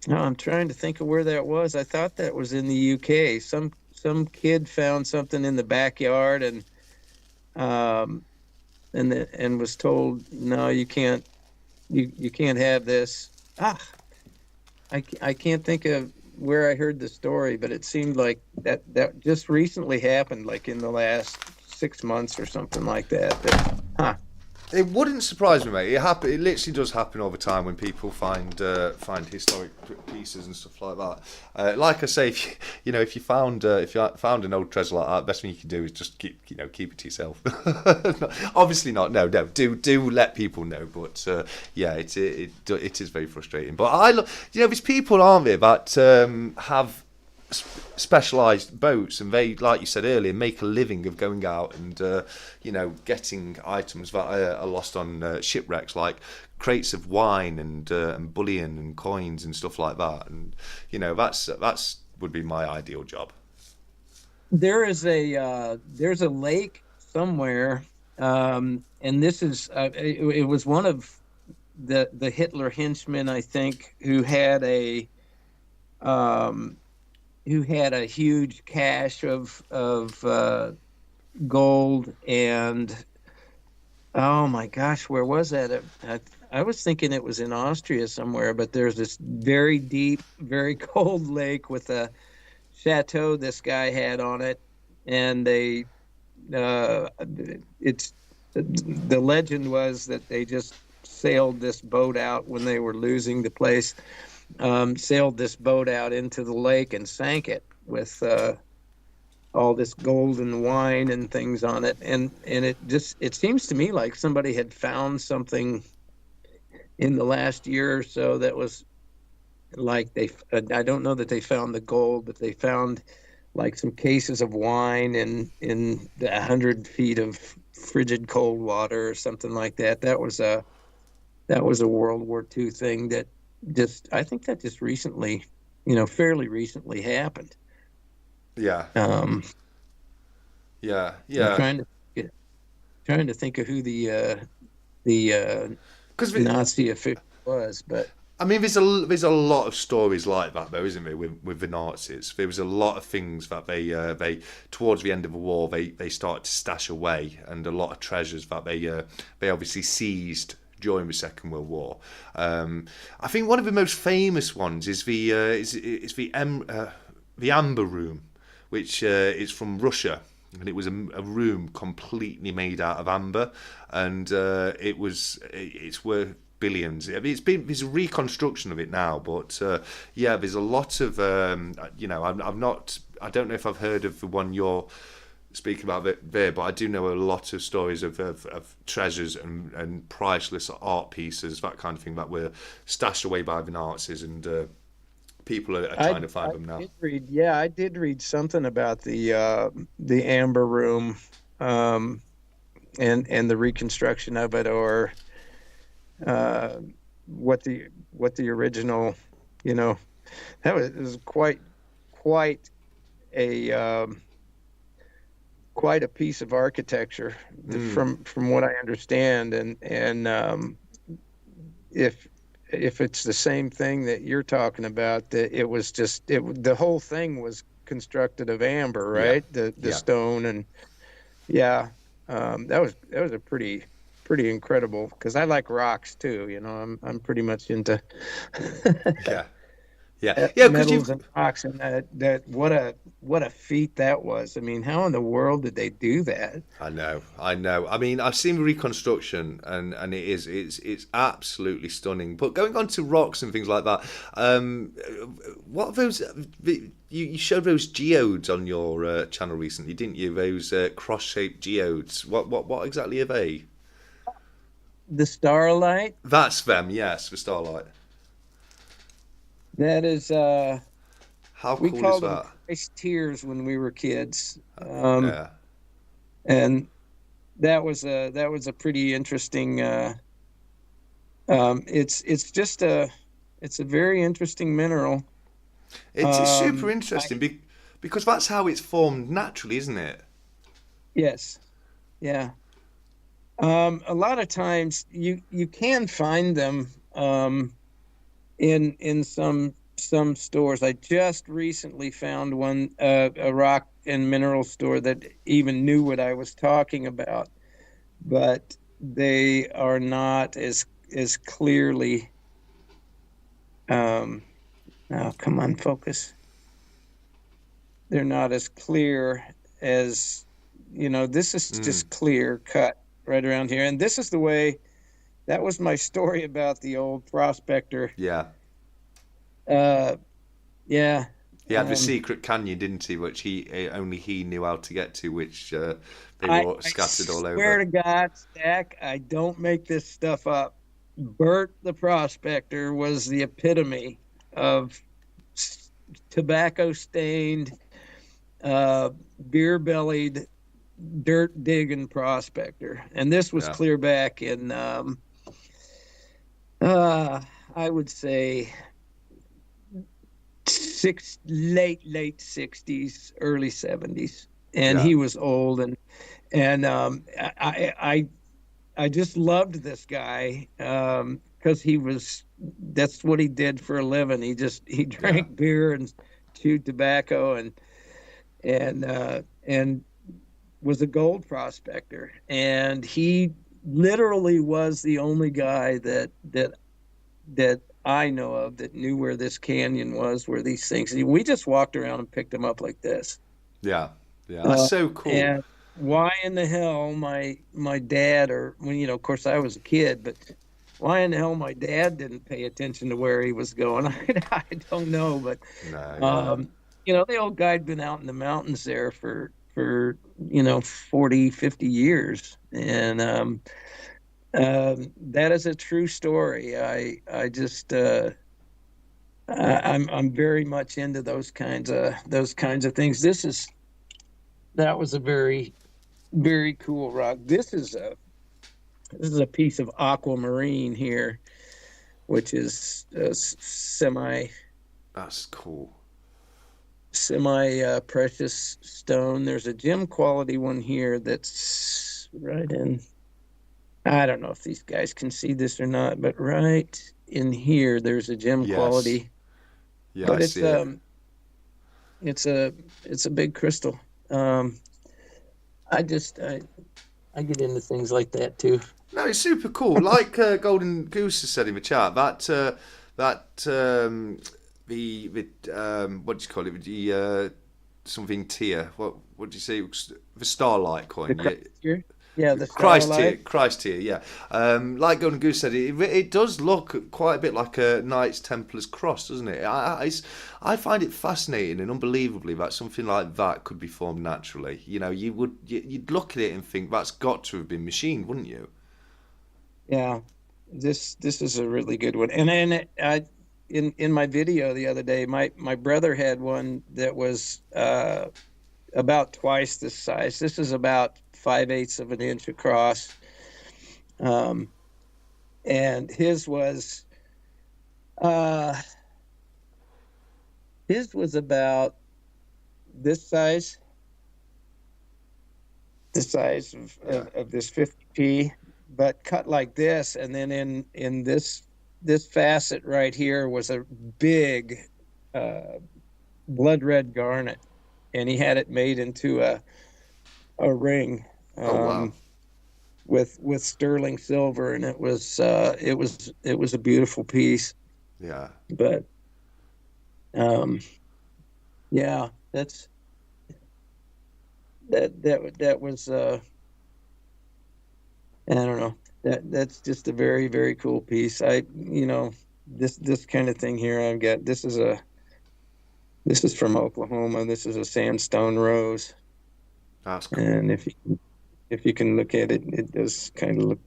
no, I'm trying to think of where that was. I thought that was in the UK. Some kid found something in the backyard um and was told, no, you can't, you can't have this. Ah, I can't think of where I heard the story, but it seemed like that just recently happened, like in the last 6 months or something like that. Huh. It wouldn't surprise me, mate. It happen. It literally does happen all the time when people find historic pieces and stuff like that. Like I say, if you found an old treasure like that, best thing you can do is just keep it to yourself. Obviously not. No. Do let people know. But it is very frustrating. But there's people, aren't there, that have specialised boats, and they, like you said earlier, make a living of going out and getting items that are lost on shipwrecks, like crates of wine and bullion and coins and stuff like that. And that's would be my ideal job. There's a lake somewhere, and this is it was one of the Hitler henchmen, I think, um, who had a huge cache of gold. And oh my gosh, where was that? I was thinking it was in Austria somewhere, but there's this very deep, very cold lake with a chateau this guy had on it, and uh, it's the legend was that they just sailed this boat out when they were losing the place, sailed this boat out into the lake and sank it with all this gold and wine and things on it. And it seems to me like somebody had found something in the last year or so that was like I don't know that they found the gold, but they found like some cases of wine in 100 feet of frigid cold water or something like that. That was a World War II thing that I think that just recently, fairly recently happened. Yeah, Um, yeah, I'm yeah. trying to think of who the Because Nazi official was, but I mean, there's a lot of stories like that, though, isn't there? With the Nazis, there was a lot of things that they towards the end of the war they started to stash away, and a lot of treasures that they obviously seized during the Second World War. I think one of the most famous ones is the Amber Room, which is from Russia. And it was a room completely made out of amber, and it's worth billions. I mean, there's a reconstruction of it now, but yeah, there's a lot of I don't know if I've heard of the one you're speaking about there, but I do know a lot of stories of treasures and priceless art pieces, that kind of thing, that were stashed away by the Nazis, and people are trying to find them now. I did read something about the Amber Room, um, and the reconstruction of it, or uh, what the original, you know, it was quite a quite a piece of architecture, from what I understand, and if it's the same thing that you're talking about, that it was just the whole thing was constructed of amber, Yeah, right? The yeah. stone, and yeah, that was a pretty incredible, because I like rocks too. You know, I'm pretty much into Yeah, yeah, yeah. Because metals you've and rocks, and that what a feat that was. I mean, how in the world did they do that? I know, I know. I mean, I've seen the reconstruction, and it's absolutely stunning. But going on to rocks and things like that, what are those? You showed those geodes on your channel recently, didn't you? Those cross-shaped geodes. What exactly are they? The starlight. That's them, yes, the starlight. That is, How we cool is called them that? Christ tears when we were kids, Yeah, and that was a pretty interesting. It's just it's a very interesting mineral. it's super I interesting because that's how it's formed naturally, isn't it? Yes, yeah. A lot of times you can find them, in some stores. I just recently found one, a rock and mineral store that even knew what I was talking about, but they are not as clearly. Um, oh, come on, focus. They're not as clear as, this is Mm, just clear cut right around here, and this is the way. That was my story about the old prospector. yeah. Uh, yeah. He had the Um, secret canyon, didn't he? Which only he knew how to get to, which they were I scattered all swear over. to God, Stack, I don't make this stuff up. Bert the prospector was the epitome of tobacco stained, uh, beer bellied, dirt digging prospector. And this was Yeah, clear back in, uh, I would say, late 60s, early 70s. And yeah, he was old, and I just loved this guy, because that's what he did for a living. He yeah, drank beer and chewed tobacco, and was a gold prospector. And he literally was the only guy that I know of that knew where this canyon was, where these things. We just walked around and picked them up like this. yeah, yeah. That's Uh, so cool. and why in the hell my dad, or when, of course I was a kid, but why in the hell my dad didn't pay attention to where he was going, I don't know. But No, yeah, um, the old guy'd been out in the mountains there for 40, 50 years, and that is a true story. I just I'm very much into those kinds of things. That was a very, very cool rock. This is a piece of aquamarine here, which is a that's cool. semi precious stone. There's a gem quality one here that's right in. I don't know if these guys can see this or not, but right in here there's a gem Yes, quality. yeah, I But see it. it's a big crystal. Um, I just I get into things like that too. No, it's super cool. Like Golden Goose has said in the chat, that what do you call it? The something tier. What do you say? The Starlight The coin. Yeah, craft here. Yeah, the Christ tier, starlight. Christ tier, yeah. Like Golden Goose said, it does look quite a bit like a Knights Templar's cross, doesn't it? I find it fascinating and unbelievably that something like that could be formed naturally. You know, you'd look at it and think that's got to have been machined, wouldn't you? Yeah, this is a really good one. And then in my video the other day, my brother had one that was about twice this size. This is about 5/8 of an inch across, um, and uh, his was about this size, the size Yeah. of this 50p, but cut like this. And then in this facet right here was a big uh, blood red garnet, and he had it made into a ring, Oh wow. with sterling silver, and it was a beautiful piece. Yeah. But um, yeah, that was I don't know, that's just a very very cool piece. This kind of thing here I've got. This is from Oklahoma. This is a sandstone rose, That's cool. and if you can look at it, it does kind of look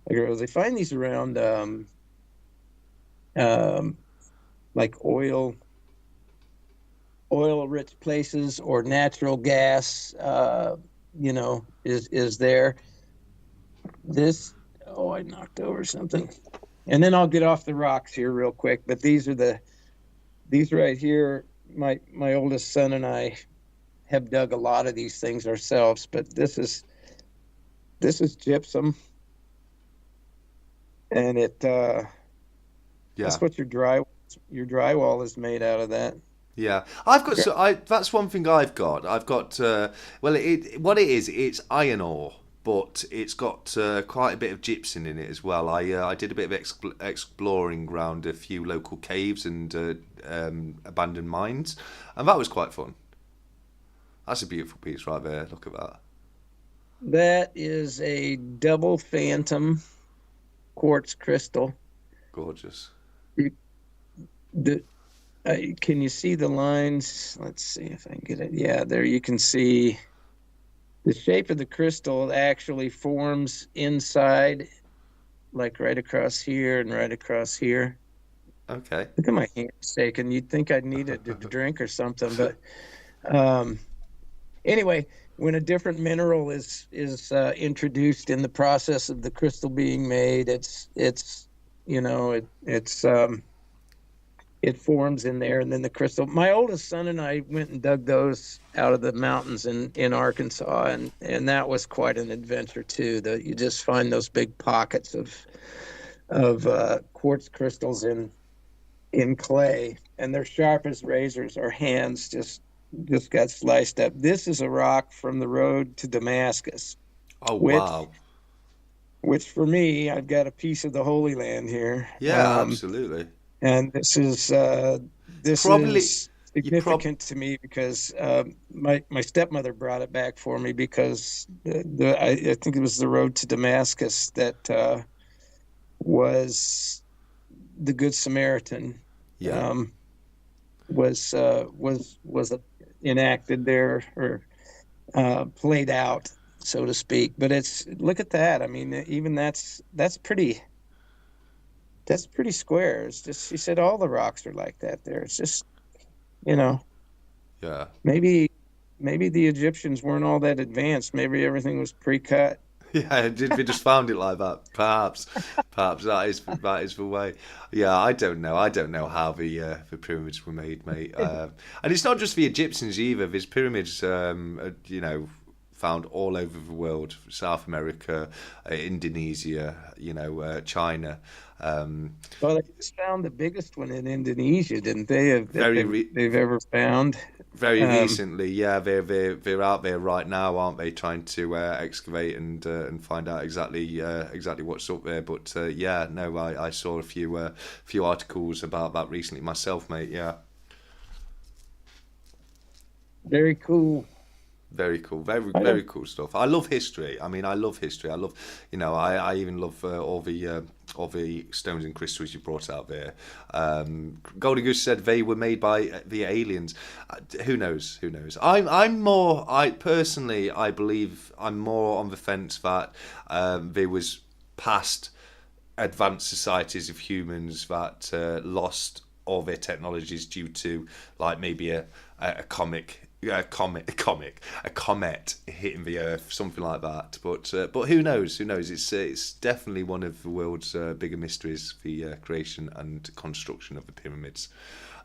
like a rose. They find these around um, like oil rich places, or natural gas. Is there this? Oh, I knocked over something. And then I'll get off the rocks here real quick. But these right here. My oldest son and I have dug a lot of these things ourselves. But this is gypsum, and Yeah. that's what your drywall is made out of. That. Yeah, I've got so I. That's one thing I've got. I've got well, what it is, it's iron ore, but it's got quite a bit of gypsum in it as well. I did a bit of exploring around a few local caves and abandoned mines, and that was quite fun. That's a beautiful piece right there. Look at that, That is a double phantom quartz crystal. gorgeous. You- The can you see the lines? Let's see if I can get it. Yeah, there you can see the shape of the crystal actually forms inside, like right across here and right across here. Okay. Look at my hand shaking. You'd think I'd need a drink or something, but um, anyway, when a different mineral is introduced in the process of the crystal being made, it's it forms in there, and then the crystal. My oldest son and I went and dug those out of the mountains in Arkansas, and that was quite an adventure too. You just find those big pockets of quartz crystals in clay, and they're sharp as razors. Our hands just got sliced up. This is a rock from the road to Damascus, Oh which wow. which for me, I've got a piece of the Holy Land here. Yeah, absolutely. And this Probably is you prob significant to me because my stepmother brought it back for me, because I think it was the road to Damascus that was the Good Samaritan, yeah. um, was enacted there, or played out, so to speak. But look at that. I mean, even that's pretty square. It's just, she said all the rocks are like that there. It's just, you know, Yeah. maybe the Egyptians weren't all that advanced. Maybe everything was pre-cut. Yeah, did we just found it like that? Perhaps that is the way. Yeah, I don't know. I don't know how the pyramids were made, mate. And it's not just the Egyptians either. There's pyramids, found all over the world: South America, Indonesia, China. Um, Well, they just found the biggest one in Indonesia, didn't they? That very re- they've ever found. Very Um, recently, yeah, they're out there right now, aren't they? Trying to excavate and find out exactly what's up there. But yeah, no, I saw a few articles about that recently myself, mate. Yeah, Very cool. Very cool, very I very don't. cool stuff. I love history. I mean, I love history. I love, I even love all the stones and crystals you brought out there. Golden Goose said they were made by the aliens. Who knows? Who knows? I'm more. I personally, I believe I'm more on the fence that there was past advanced societies of humans that lost all their technologies due to like maybe a comic. Yeah, a comet hitting the Earth, something like that. But who knows? Who knows? It's definitely one of the world's bigger mysteries: the creation and construction of the pyramids.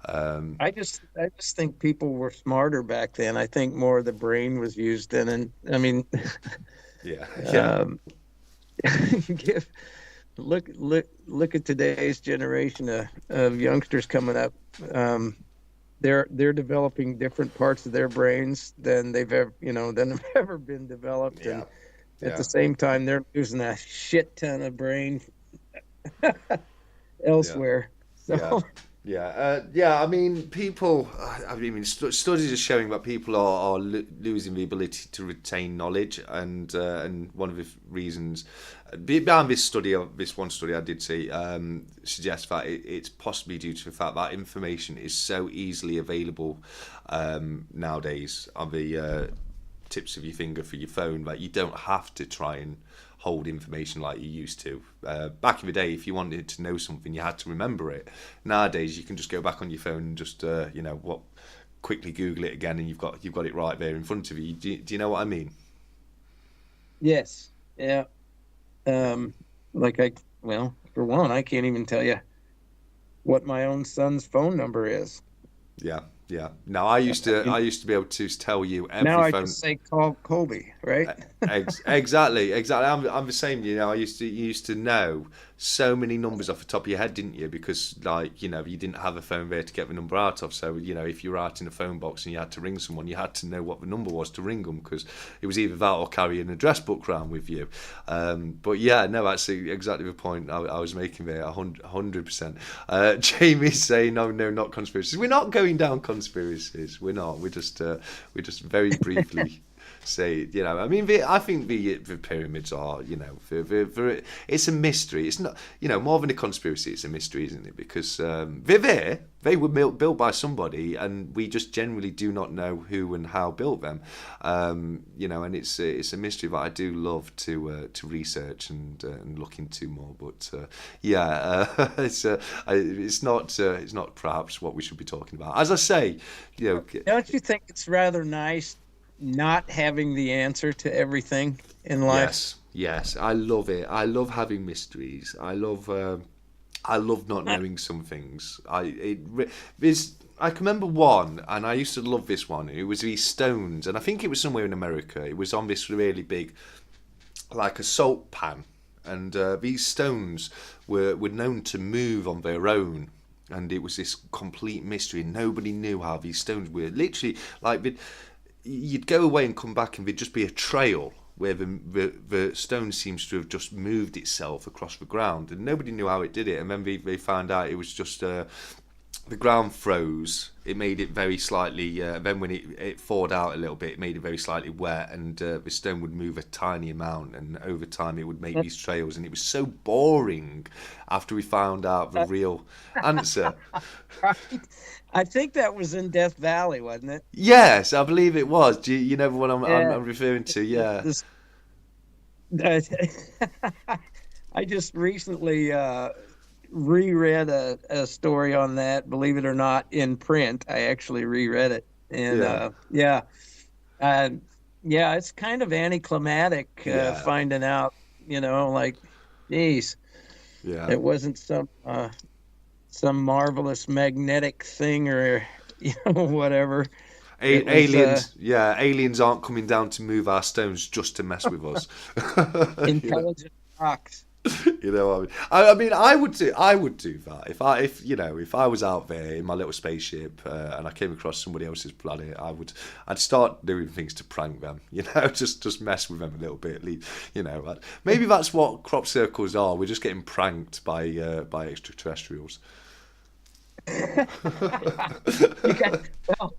Um, I just think people were smarter back then. I think more of the brain was used then, and I mean, yeah, yeah, um, give look at today's generation of youngsters coming up. Um, they're developing different parts of their brains than they've ever than have ever been developed, yeah, and at yeah, the same time they're losing a shit ton of brain yeah. elsewhere. Yeah, So yeah. I mean, people. I mean, studies are showing that people are losing the ability to retain knowledge, and one of the reasons behind this one study I did see, suggests that it's possibly due to the fact that information is so easily available nowadays on the tips of your finger for your phone that you don't have to try and hold information like you used to. Back in the day, if you wanted to know something, you had to remember it. Nowadays, you can just go back on your phone and just quickly Google it again, and you've got it right there in front of you. Do you know what I mean? yes, yeah. Like well, for one, I can't even tell you what my own son's phone number is. Yeah, yeah. Now I used to be able to tell you Now every I phone. just say call Colby, right? Exactly. I'm the same. You used to know so many numbers off the top of your head, didn't you? Because like you didn't have a phone there to get the number out of. So if you were out in a phone box and you had to ring someone, you had to know what the number was to ring them because it was either that or carry an address book around with you. But yeah, no, that's exactly the point I was making there. 100%. Jamie's saying no, not conspiracies. We're not going down conspiracies. We're not. We're just very briefly say, I mean, I think the pyramids are, it's a mystery. It's not, more than a conspiracy, it's a mystery, isn't it? Because they're there, they were built by somebody, and we just generally do not know who and how built them. And it's a mystery that I do love to research and look into more. But it's not perhaps what we should be talking about. As I say, you know, Don't you think it's rather nice not having the answer to everything in life? yes, yes, I love it. I love having mysteries. I love not knowing some things. I can remember one, and I used to love this one. It was these stones, and I think it was somewhere in America. It was on this really big, like a salt pan, and these stones were known to move on their own. And it was this complete mystery. Nobody knew how these stones were. Literally, like you'd go away and come back, and there'd just be a trail where the stone seems to have just moved itself across the ground, and nobody knew how it did it. And then they found out it was just the ground froze. It made it very slightly. Then when it thawed out a little bit, it made it very slightly wet, and the stone would move a tiny amount, and over time it would make these trails. And it was so boring after we found out the real answer. Right. I think that was in Death Valley, wasn't it? Yes, I believe it was. Do you know the one Yeah. I'm referring to? Yeah. This, I just recently reread a story on that. Believe it or not, in print. I actually reread it, and Yeah. uh, yeah, it's kind of anticlimactic Yeah. finding out. Like, geez, Yeah. it wasn't some marvelous magnetic thing or whatever. It was Aliens aren't coming down to move our stones just to mess with us. you know, intelligent rocks. you know what I mean. I would do that if I was out there in my little spaceship and I came across somebody else's planet. I'd start doing things to prank them. Just mess with them a little bit. Maybe that's what crop circles are. We're just getting pranked by extraterrestrials. You got, well,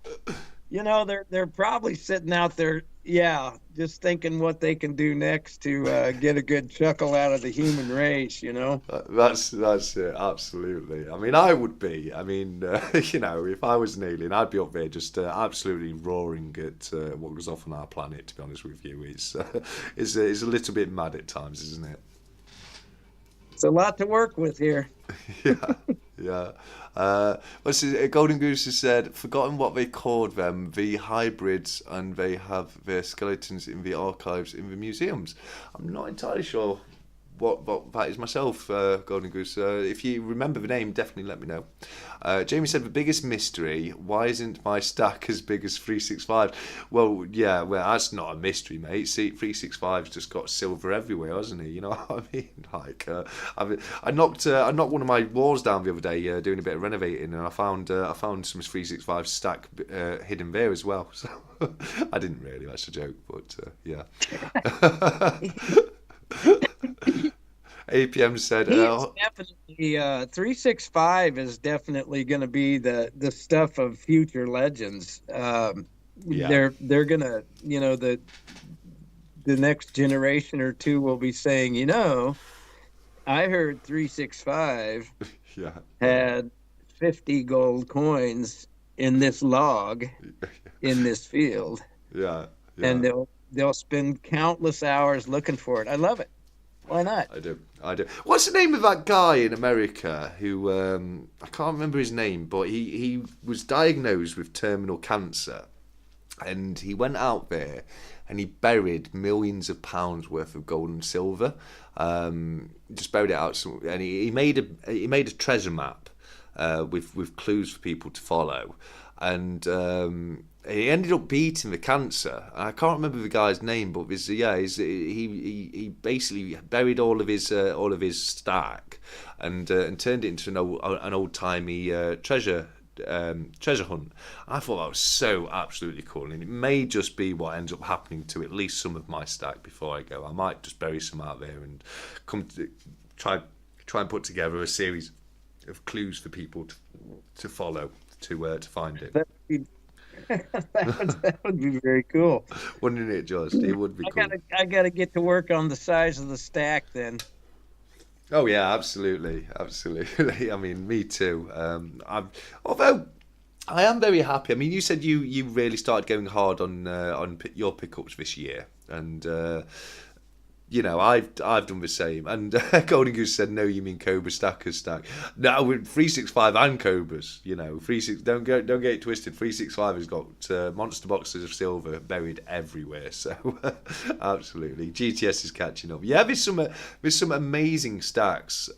they're probably sitting out there, yeah, just thinking what they can do next to get a good chuckle out of the human race. That's it, absolutely. I mean, I would be. I mean, if I was kneeling, I'd be up there just absolutely roaring at what goes off on our planet. To be honest with you, it's a little bit mad at times, isn't it? It's a lot to work with here. Yeah, yeah. What's it, Golden Goose has said, forgotten what they called them, the hybrids, and they have their skeletons in the archives in the museums. I'm not entirely sure what that is myself, Golden Goose. If you remember the name, definitely let me know. Jamie said, the biggest mystery, why isn't my stack as big as 365? Well, yeah, well, that's not a mystery, mate. See, 365's just got silver everywhere, hasn't he? You know what I mean? Like, I knocked one of my walls down the other day doing a bit of renovating, and I found some 365 stack hidden there as well. So I didn't really, that's a joke, but yeah. APM said, He's definitely 365 is definitely going to be the stuff of future legends. yeah, They're gonna, the next generation or two will be saying, I heard 365 yeah, had 50 gold coins in this log in this field, yeah, and yeah. they'll spend countless hours looking for it. I love it. Why not? I do. What's the name of that guy in America who I can't remember his name, but he was diagnosed with terminal cancer, and he went out there and he buried millions of pounds worth of gold and silver. Just buried it out, and he made a treasure map with clues for people to follow, and he ended up beating the cancer. I can't remember the guy's name, but he basically buried all of his stack and turned it into an old timey treasure hunt. I thought that was so absolutely cool, and it may just be what ends up happening to at least some of my stack before I go. I might just bury some out there and try and put together a series of clues for people to follow to find it. That would be, that would be very cool. Wouldn't it just? It would be cool. I gotta get to work on the size of the stack then. Oh yeah, absolutely, absolutely. I mean, me too. Although I am very happy. I mean, you said you really started going hard on your pickups this year, and I've done the same. And Golden Goose said, "No, you mean Cobra Stackers stack." No, with 365 and Cobras. 36. Don't get it twisted. 365 has got monster boxes of silver buried everywhere. So absolutely, GTS is catching up. Yeah, there's some amazing stacks.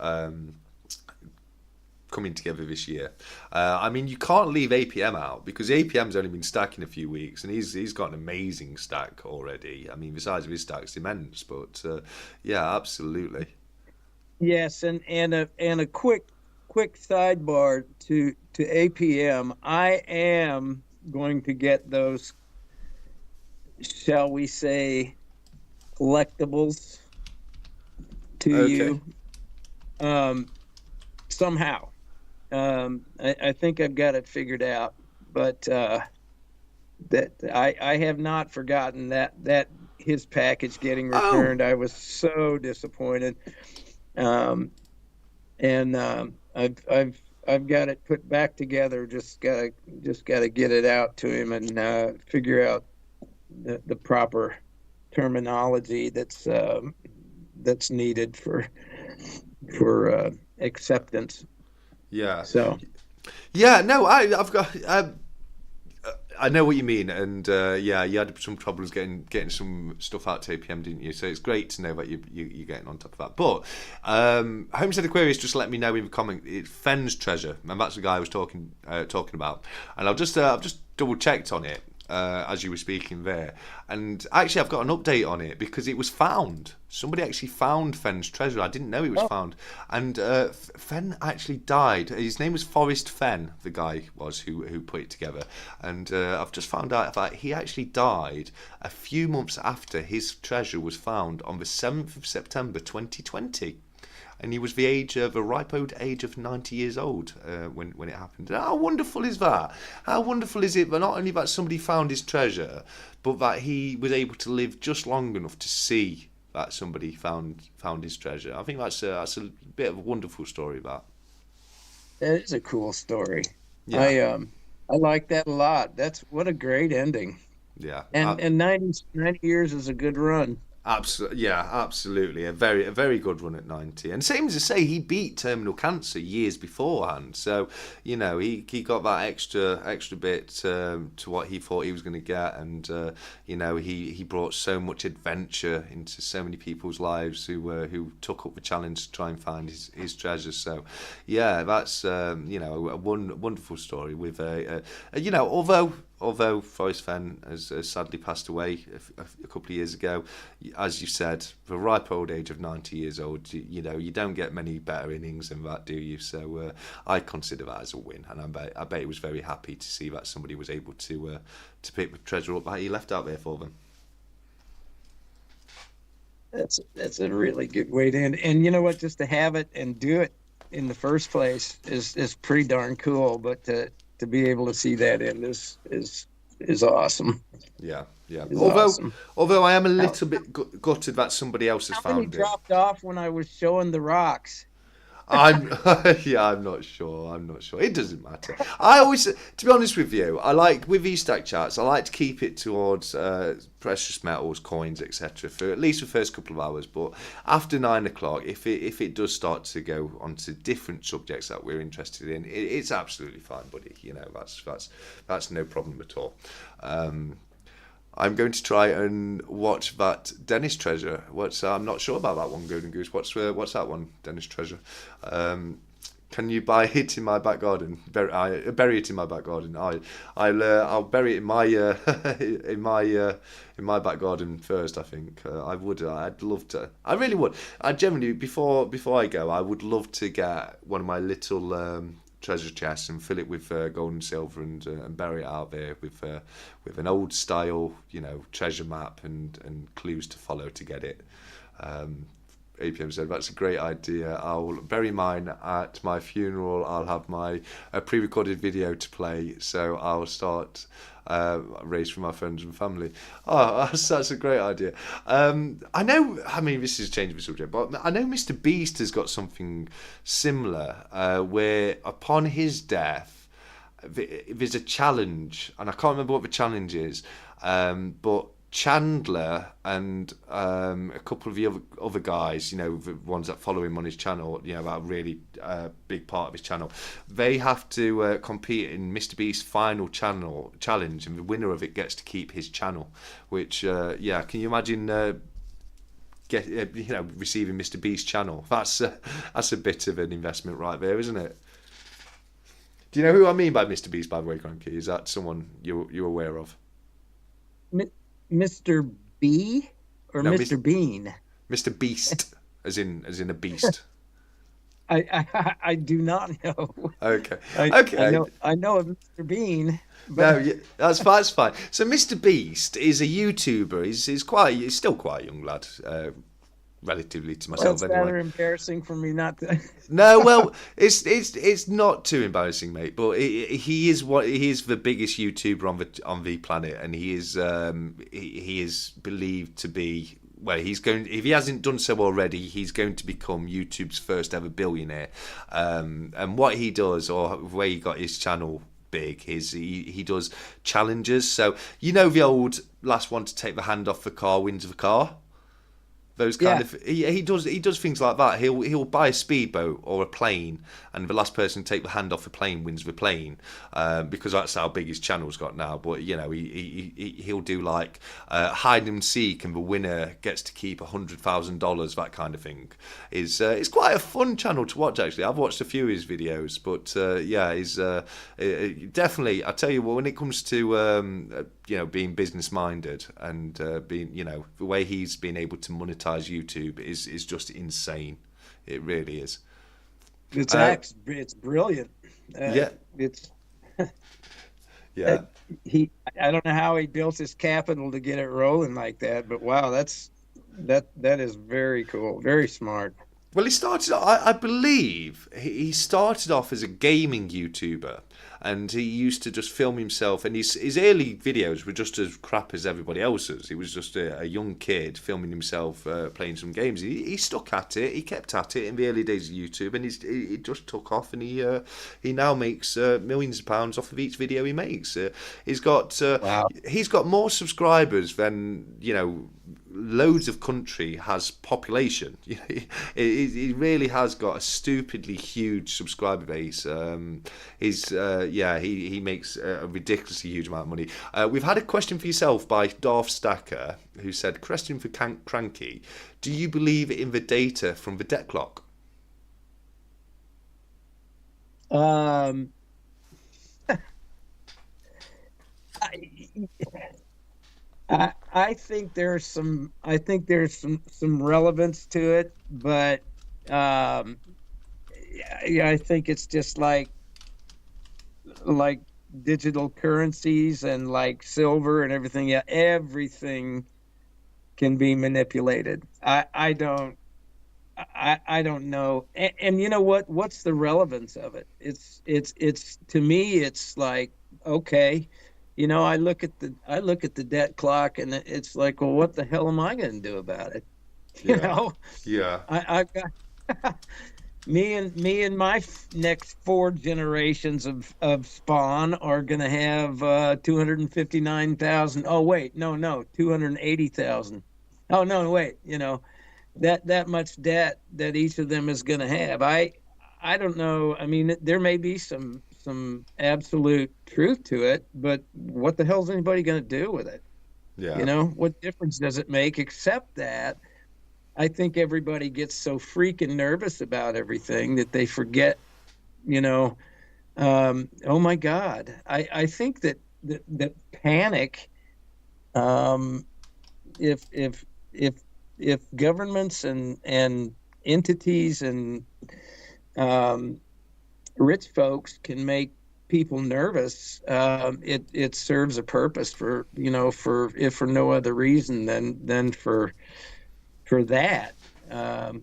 Coming together this year. I mean, you can't leave APM out because APM's only been stacking a few weeks, and he's got an amazing stack already. I mean, the size of his stack's immense, but yeah, absolutely. Yes, and a quick sidebar to APM. I am going to get those, shall we say, collectibles to Okay. you somehow. I think I've got it figured out, but that I have not forgotten that his package getting Oh, returned. I was so disappointed, and I've got it put back together. Just gotta get it out to him and figure out the proper terminology that's needed for acceptance. yeah. So. Yeah, no, I've got. I know what you mean, and yeah, you had some problems getting some stuff out to APM, didn't you? So it's great to know that you're getting on top of that. But Homestead Aquarius just let me know in the comment it's Fenn's treasure, and that's the guy I was talking about. And I've just double checked on it as you were speaking there, and actually I've got an update on it because it was found. Somebody actually found Fenn's treasure. I didn't know it was found, and Fenn actually died. His name was Forrest Fenn, the guy was who put it together, and I've just found out that he actually died a few months after his treasure was found on the 7th of September 2020. and he was the ripe old age of 90 years old when it happened. How wonderful is that? How wonderful is it that not only that somebody found his treasure, but that he was able to live just long enough to see that somebody found his treasure. I think that's a bit of a wonderful story. That is a cool story. Yeah, I like that a lot. That's what a great ending. yeah. And 90 years is a good run. Absolutely, yeah, absolutely. A very good run at 90. And same as I say, he beat terminal cancer years beforehand. So, he got that extra bit to what he thought he was going to get, and he brought so much adventure into so many people's lives who took up the challenge to try and find his treasures. So, yeah, that's a wonderful story with although Forrest Fenn has sadly passed away a couple of years ago, as you said, the ripe old age of 90 years old, you don't get many better innings than that, do you? So I consider that as a win, and I bet he was very happy to see that somebody was able to pick the treasure up that he left out there for them. That's a really good way to end. And you know what? Just to have it and do it in the first place is pretty darn cool. But to be able to see that end is awesome. Yeah, yeah. Is awesome. Although I am a little bit gutted that somebody else has found it. Dropped off when I was showing the rocks. I'm not sure. It doesn't matter. I always, to be honest with you, I like with these stack charts. I like to keep it towards precious metals, coins, etc. for at least the first couple of hours. But after 9 o'clock, if it does start to go onto different subjects that we're interested in, it's absolutely fine, buddy. That's no problem at all. I'm going to try and watch that Dennis Treasure. I'm not sure about that one, Golden Goose. What's that one, Dennis Treasure? Can you buy it in my back garden? Bury it in my back garden. I'll bury it in my in my back garden first. I think I would. I'd love to. I really would. I generally before I go, I would love to get one of my little treasure chests and fill it with gold and silver and bury it out there with an old style treasure map and clues to follow to get it. APM said that's a great idea. I'll bury mine at my funeral. I'll have my pre-recorded video to play, so I'll start race for my friends and family. Oh, that's a great idea. I know, this is changing the subject, but I know Mr. Beast has got something similar where upon his death, there's a challenge, and I can't remember what the challenge is, but Chandler and a couple of the other guys, the ones that follow him on his channel, that are really big part of his channel, they have to compete in Mr. Beast's final challenge, and the winner of it gets to keep his channel. Which, can you imagine receiving Mr. Beast's channel? That's a bit of an investment right there, isn't it? Do you know who I mean by Mr. Beast, by the way, Cranky? Is that someone you're aware of? Mr. B or no, Mr. Bean? Mr. Beast, as in a beast. I do not know. Okay. I know of Mr. Bean. But... No, that's fine. So Mr. Beast is a YouTuber. He's still quite a young lad, relatively to myself. Well, it's rather embarrassing for me not to. No, well, it's not too embarrassing, mate. But he is the biggest YouTuber on the planet, and he is believed to be. Well, if he hasn't done so already, he's going to become YouTube's first ever billionaire. And what he does, or the way he got his channel big, is he does challenges. So the old last one to take the hand off the car wins the car. Those kind of he does things like that. He'll buy a speedboat or a plane, and the last person to take the hand off the plane wins the plane, because that's how big his channel's got now. But he'll do like hide and seek, and the winner gets to keep $100,000. That kind of thing it's quite a fun channel to watch. Actually, I've watched a few of his videos, but he's definitely. I tell you what, when it comes to being business minded and being the way he's been able to monetize YouTube is just insane. It really is. It's brilliant. It's yeah. I don't know how he built his capital to get it rolling like that, but wow, that is very cool, very smart. Well, he started. I believe he started off as a gaming YouTuber, and he used to just film himself. And his early videos were just as crap as everybody else's. He was just a young kid filming himself playing some games. He stuck at it. He kept at it in the early days of YouTube, and he just took off. And he now makes millions of pounds off of each video he makes. Wow. He's got more subscribers than loads of country has population. He really has got a stupidly huge subscriber base. He makes a ridiculously huge amount of money. We've had a question for yourself by Darth Stacker, who said, question for Cranky, do you believe in the data from the debt clock? Um, I think there's some relevance to it, but um, yeah, I think it's just like digital currencies and like silver and everything. Yeah, everything can be manipulated. I don't know. And you know what? What's the relevance of it? It's to me, it's like, okay, I look at the debt clock and it's like, well, what the hell am I going to do about it? You Yeah, know, yeah, I've got me and my next four generations of spawn are going to have 259,000. Oh wait, no, 280,000. Oh no, wait, that much debt that each of them is going to have. I don't know. I mean, there may be some absolute truth to it, but what the hell is anybody going to do with it? yeah, What difference does it make? Except that I think everybody gets so freaking nervous about everything that they forget. You know, oh my God, I think that panic. Um, if governments and entities and um, rich folks can make people nervous, it serves a purpose for for if for no other reason than for that. Um,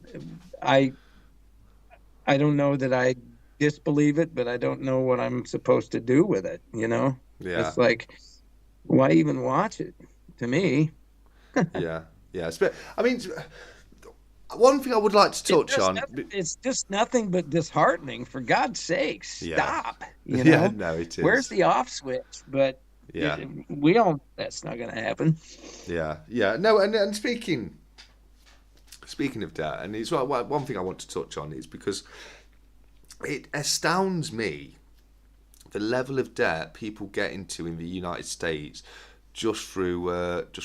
I I don't know that I disbelieve it, but I don't know what I'm supposed to do with it. yeah, It's like, why even watch it? To me, yeah, yeah. I mean, one thing I would like to touch on. it's just nothing but disheartening. For God's sake, Yeah, stop. yeah, no, it Where's is. the off switch? But Yeah, we don't. That's not going to happen. yeah, yeah. No, and speaking of that, and it's one thing I want to touch on is because it astounds me the level of debt people get into in the United States just through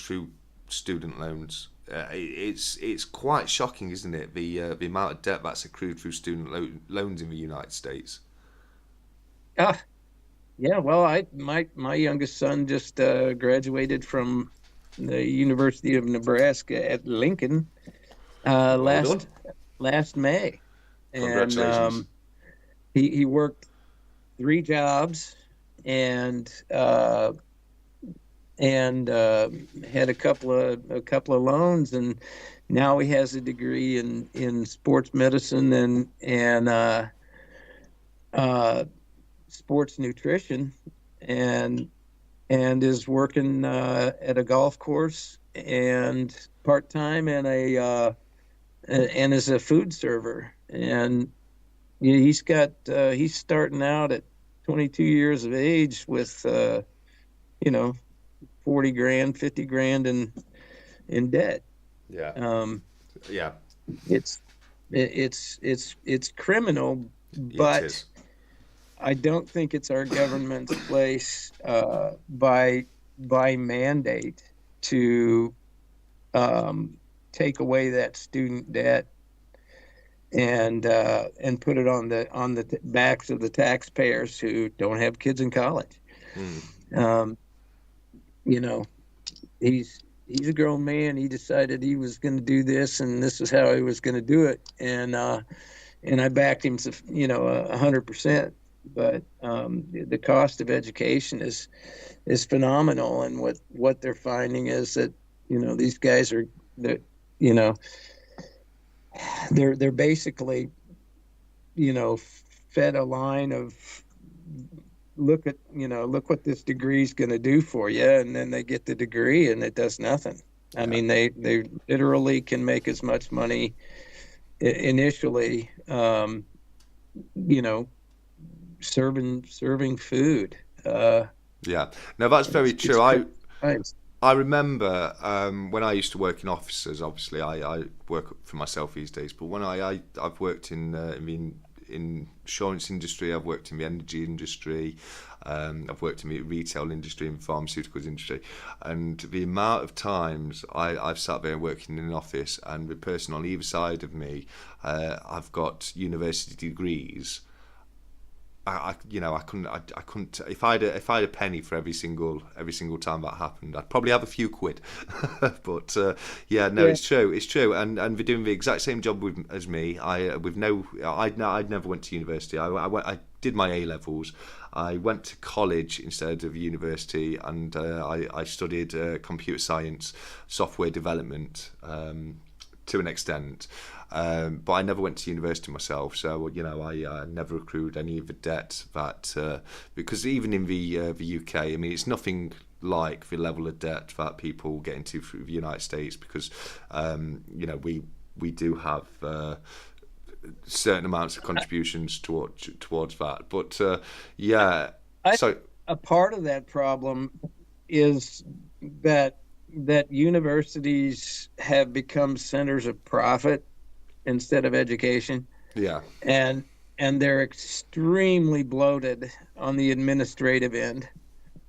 student loans. It's quite shocking, isn't it? The amount of debt that's accrued through loans in the United States. Uh, yeah. Well, my youngest son just graduated from the University of Nebraska at Lincoln Well done. last May, and Congratulations. he worked three jobs and had a couple of loans, and now he has a degree in sports medicine and uh, sports nutrition, and is working at a golf course and part time and is a food server. And he's starting out at 22 years of age with you know 40 grand, 50 grand in debt. Yeah, um yeah, it's it's criminal, it but is. I don't think it's our government's place by mandate to um take away that student debt and put it on the backs of the taxpayers who don't have kids in college. Mm. Um, you know, he's a grown man. He decided he was going to do this, and this is how he was going to do it, and I backed him to 100%. But the cost of education is phenomenal, and what they're finding is that these guys are that you know they're basically, fed a line of, look what this degree is going to do for you, and then they get the degree and it does nothing. I Yeah. mean, they literally can make as much money initially, you know, serving food. Yeah. No, that's very It's true. crazy. I remember when I used to work in offices. Obviously, I work for myself these days. But when I've worked in insurance industry, I've worked in the energy industry, I've worked in the retail industry and pharmaceuticals industry, and the amount of times I've sat there working in an office, and the person on either side of me, I've got university degrees. I couldn't. If I had a penny for every single time that happened, I'd probably have a few quid. But yeah, no, Yeah. it's true, and they're doing the exact same job as me. I'd never went to university. I did my A levels. I went to college instead of university, and I studied computer science, software development. To an extent, but I never went to university myself, so I never accrued any of the debt that because even in the UK, I mean, it's nothing like the level of debt that people get into through the United States, because we do have certain amounts of contributions towards that, but yeah, I so A part of that problem is that universities have become centers of profit instead of education, yeah, and they're extremely bloated on the administrative end.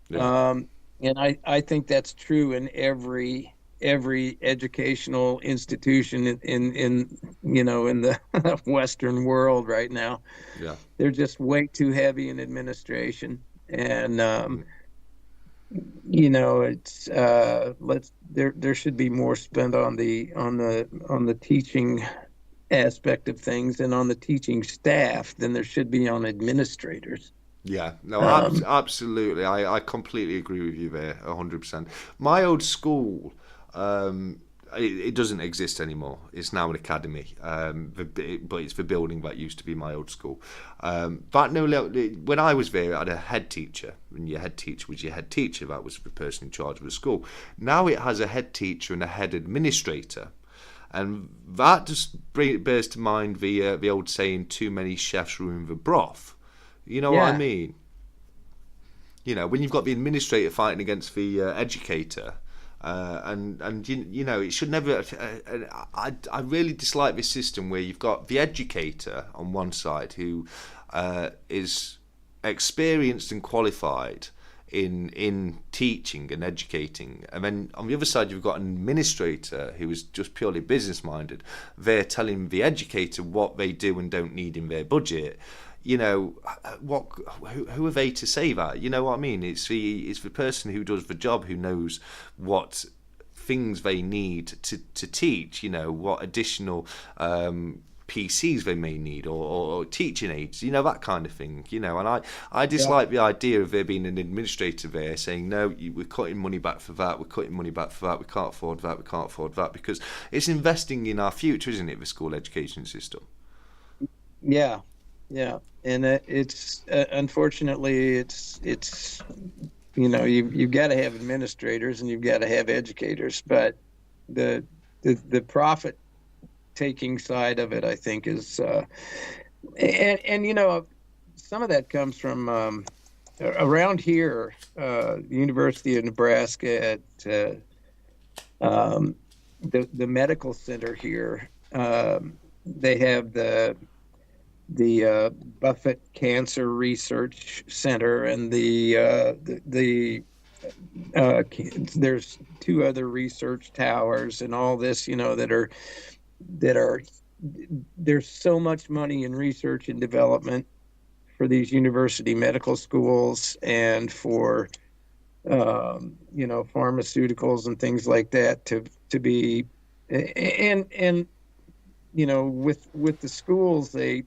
yeah, Um, and I think that's true in every educational institution in the Western world right now. yeah. They're just way too heavy in administration, and Mm. it's let's there should be more spent on the teaching aspect of things and on the teaching staff than there should be on administrators. Yeah, no, Um, absolutely. I completely agree with you there, 100%. My old school, it doesn't exist anymore. It's now an academy, but it's the building that used to be my old school. When I was there, I had a head teacher, and your head teacher was your head teacher. That was the person in charge of the school. Now it has a head teacher and a head administrator. And that just bears to mind the old saying, "Too many chefs ruin the broth." You know what I yeah, mean? When you've got the administrator fighting against the educator, and it should never. I really dislike this system where you've got the educator on one side who is experienced and qualified in teaching and educating, and then on the other side you've got an administrator who is just purely business minded. They're telling the educator what they do and don't need in their budget. What? Who are they to say that? You know what I mean? It's the person who does the job who knows what things they need to teach. What additional PCs they may need, or teaching aids, that kind of thing. And I yeah, dislike the idea of there being an administrator there saying, no, we're cutting money back for that, we're cutting money back for that, we can't afford that, we can't afford that, because it's investing in our future, isn't it, the school education system? yeah, yeah. And it's unfortunately it's you've got to have administrators and you've got to have educators, but the the profit taking side of it, I think, is and some of that comes from around here, the University of Nebraska at the medical center here. They have the Buffett Cancer Research Center, and there's two other research towers and all this, that are there's so much money in research and development for these university medical schools and for pharmaceuticals and things like that to be, and with the schools, they've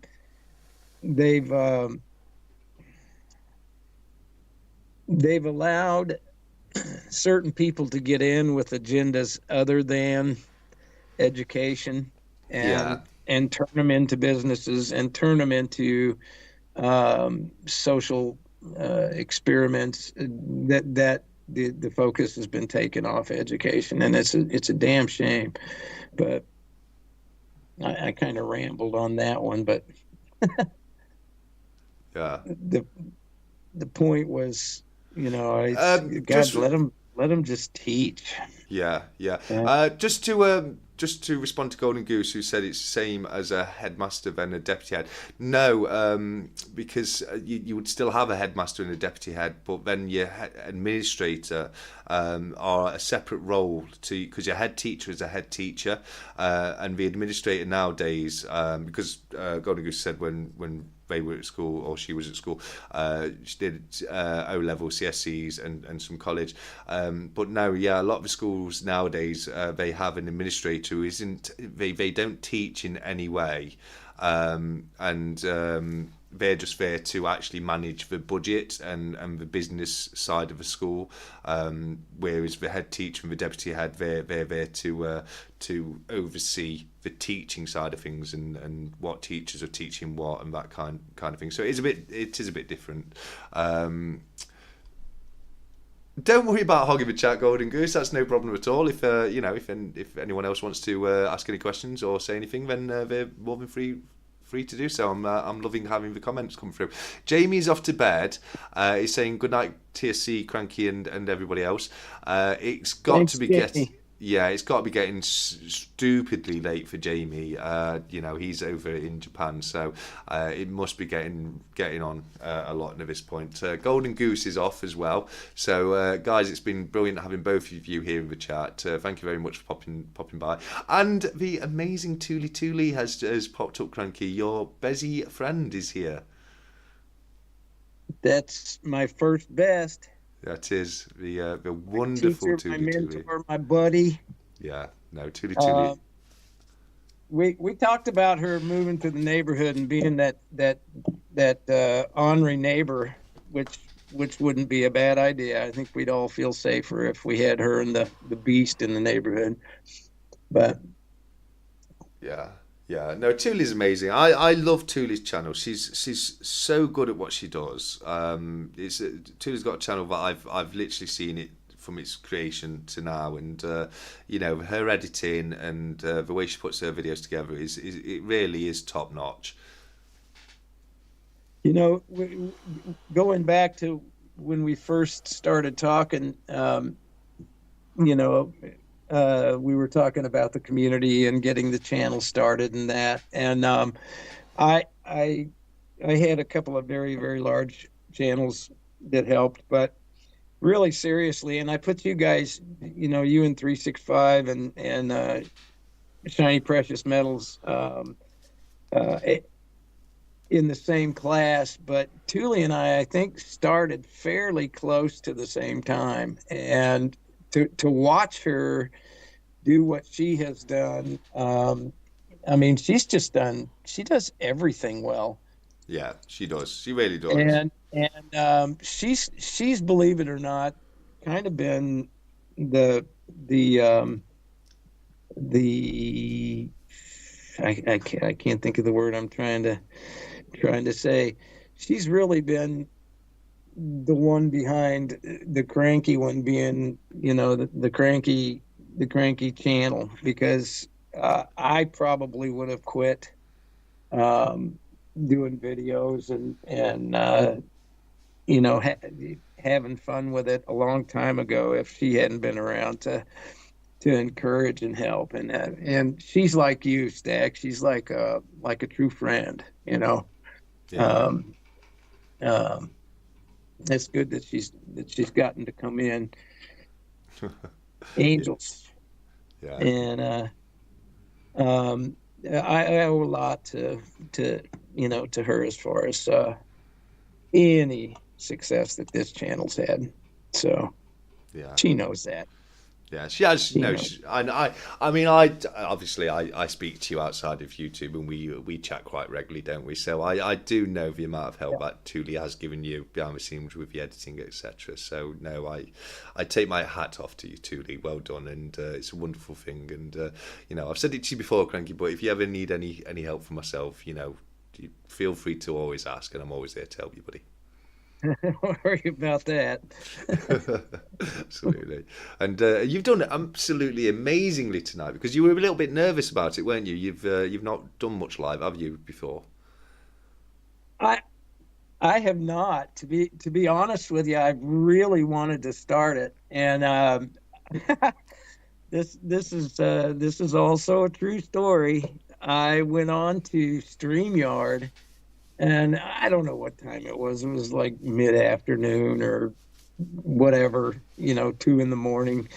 they've allowed certain people to get in with agendas other than education. Yeah. and turn them into businesses and turn them into social experiments. That the focus has been taken off education, and it's a damn shame. But I kind of rambled on that one, but Yeah. the point was, it's God, Just let them just teach. Yeah, yeah. Yeah. Just to respond to Golden Goose, who said it's the same as a headmaster than a deputy head. No, because you would still have a headmaster and a deputy head, but then your administrator are a separate role to, because your head teacher is a head teacher, and the administrator nowadays, because Golden Goose said when they were at school, or she was at school, she did O-level, CSCs, and some college. But no, yeah, a lot of the schools nowadays, they have an administrator who isn't, they don't teach in any way. And they're just there to actually manage the budget and the business side of the school, whereas the head teacher and the deputy head, they're there to oversee the teaching side of things and what teachers are teaching what and that kind of thing. So it is a bit different. Don't worry about hogging the chat, Golden Goose. That's no problem at all. If if anyone else wants to ask any questions or say anything, then they're more than free to do so. I'm loving having the comments come through. Jamie's off to bed. He's saying good night, TSC, Cranky, and everybody else. It's got Thanks, to be Jamie. it's got to be getting stupidly late for Jamie. He's over in Japan, so it must be getting on a lot at this point. Golden Goose is off as well. So guys, it's been brilliant having both of you here in the chat. Thank you very much for popping by. And the amazing Tuli has popped up. Cranky, your busy friend is here. That's my first best. That is the wonderful Teacher, my Tuli. mentor, my buddy. Yeah, no, Tuli. We talked about her moving to the neighborhood and being that ornery neighbor, which wouldn't be a bad idea. I think we'd all feel safer if we had her and the beast in the neighborhood. But yeah, no, Tuli's amazing. I love Tuli's channel. She's so good at what she does. Tuli's got a channel that I've literally seen it from its creation to now, and her editing and the way she puts her videos together is it really is top notch. Going back to when we first started talking, we were talking about the community and getting the channel started and that. And I had a couple of very, very large channels that helped, but really seriously, and I put you guys, you and 365 and Shiny Precious Metals in the same class, but Tuli and I think, started fairly close to the same time. And to watch her do what she has done, she does everything well. Yeah, she does. She really does. And she's, believe it or not, kind of been the I can't think of the word I'm trying to say. She's really been the one behind the Cranky One being, the cranky channel, because I probably would have quit doing videos and having fun with it a long time ago if she hadn't been around to encourage and help. And she's like you, Stack. She's like a true friend, Yeah. It's good that she's gotten to come in. Angels. Yeah. And I owe a lot to her as far as any success that this channel's had. So Yeah. she knows that. Yeah, she has. You No, know, I mean, I speak to you outside of YouTube, and we chat quite regularly, don't we? So I do know the amount of help that Thule has given you behind the scenes with the editing, etc. So no, I take my hat off to you, Thule. Well done, and it's a wonderful thing. And I've said it to you before, Cranky, but if you ever need any help from myself, feel free to always ask, and I'm always there to help you, buddy. don't worry about that. Absolutely. And you've done absolutely amazingly tonight because you were a little bit nervous about it, weren't you? You've not done much live, have you, before? I I have not. To be honest with you, I really wanted to start it, and this is also a true story. I went on to StreamYard, and I don't know what time it was. It was like mid-afternoon or whatever, 2 in the morning.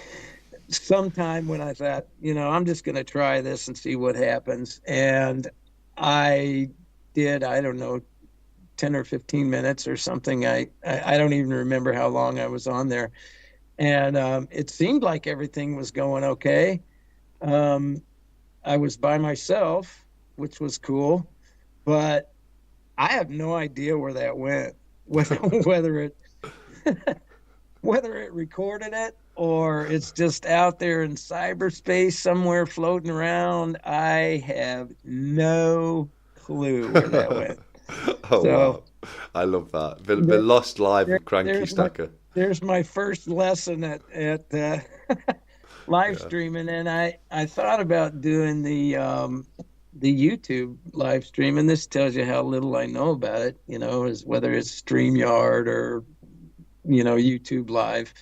Sometime when I thought, I'm just going to try this and see what happens. And I did, I don't know, 10 or 15 minutes or something. I don't even remember how long I was on there. And it seemed like everything was going okay. Um, I was by myself, which was cool, but I have no idea where that went, whether it whether it recorded it or it's just out there in cyberspace somewhere floating around. I have no clue where that went. Oh So wow, I love that. The there, Lost Live there of Cranky there's my Stacker. there's my first lesson at live Yeah, streaming, and I thought about doing the YouTube live stream, and this tells you how little I know about it. Is whether it's StreamYard or YouTube Live.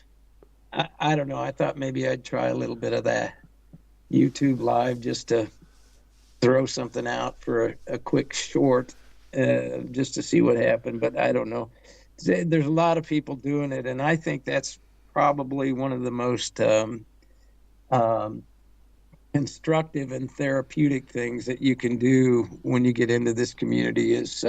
I don't know. I thought maybe I'd try a little bit of that YouTube Live just to throw something out for a quick short, just to see what happened. But I don't know. There's a lot of people doing it, and I think that's probably one of the most um, constructive and therapeutic things that you can do when you get into this community is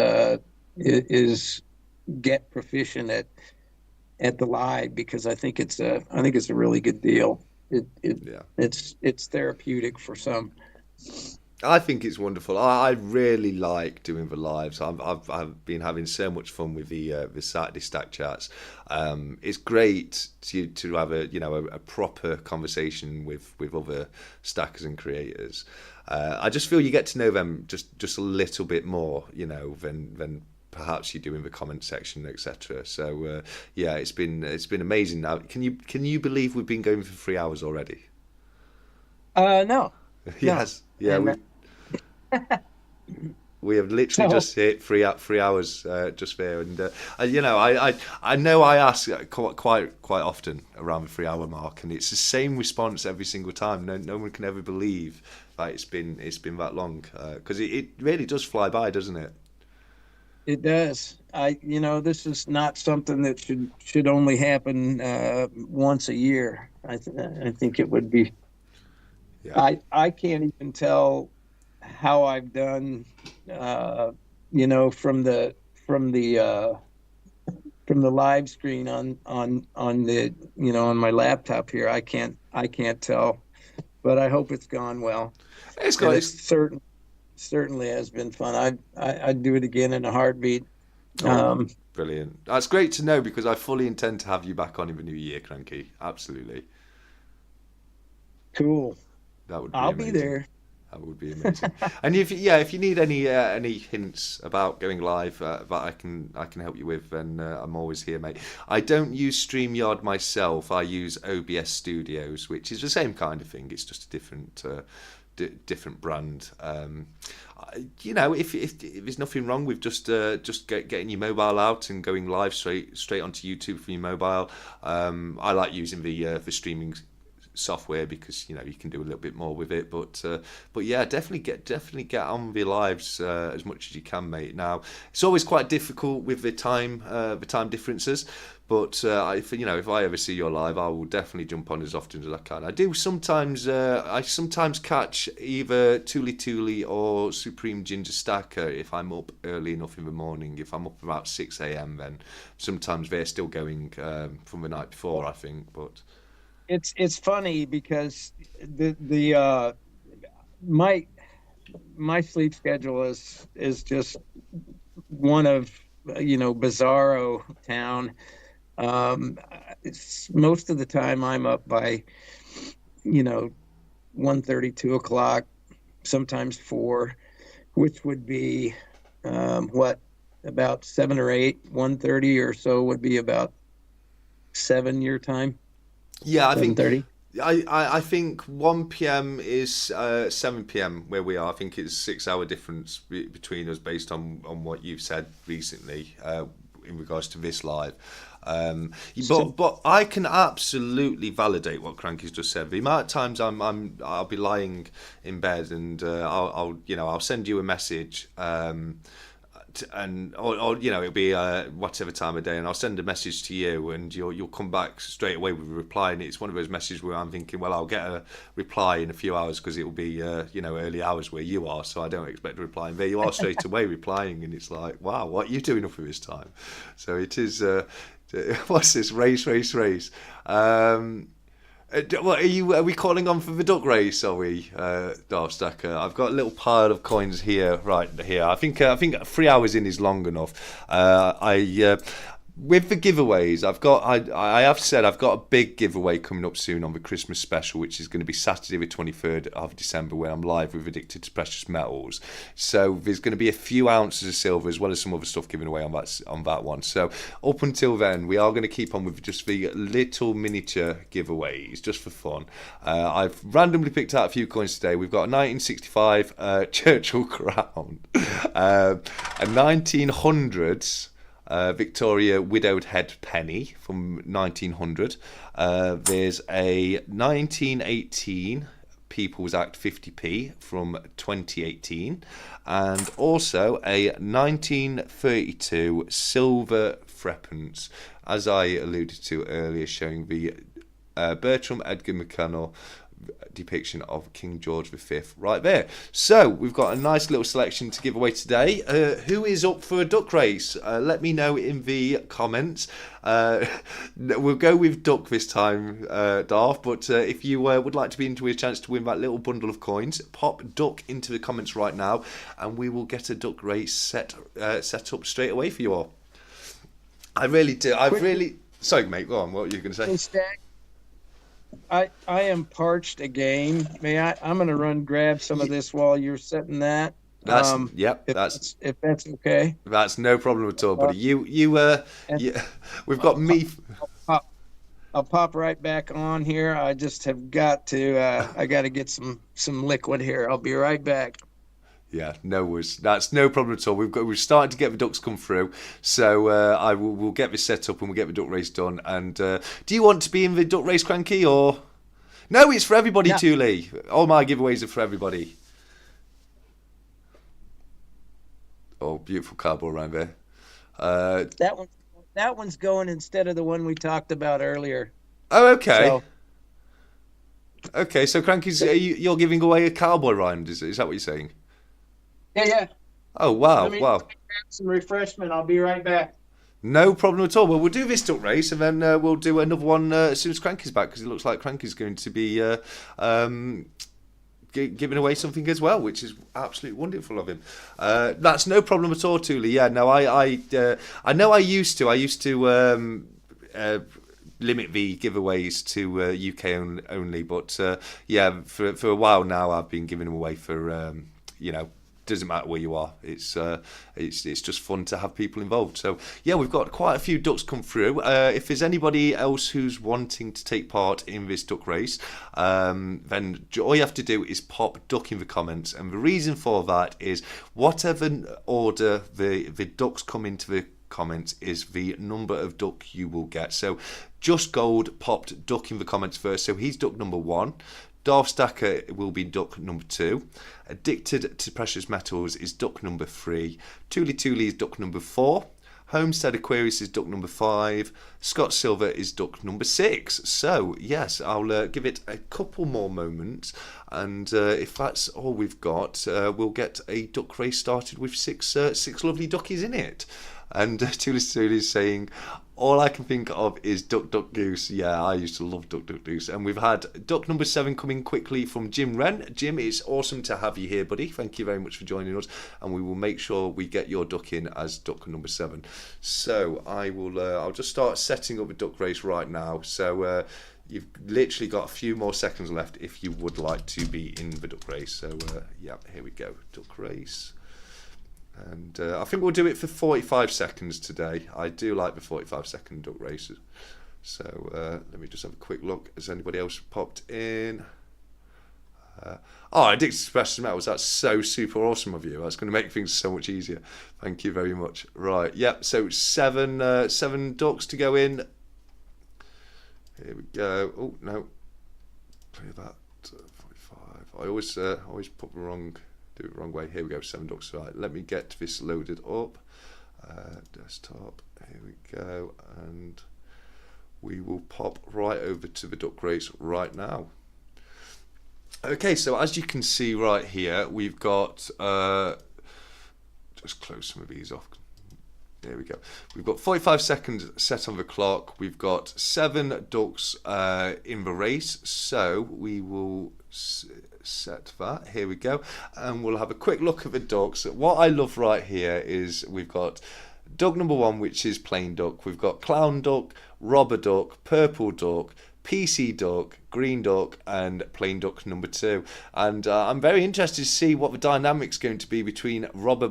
get proficient at the live, because I think it's a really good deal. It it yeah. it's therapeutic for some. I think it's wonderful. I really like doing the lives. I've been having so much fun with the Saturday Stack chats. It's great to have a proper conversation with other stackers and creators. I just feel you get to know them just a little bit more, than perhaps you do in the comment section, etc. So yeah, it's been amazing. Now, can you believe we've been going for 3 hours already? No, no, Yes, yeah, and we have literally so just hit 3 hours just there, and I know I ask quite often around the 3 hour mark, and it's the same response every single time. No one can ever believe that it's been that long because it really does fly by, doesn't it? it does. This is not something that should only happen once a year. I think it would be. Yeah. I can't even tell how I've done. Uh, from the live screen on the on my laptop here. I can't tell, but I hope it's gone well, It's and got it's it's certainly has been fun. I'd do it again in a heartbeat. oh, Um, brilliant. That's great to know because I fully intend to have you back on in the new year, Cranky. Absolutely, cool. that would be I'll be amazing. there. That would be amazing. And if you need any hints about going live that I can help you with, then I'm always here, mate. I don't use StreamYard myself. I use OBS Studios, which is the same kind of thing. It's just a different brand. If there's nothing wrong with just getting your mobile out and going live straight onto YouTube from your mobile. I like using the streaming software because you can do a little bit more with it, but yeah, definitely get on with your lives as much as you can, mate. Now it's always quite difficult with the time differences, but if I ever see your live, I will definitely jump on as often as I can. I sometimes catch either Tuli or Supreme Ginger Stacker if I'm up early enough in the morning. If I'm up about 6 a.m, then sometimes they're still going from the night before, I think. But it's funny because the my my sleep schedule is just one of bizarro town. It's most of the time I'm up by you know 1:30, 2 o'clock, sometimes 4, which would be what, about 7 or 8. 1:30 or so would be about 7 your time. Yeah, I think 7:30. I think 1 p.m. is 7 p.m. where we are. I think it's 6 hour difference between us based on what you've said recently in regards to this live. But I can absolutely validate what Cranky's just said. The amount of times I'll be lying in bed and I'll send you a message. And or it'll be whatever time of day, and I'll send a message to you, and you'll come back straight away with a reply. And it's one of those messages where I'm thinking, well, I'll get a reply in a few hours because it will be early hours where you are, so I don't expect a reply. And there you are straight away replying, and it's like, wow, what are you doing up at this time? So it is. What's this race? What are we calling on for the duck race? Are we, Darth Stacker? I've got a little pile of coins here, right here. I think 3 hours in is long enough. With the giveaways, I have said I've got a big giveaway coming up soon on the Christmas special, which is going to be Saturday the 23rd of December, where I'm live with Addicted to Precious Metals. So there's going to be a few ounces of silver as well as some other stuff given away on that one. So up until then, we are going to keep on with just the little miniature giveaways, just for fun. I've randomly picked out a few coins today. We've got a 1965 Churchill crown, a 1900s Victoria widowed head penny from 1900. There's a 1918 People's Act 50p from 2018, and also a 1932 silver threepence, as I alluded to earlier, showing the Bertram Edgar McConnell depiction of King George V right there. So we've got a nice little selection to give away today. Who is up for a duck race? Let me know in the comments. We'll go with duck this time, Darth, but if you would like to be into a chance to win that little bundle of coins, pop duck into the comments right now and we will get a duck race set up straight away for you all. I really do. Sorry mate, go on, what were you going to say? I am parched again. I'm going to run grab some of this while you're setting that. If that's okay. That's no problem at all, buddy. We've got me. I'll pop right back on here. I just have got to. I got to get some liquid here. I'll be right back. Yeah, no worries. That's no problem at all. We're starting to get the ducks come through, so we'll get this set up and we'll get the duck race done. And do you want to be in the duck race, Cranky, or no? It's for everybody, too, Lee. All my giveaways are for everybody. Oh, beautiful cardboard around there. That one's going instead of the one we talked about earlier. Oh, okay. So Cranky's, you're giving away a cowboy round. Is that what you're saying? Yeah. Oh, wow, Let me grab some refreshment. I'll be right back. No problem at all. Well, we'll do this duck race and then we'll do another one as soon as Cranky's back, because it looks like Cranky's going to be giving away something as well, which is absolutely wonderful of him. That's no problem at all, Thule. Yeah, no, I know I used to limit the giveaways to UK only, but for a while now I've been giving them away for doesn't matter where you are. It's just fun to have people involved. So yeah, we've got quite a few ducks come through. If there's anybody else who's wanting to take part in this duck race, then all you have to do is pop duck in the comments. And the reason for that is whatever order the ducks come into the comments is the number of duck you will get. So Just Gold popped duck in the comments first, so he's duck number 1. Darth Stacker will be duck number 2. Addicted to Precious Metals is duck number 3. Tuli is duck number 4. Homestead Aquarius is duck number 5. Scott Silver is duck number 6. So yes, I'll give it a couple more moments, and if that's all we've got, we'll get a duck race started with six lovely duckies in it. And Tuli is saying, all I can think of is Duck Duck Goose. Yeah, I used to love Duck Duck Goose. And we've had duck number 7 coming quickly from Jim Wren. Jim, it's awesome to have you here, buddy. Thank you very much for joining us. And we will make sure we get your duck in as duck number 7. So I'll just start setting up a duck race right now. So you've literally got a few more seconds left if you would like to be in the duck race. So yeah, here we go, duck race. And I think we'll do it for 45 seconds today. I do like the 45-second duck races. So let me just have a quick look. Has anybody else popped in? Addicted to Precious Metals. That's so super awesome of you. That's going to make things so much easier. Thank you very much. Right, yep. So seven ducks to go in. Here we go. Oh no, clear that. 45. I always put the wrong. Do it the wrong way. Here we go. 7 ducks. Right. Let me get this loaded up. Desktop. Here we go, and we will pop right over to the duck race right now. Okay, so as you can see right here, we've got just close some of these off. There we go. We've got 45 seconds set on the clock. We've got 7 ducks in the race, so we will set that. Here we go, and we'll have a quick look at the ducks. What I love right here is we've got duck number 1, which is plain duck. We've got clown duck, robber duck, purple duck, PC duck, green duck, and plain duck number 2. And I'm very interested to see what the dynamic's going to be between robber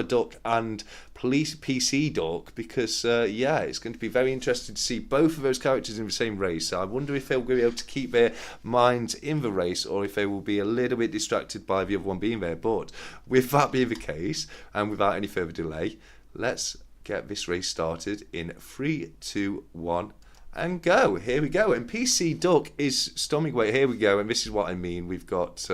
duck and PC duck, because yeah, it's going to be very interesting to see both of those characters in the same race. So I wonder if they'll be able to keep their minds in the race, or if they will be a little bit distracted by the other one being there. But with that being the case, and without any further delay, let's get this race started in 3, 2, 1. And go. Here we go. And PC Duck is stomach weight. Here we go. And this is what I mean. We've got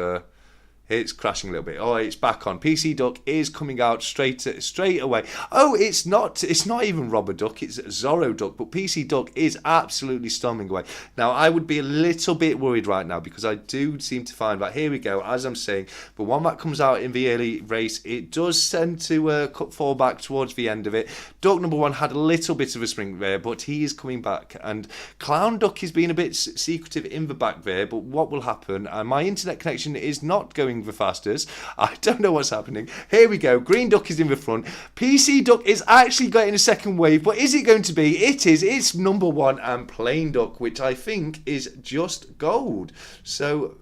it's crashing a little bit. Oh, it's back on. PC Duck is coming out straight away. Oh, it's not even Robber Duck, it's Zorro Duck, but PC Duck is absolutely storming away. Now, I would be a little bit worried right now, because I do seem to find that, here we go, as I'm saying, the one that comes out in the early race, it does tend to fall back towards the end of it. Duck number 1 had a little bit of a spring there, but he is coming back, and Clown Duck is being a bit secretive in the back there, but what will happen, my internet connection is not going the fastest. I don't know what's happening. Here we go. Green Duck is in the front. PC Duck is actually getting a second wave, but is it going to be? It is. It's number 1 and plain duck, which I think is just gold. So,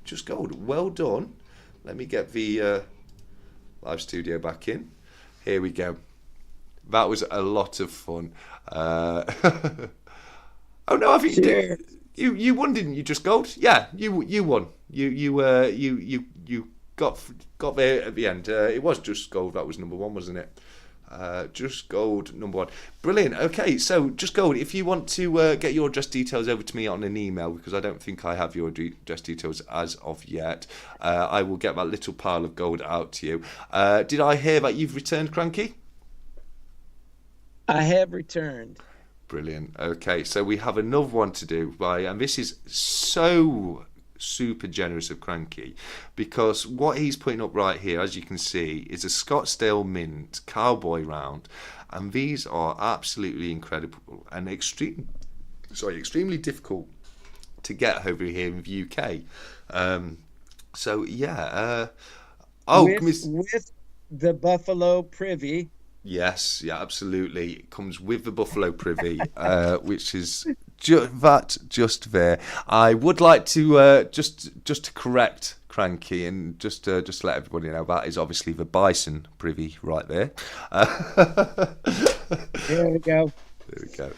just gold. Well done. Let me get the live studio back in. Here we go. That was a lot of fun. Oh no, I think you won, didn't you? Just gold? Yeah, you won. You got there at the end. It was just gold. That was number 1, wasn't it? Just gold number 1. Brilliant. Okay, so just gold. If you want to get your address details over to me on an email, because I don't think I have your address details as of yet, I will get that little pile of gold out to you. Did I hear that you've returned, Cranky? I have returned. Brilliant. Okay, so we have another one to do, and this is so super generous of Cranky, because what he's putting up right here, as you can see, is a Scottsdale Mint Cowboy Round, and these are absolutely incredible and extremely difficult to get over here in the UK. So yeah. With the Buffalo Privy. Yes, yeah, absolutely. It comes with the Buffalo Privy, which is just there. I would like to just to correct Cranky, and just let everybody know that is obviously the Bison Privy right there. There we go. There we go.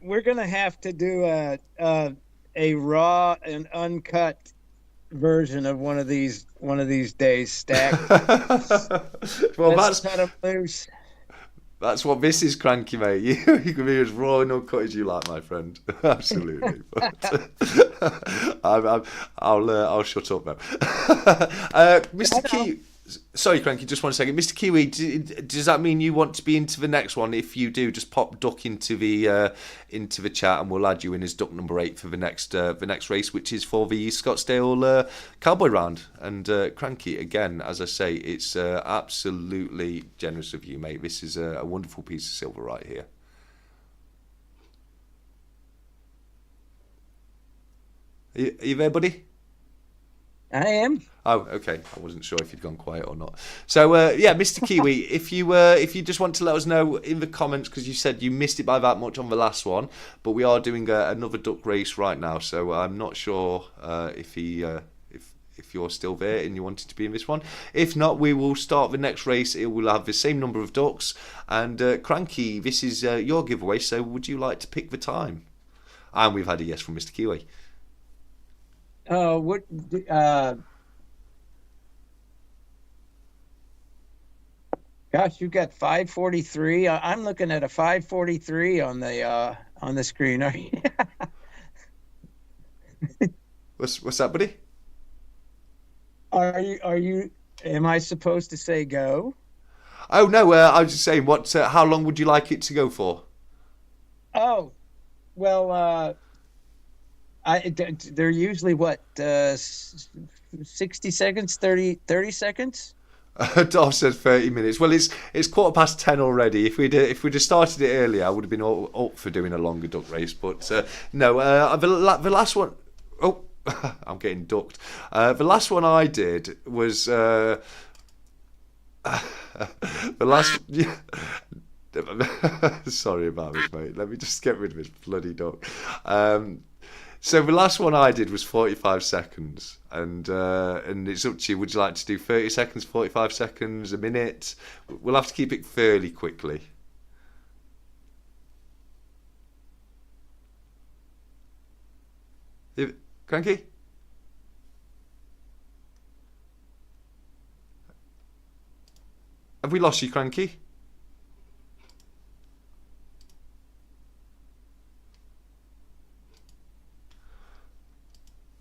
We're gonna have to do a raw and uncut version of one of these days, Stack. Well, Let's cut 'em loose. That's what this is, Cranky, mate. You can be as raw and uncut as you like, my friend. Absolutely. But, I'll shut up now. Mr. Key. Sorry, Cranky, just one second. Mr. Kiwi, does that mean you want to be into the next one? If you do, just pop Duck into the chat, and we'll add you in as Duck number 8 for the next race, which is for the Scottsdale Cowboy Round. And Cranky, again, as I say, it's absolutely generous of you, mate. This is a wonderful piece of silver right here. Are you there, buddy? I am. Oh, okay. I wasn't sure if you'd gone quiet or not. So, yeah, Mr. Kiwi, if you just want to let us know in the comments, because you said you missed it by that much on the last one, but we are doing another duck race right now, so I'm not sure if you're still there and you wanted to be in this one. If not, we will start the next race. It will have the same number of ducks. And Cranky, this is your giveaway, so would you like to pick the time? And we've had a yes from Mr. Kiwi. What? Gosh, you've got 5:43. I'm looking at a 5:43 on the screen. Are you? What's that, buddy? Are you? Am I supposed to say go? Oh no, I was just saying, how long would you like it to go for? Oh, well, they're usually what, 60 seconds, 30 seconds? Dolph said 30 minutes. Well, it's 10:15 already. If we'd have started it earlier, I would have been all up for doing a longer duck race. But no, the last one, oh, I'm getting ducked. The last one I did was the last. Sorry about this, mate. Let me just get rid of this bloody duck. So the last one I did was 45 seconds, and it's up to you. Would you like to do 30 seconds, 45 seconds, a minute? We'll have to keep it fairly quickly. Cranky? Have we lost you, Cranky?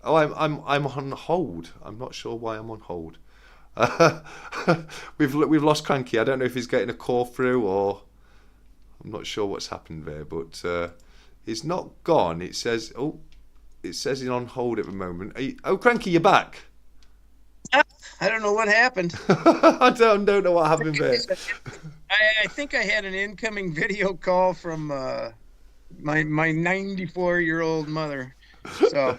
Oh, I'm on hold. I'm not sure why I'm on hold. We've lost Cranky. I don't know if he's getting a call through, or I'm not sure what's happened there. But it's not gone. It says he's on hold at the moment. Cranky, you're back. I don't know what happened. I don't know what happened there. I think I had an incoming video call from my 94-year-old mother. So.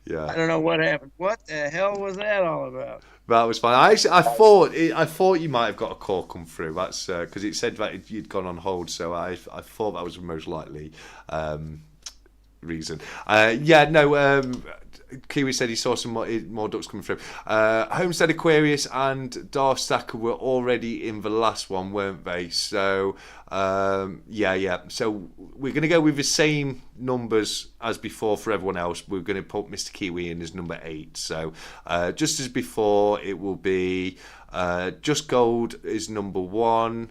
Yeah. I don't know what happened. What the hell was that all about? That was fine. I thought you might have got a call come through. That's because it said that you'd gone on hold. So I thought that was the most likely reason. Kiwi said he saw some more ducks coming through. Homestead Aquarius and Darth Stacker were already in the last one, weren't they? So, yeah. So we're going to go with the same numbers as before for everyone else. We're going to put Mr. Kiwi in as number 8. So, just as before, it will be Just Gold is number 1.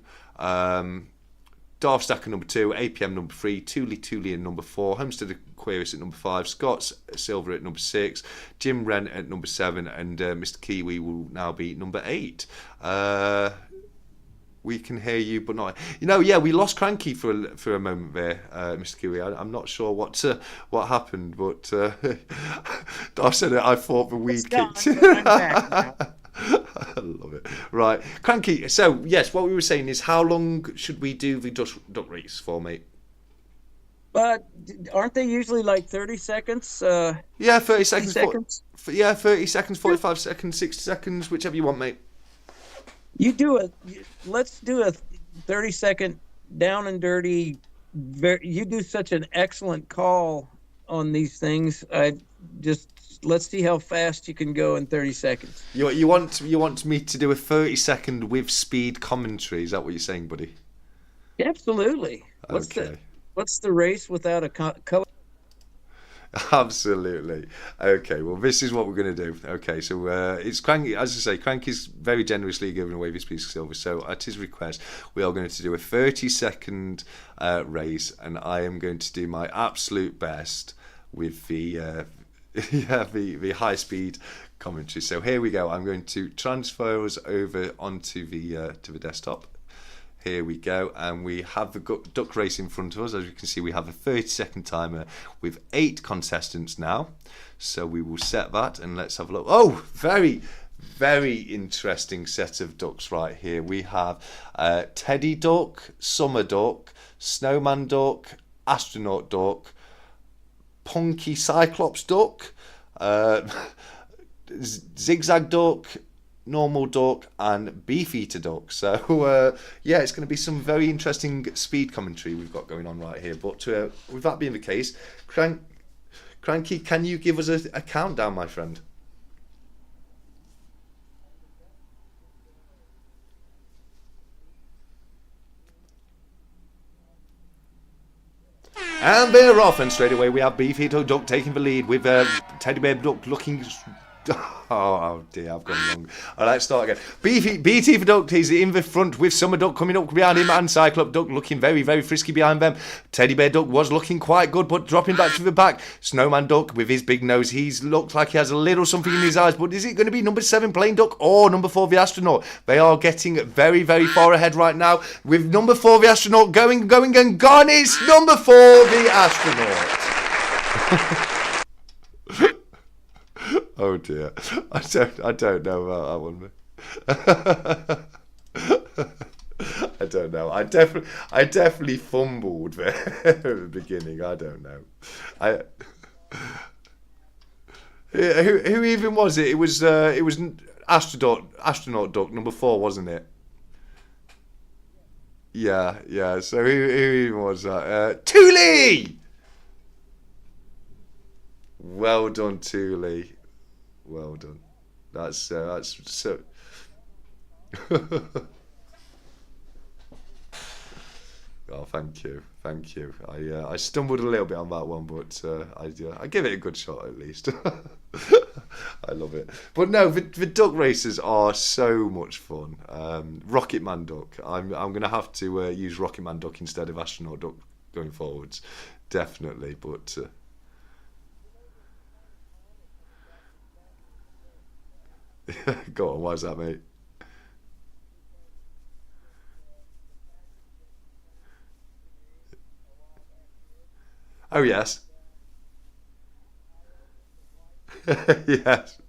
Darth Stacker number 2, APM number 3, Tulian number 4, Homestead Aquarius at number 5, Scott's Silver at number 6, Jim Wren at number 7, and Mr. Kiwi will now be number 8. We can hear you, but not. We lost Cranky for a moment there, Mr. Kiwi. I'm not sure what happened, but Darth said it. I thought the weed kicked. I love it. Right, Cranky. So yes, what we were saying is, how long should we do the duck race for, mate? But aren't they usually like 30 seconds? Yeah, 30 seconds. 30 seconds, 45 Yeah. seconds, 60 seconds, whichever you want, mate. Let's do a 30-second down and dirty. You do such an excellent call on these things. Let's see how fast you can go in 30 seconds. You want me to do a 30-second with speed commentary? Is that what you're saying, buddy? Absolutely. Okay. What's the race without a color? Absolutely. Okay, well, this is what we're going to do. Okay, so it's Cranky. As I say, Cranky's very generously giving away this piece of silver. So at his request, we are going to do a 30-second race, and I am going to do my absolute best with the high speed commentary. So here we go. I'm going to transfer us over onto the to the desktop. Here we go, and we have the duck race in front of us. As you can see, we have a 30-second timer with 8 contestants now. So we will set that, and let's have a look. Oh, very, very interesting set of ducks right here. We have Teddy Duck, Summer Duck, Snowman Duck, Astronaut Duck, Punky Cyclops Duck, Zigzag Duck, Normal Duck, and Beefeater Duck. So yeah, it's going to be some very interesting speed commentary we've got going on right here. But with that being the case, Cranky, can you give us a countdown, my friend? And they're off, and straight away we have Beefeater Duck taking the lead with Teddy Bear Duck looking... Oh dear, I've gone wrong. All right, let's start again. BT for Duck is in the front with Summer Duck coming up behind him, and Cyclops Duck looking very, very frisky behind them. Teddy Bear Duck was looking quite good, but dropping back to the back. Snowman Duck with his big nose, he's looked like he has a little something in his eyes, but is it going to be number 7 Plain Duck or number 4 the Astronaut? They are getting very, very far ahead right now with number 4 the Astronaut going and gone. It's number 4 the Astronaut. Oh dear, I don't know about that one. I don't know. I definitely fumbled there at the beginning. I don't know. Who even was it? It was Astronaut Duck number 4, wasn't it? Yeah. So who even was that? Thule! Well done, Thule. Well done. That's so. Oh, thank you. I stumbled a little bit on that one, but I give it a good shot at least. I love it. But no, the duck races are so much fun. Rocket Man Duck. I'm gonna have to use Rocket Man Duck instead of Astronaut Duck going forwards, definitely. But. Go on, why is that, mate? Oh, yes. Yes.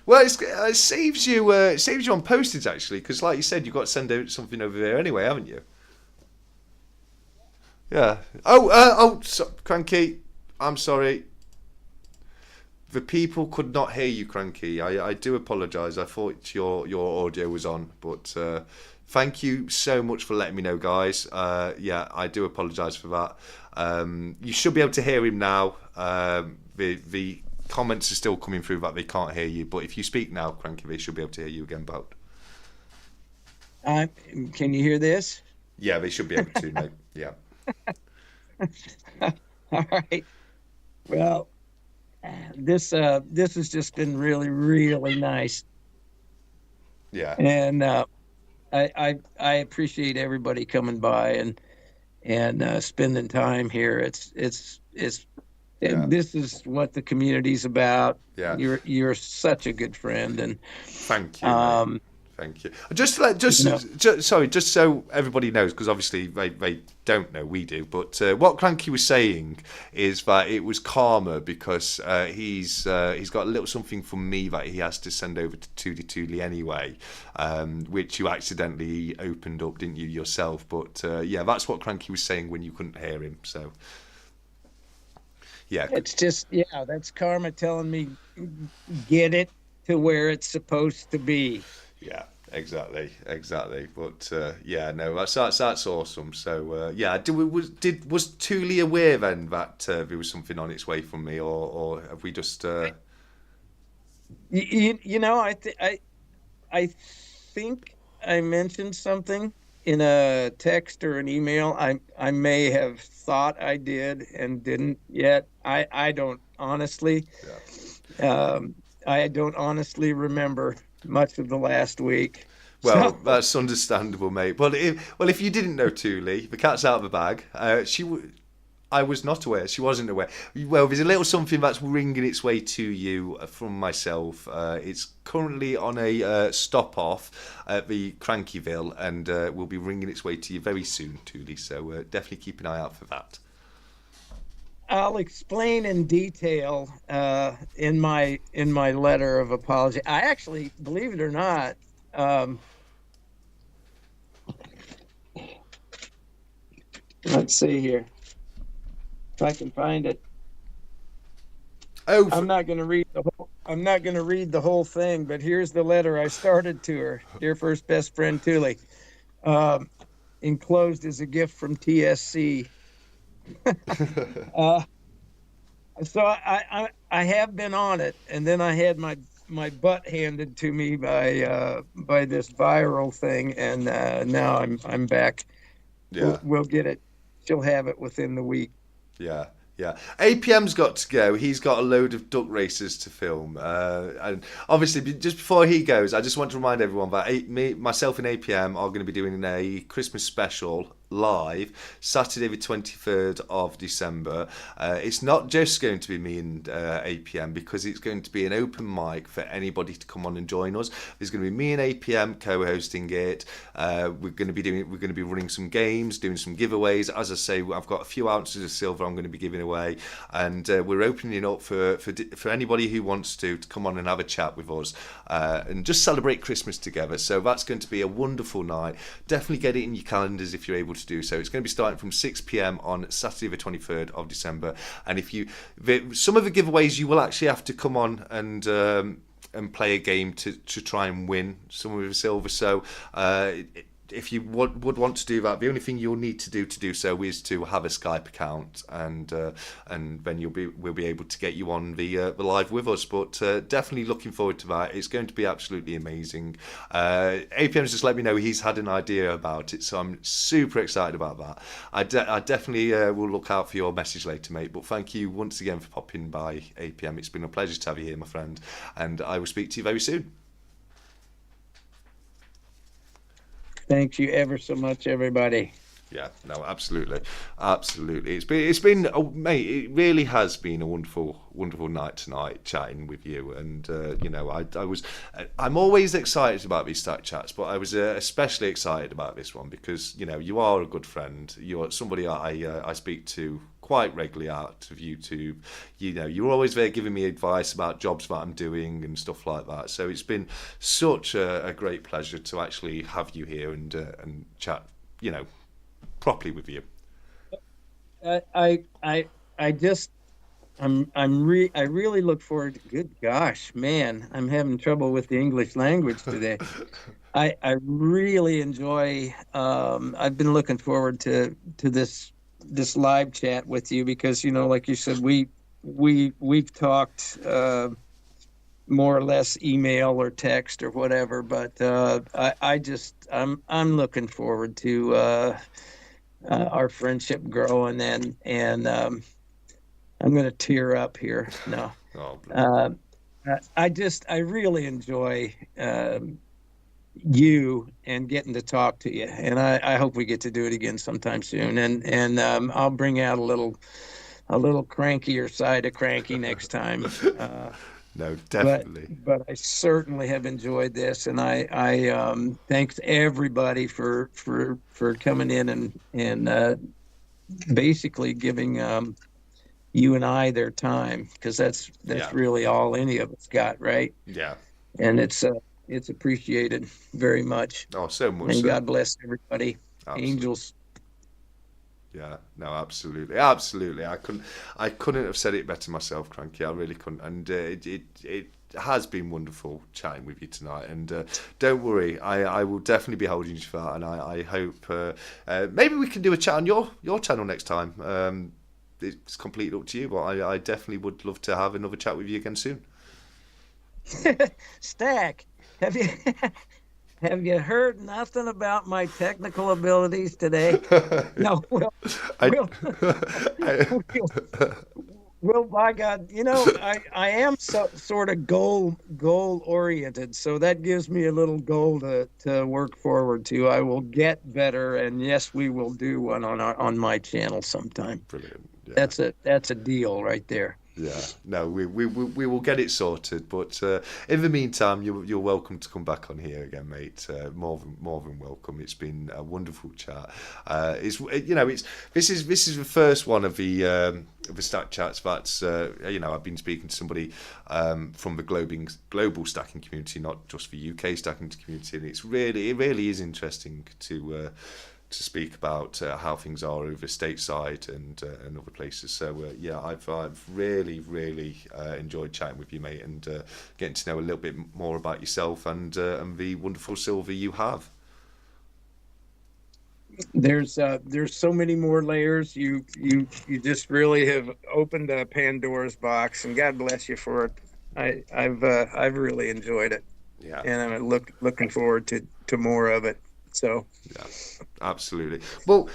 Well, it saves you on postage actually, because like you said, you've got to send out something over there anyway, haven't you? Yeah. Cranky, I'm sorry. The people could not hear you, Cranky. I do apologise. I thought your audio was on, but thank you so much for letting me know, guys. Yeah, I do apologise for that. You should be able to hear him now. The comments are still coming through that they can't hear you, but if you speak now, Cranky, they should be able to hear you again, Bout. Can you hear this? Yeah, they should be able to, mate. Yeah. All right. Well, this has just been really, really nice. Yeah. And I appreciate everybody coming by and spending time here. It's Yeah. This is what the community's about. Yeah. You're such a good friend, and Thank you. Mate. Thank you. Just so everybody knows, because obviously they don't know, we do. But what Cranky was saying is that it was karma because he's got a little something from me that he has to send over to Tootie anyway, which you accidentally opened up, didn't you yourself? But yeah, that's what Cranky was saying when you couldn't hear him. So. Yeah. It's just, that's karma telling me get it to where it's supposed to be. Yeah, exactly. But yeah, no, that's awesome. So yeah, was Thule aware then that there was something on its way from me, or have we just? You know, I think I mentioned something. in a text or an email. I may have thought I did and didn't yet. I don't honestly. Yeah. Um, I don't honestly remember much of the last week. Well, So that's understandable, mate. Well, if you didn't know Thule, the cat's out of the bag. I was not aware. She wasn't aware. Well, there's a little something that's ringing its way to you from myself. It's currently on a stop off at the Crankyville, and will be ringing its way to you very soon, Thule. So definitely keep an eye out for that. I'll explain in detail in my letter of apology. I actually, believe it or not, let's see here if I can find it. Oh, I'm not going to read the whole. I'm not going to read the whole thing, but here's the letter I started to her. Dear first best friend Thule, enclosed is a gift from TSC. So I have been on it, and then I had my butt handed to me by this viral thing, and now I'm back. yeah. We'll get it. She'll have it within the week. Yeah, yeah. APM's got to go. He's got a load of duck races to film. And obviously, just before he goes, I just want to remind everyone that myself and APM are going to be doing a Christmas special live Saturday the 23rd of December. It's not just going to be me and APM, because it's going to be an open mic for anybody to come on and join us. There's going to be me and APM co-hosting it. We're going to be running some games, doing some giveaways. As I say, I've got a few ounces of silver I'm going to be giving away, and we're opening up for anybody who wants to come on and have a chat with us and just celebrate Christmas together. So that's going to be a wonderful night. Definitely get it in your calendars if you're able to do so. It's going to be starting from 6 p.m. on Saturday the 23rd of December, and some of the giveaways you will actually have to come on and play a game to try and win some of the silver. So if you would want to do that, the only thing you'll need to do so is to have a Skype account, and then we'll be able to get you on the live with us. But definitely looking forward to that. It's going to be absolutely amazing. APM's just let me know he's had an idea about it, so I'm super excited about that. I definitely will look out for your message later, mate. But thank you once again for popping by, APM. It's been a pleasure to have you here, my friend, and I will speak to you very soon. Thank you ever so much, everybody. Yeah, no, absolutely. It's been oh, mate. It really has been a wonderful night tonight, chatting with you. And I'm always excited about these stack chats, but I was especially excited about this one because you are a good friend. You're somebody I speak to quite regularly out of YouTube. You're always there giving me advice about jobs that I'm doing and stuff like that. So it's been such a great pleasure to actually have you here and chat, properly with you. I really look forward to, good gosh, man, I'm having trouble with the English language today. I really enjoy, I've been looking forward to this live chat with you because, like you said, we've talked more or less email or text or whatever, but I'm looking forward to our friendship growing, and I'm going to tear up here. No, I really enjoy you and getting to talk to you, and I hope we get to do it again sometime soon. And I'll bring out a little crankier side of Cranky next time. No, definitely. But I certainly have enjoyed this, and I thanks everybody for coming in and basically giving you and I their time, because that's really all any of us got, right? Yeah. And it's appreciated very much. Oh, so much. And God bless everybody. Absolutely. Angels. Yeah, no, absolutely. I couldn't have said it better myself, Cranky. I really couldn't. And it has been wonderful chatting with you tonight. And don't worry, I will definitely be holding you for that. And I hope maybe we can do a chat on your channel next time. It's completely up to you, but I definitely would love to have another chat with you again soon. Stack, have you have you heard nothing about my technical abilities today? No, I, we'll, I, we'll, well, by God, I am sort of goal oriented, so that gives me a little goal to work forward to. I will get better, and yes, we will do one on my channel sometime. Brilliant. Yeah. That's a deal right there. Yeah, no, we will get it sorted. But in the meantime, you're welcome to come back on here again, mate. More than welcome. It's been a wonderful chat. It's this is the first one of the stack chats that's I've been speaking to somebody from the global stacking community, not just the UK stacking community, and it really is interesting to speak about how things are over stateside and other places. So I've really enjoyed chatting with you, mate, and getting to know a little bit more about yourself and the wonderful silver you have. There's so many more layers. You just really have opened a Pandora's box, and God bless you for it. I've really enjoyed it, Yeah. and I'm looking forward to more of it. So Yeah, absolutely. Well,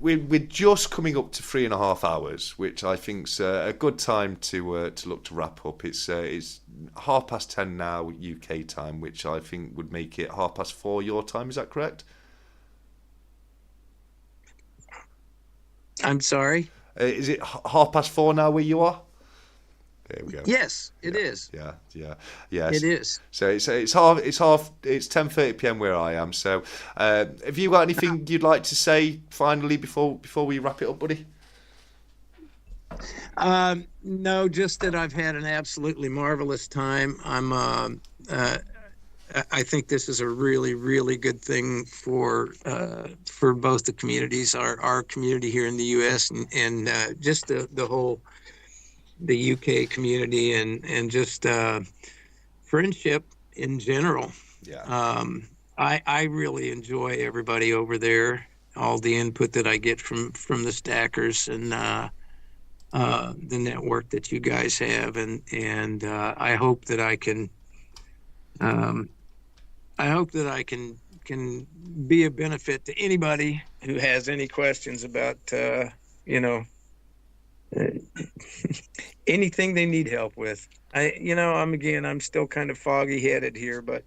we're just coming up to 3.5 hours, which I think's a good time to look to wrap up. It's 10:30 now UK time, which I think would make it 4:30 your time. Is that correct? I'm sorry. Is it 4:30 now where you are? There we go. Yes, it is. Yeah. It is. So it's 10:30 p.m. where I am. So have you got anything you'd like to say finally before we wrap it up, buddy? No, just that I've had an absolutely marvelous time. I think this is a really good thing for both the communities, our community here in the U.S. and just the UK community and just friendship in general. Yeah. I really enjoy everybody over there, all the input that I get from the stackers and the network that you guys have, and I hope that I can can be a benefit to anybody who has any questions about anything they need help with. I'm still kind of foggy headed here, but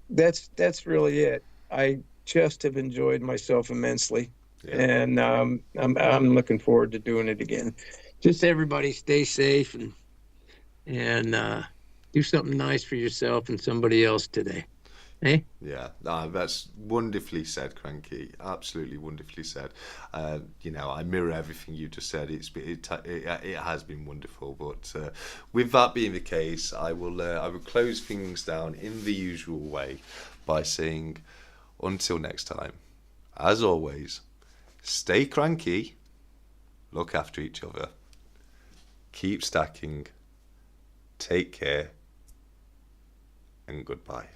that's really it. I just have enjoyed myself immensely, and I'm looking forward to doing it again. Just everybody stay safe and do something nice for yourself and somebody else today. Hey? Yeah, that's wonderfully said, Cranky. Absolutely wonderfully said. I mirror everything you just said. It has been wonderful. But with that being the case, I will close things down in the usual way by saying, until next time, as always, stay cranky, look after each other, keep stacking, take care, and goodbye.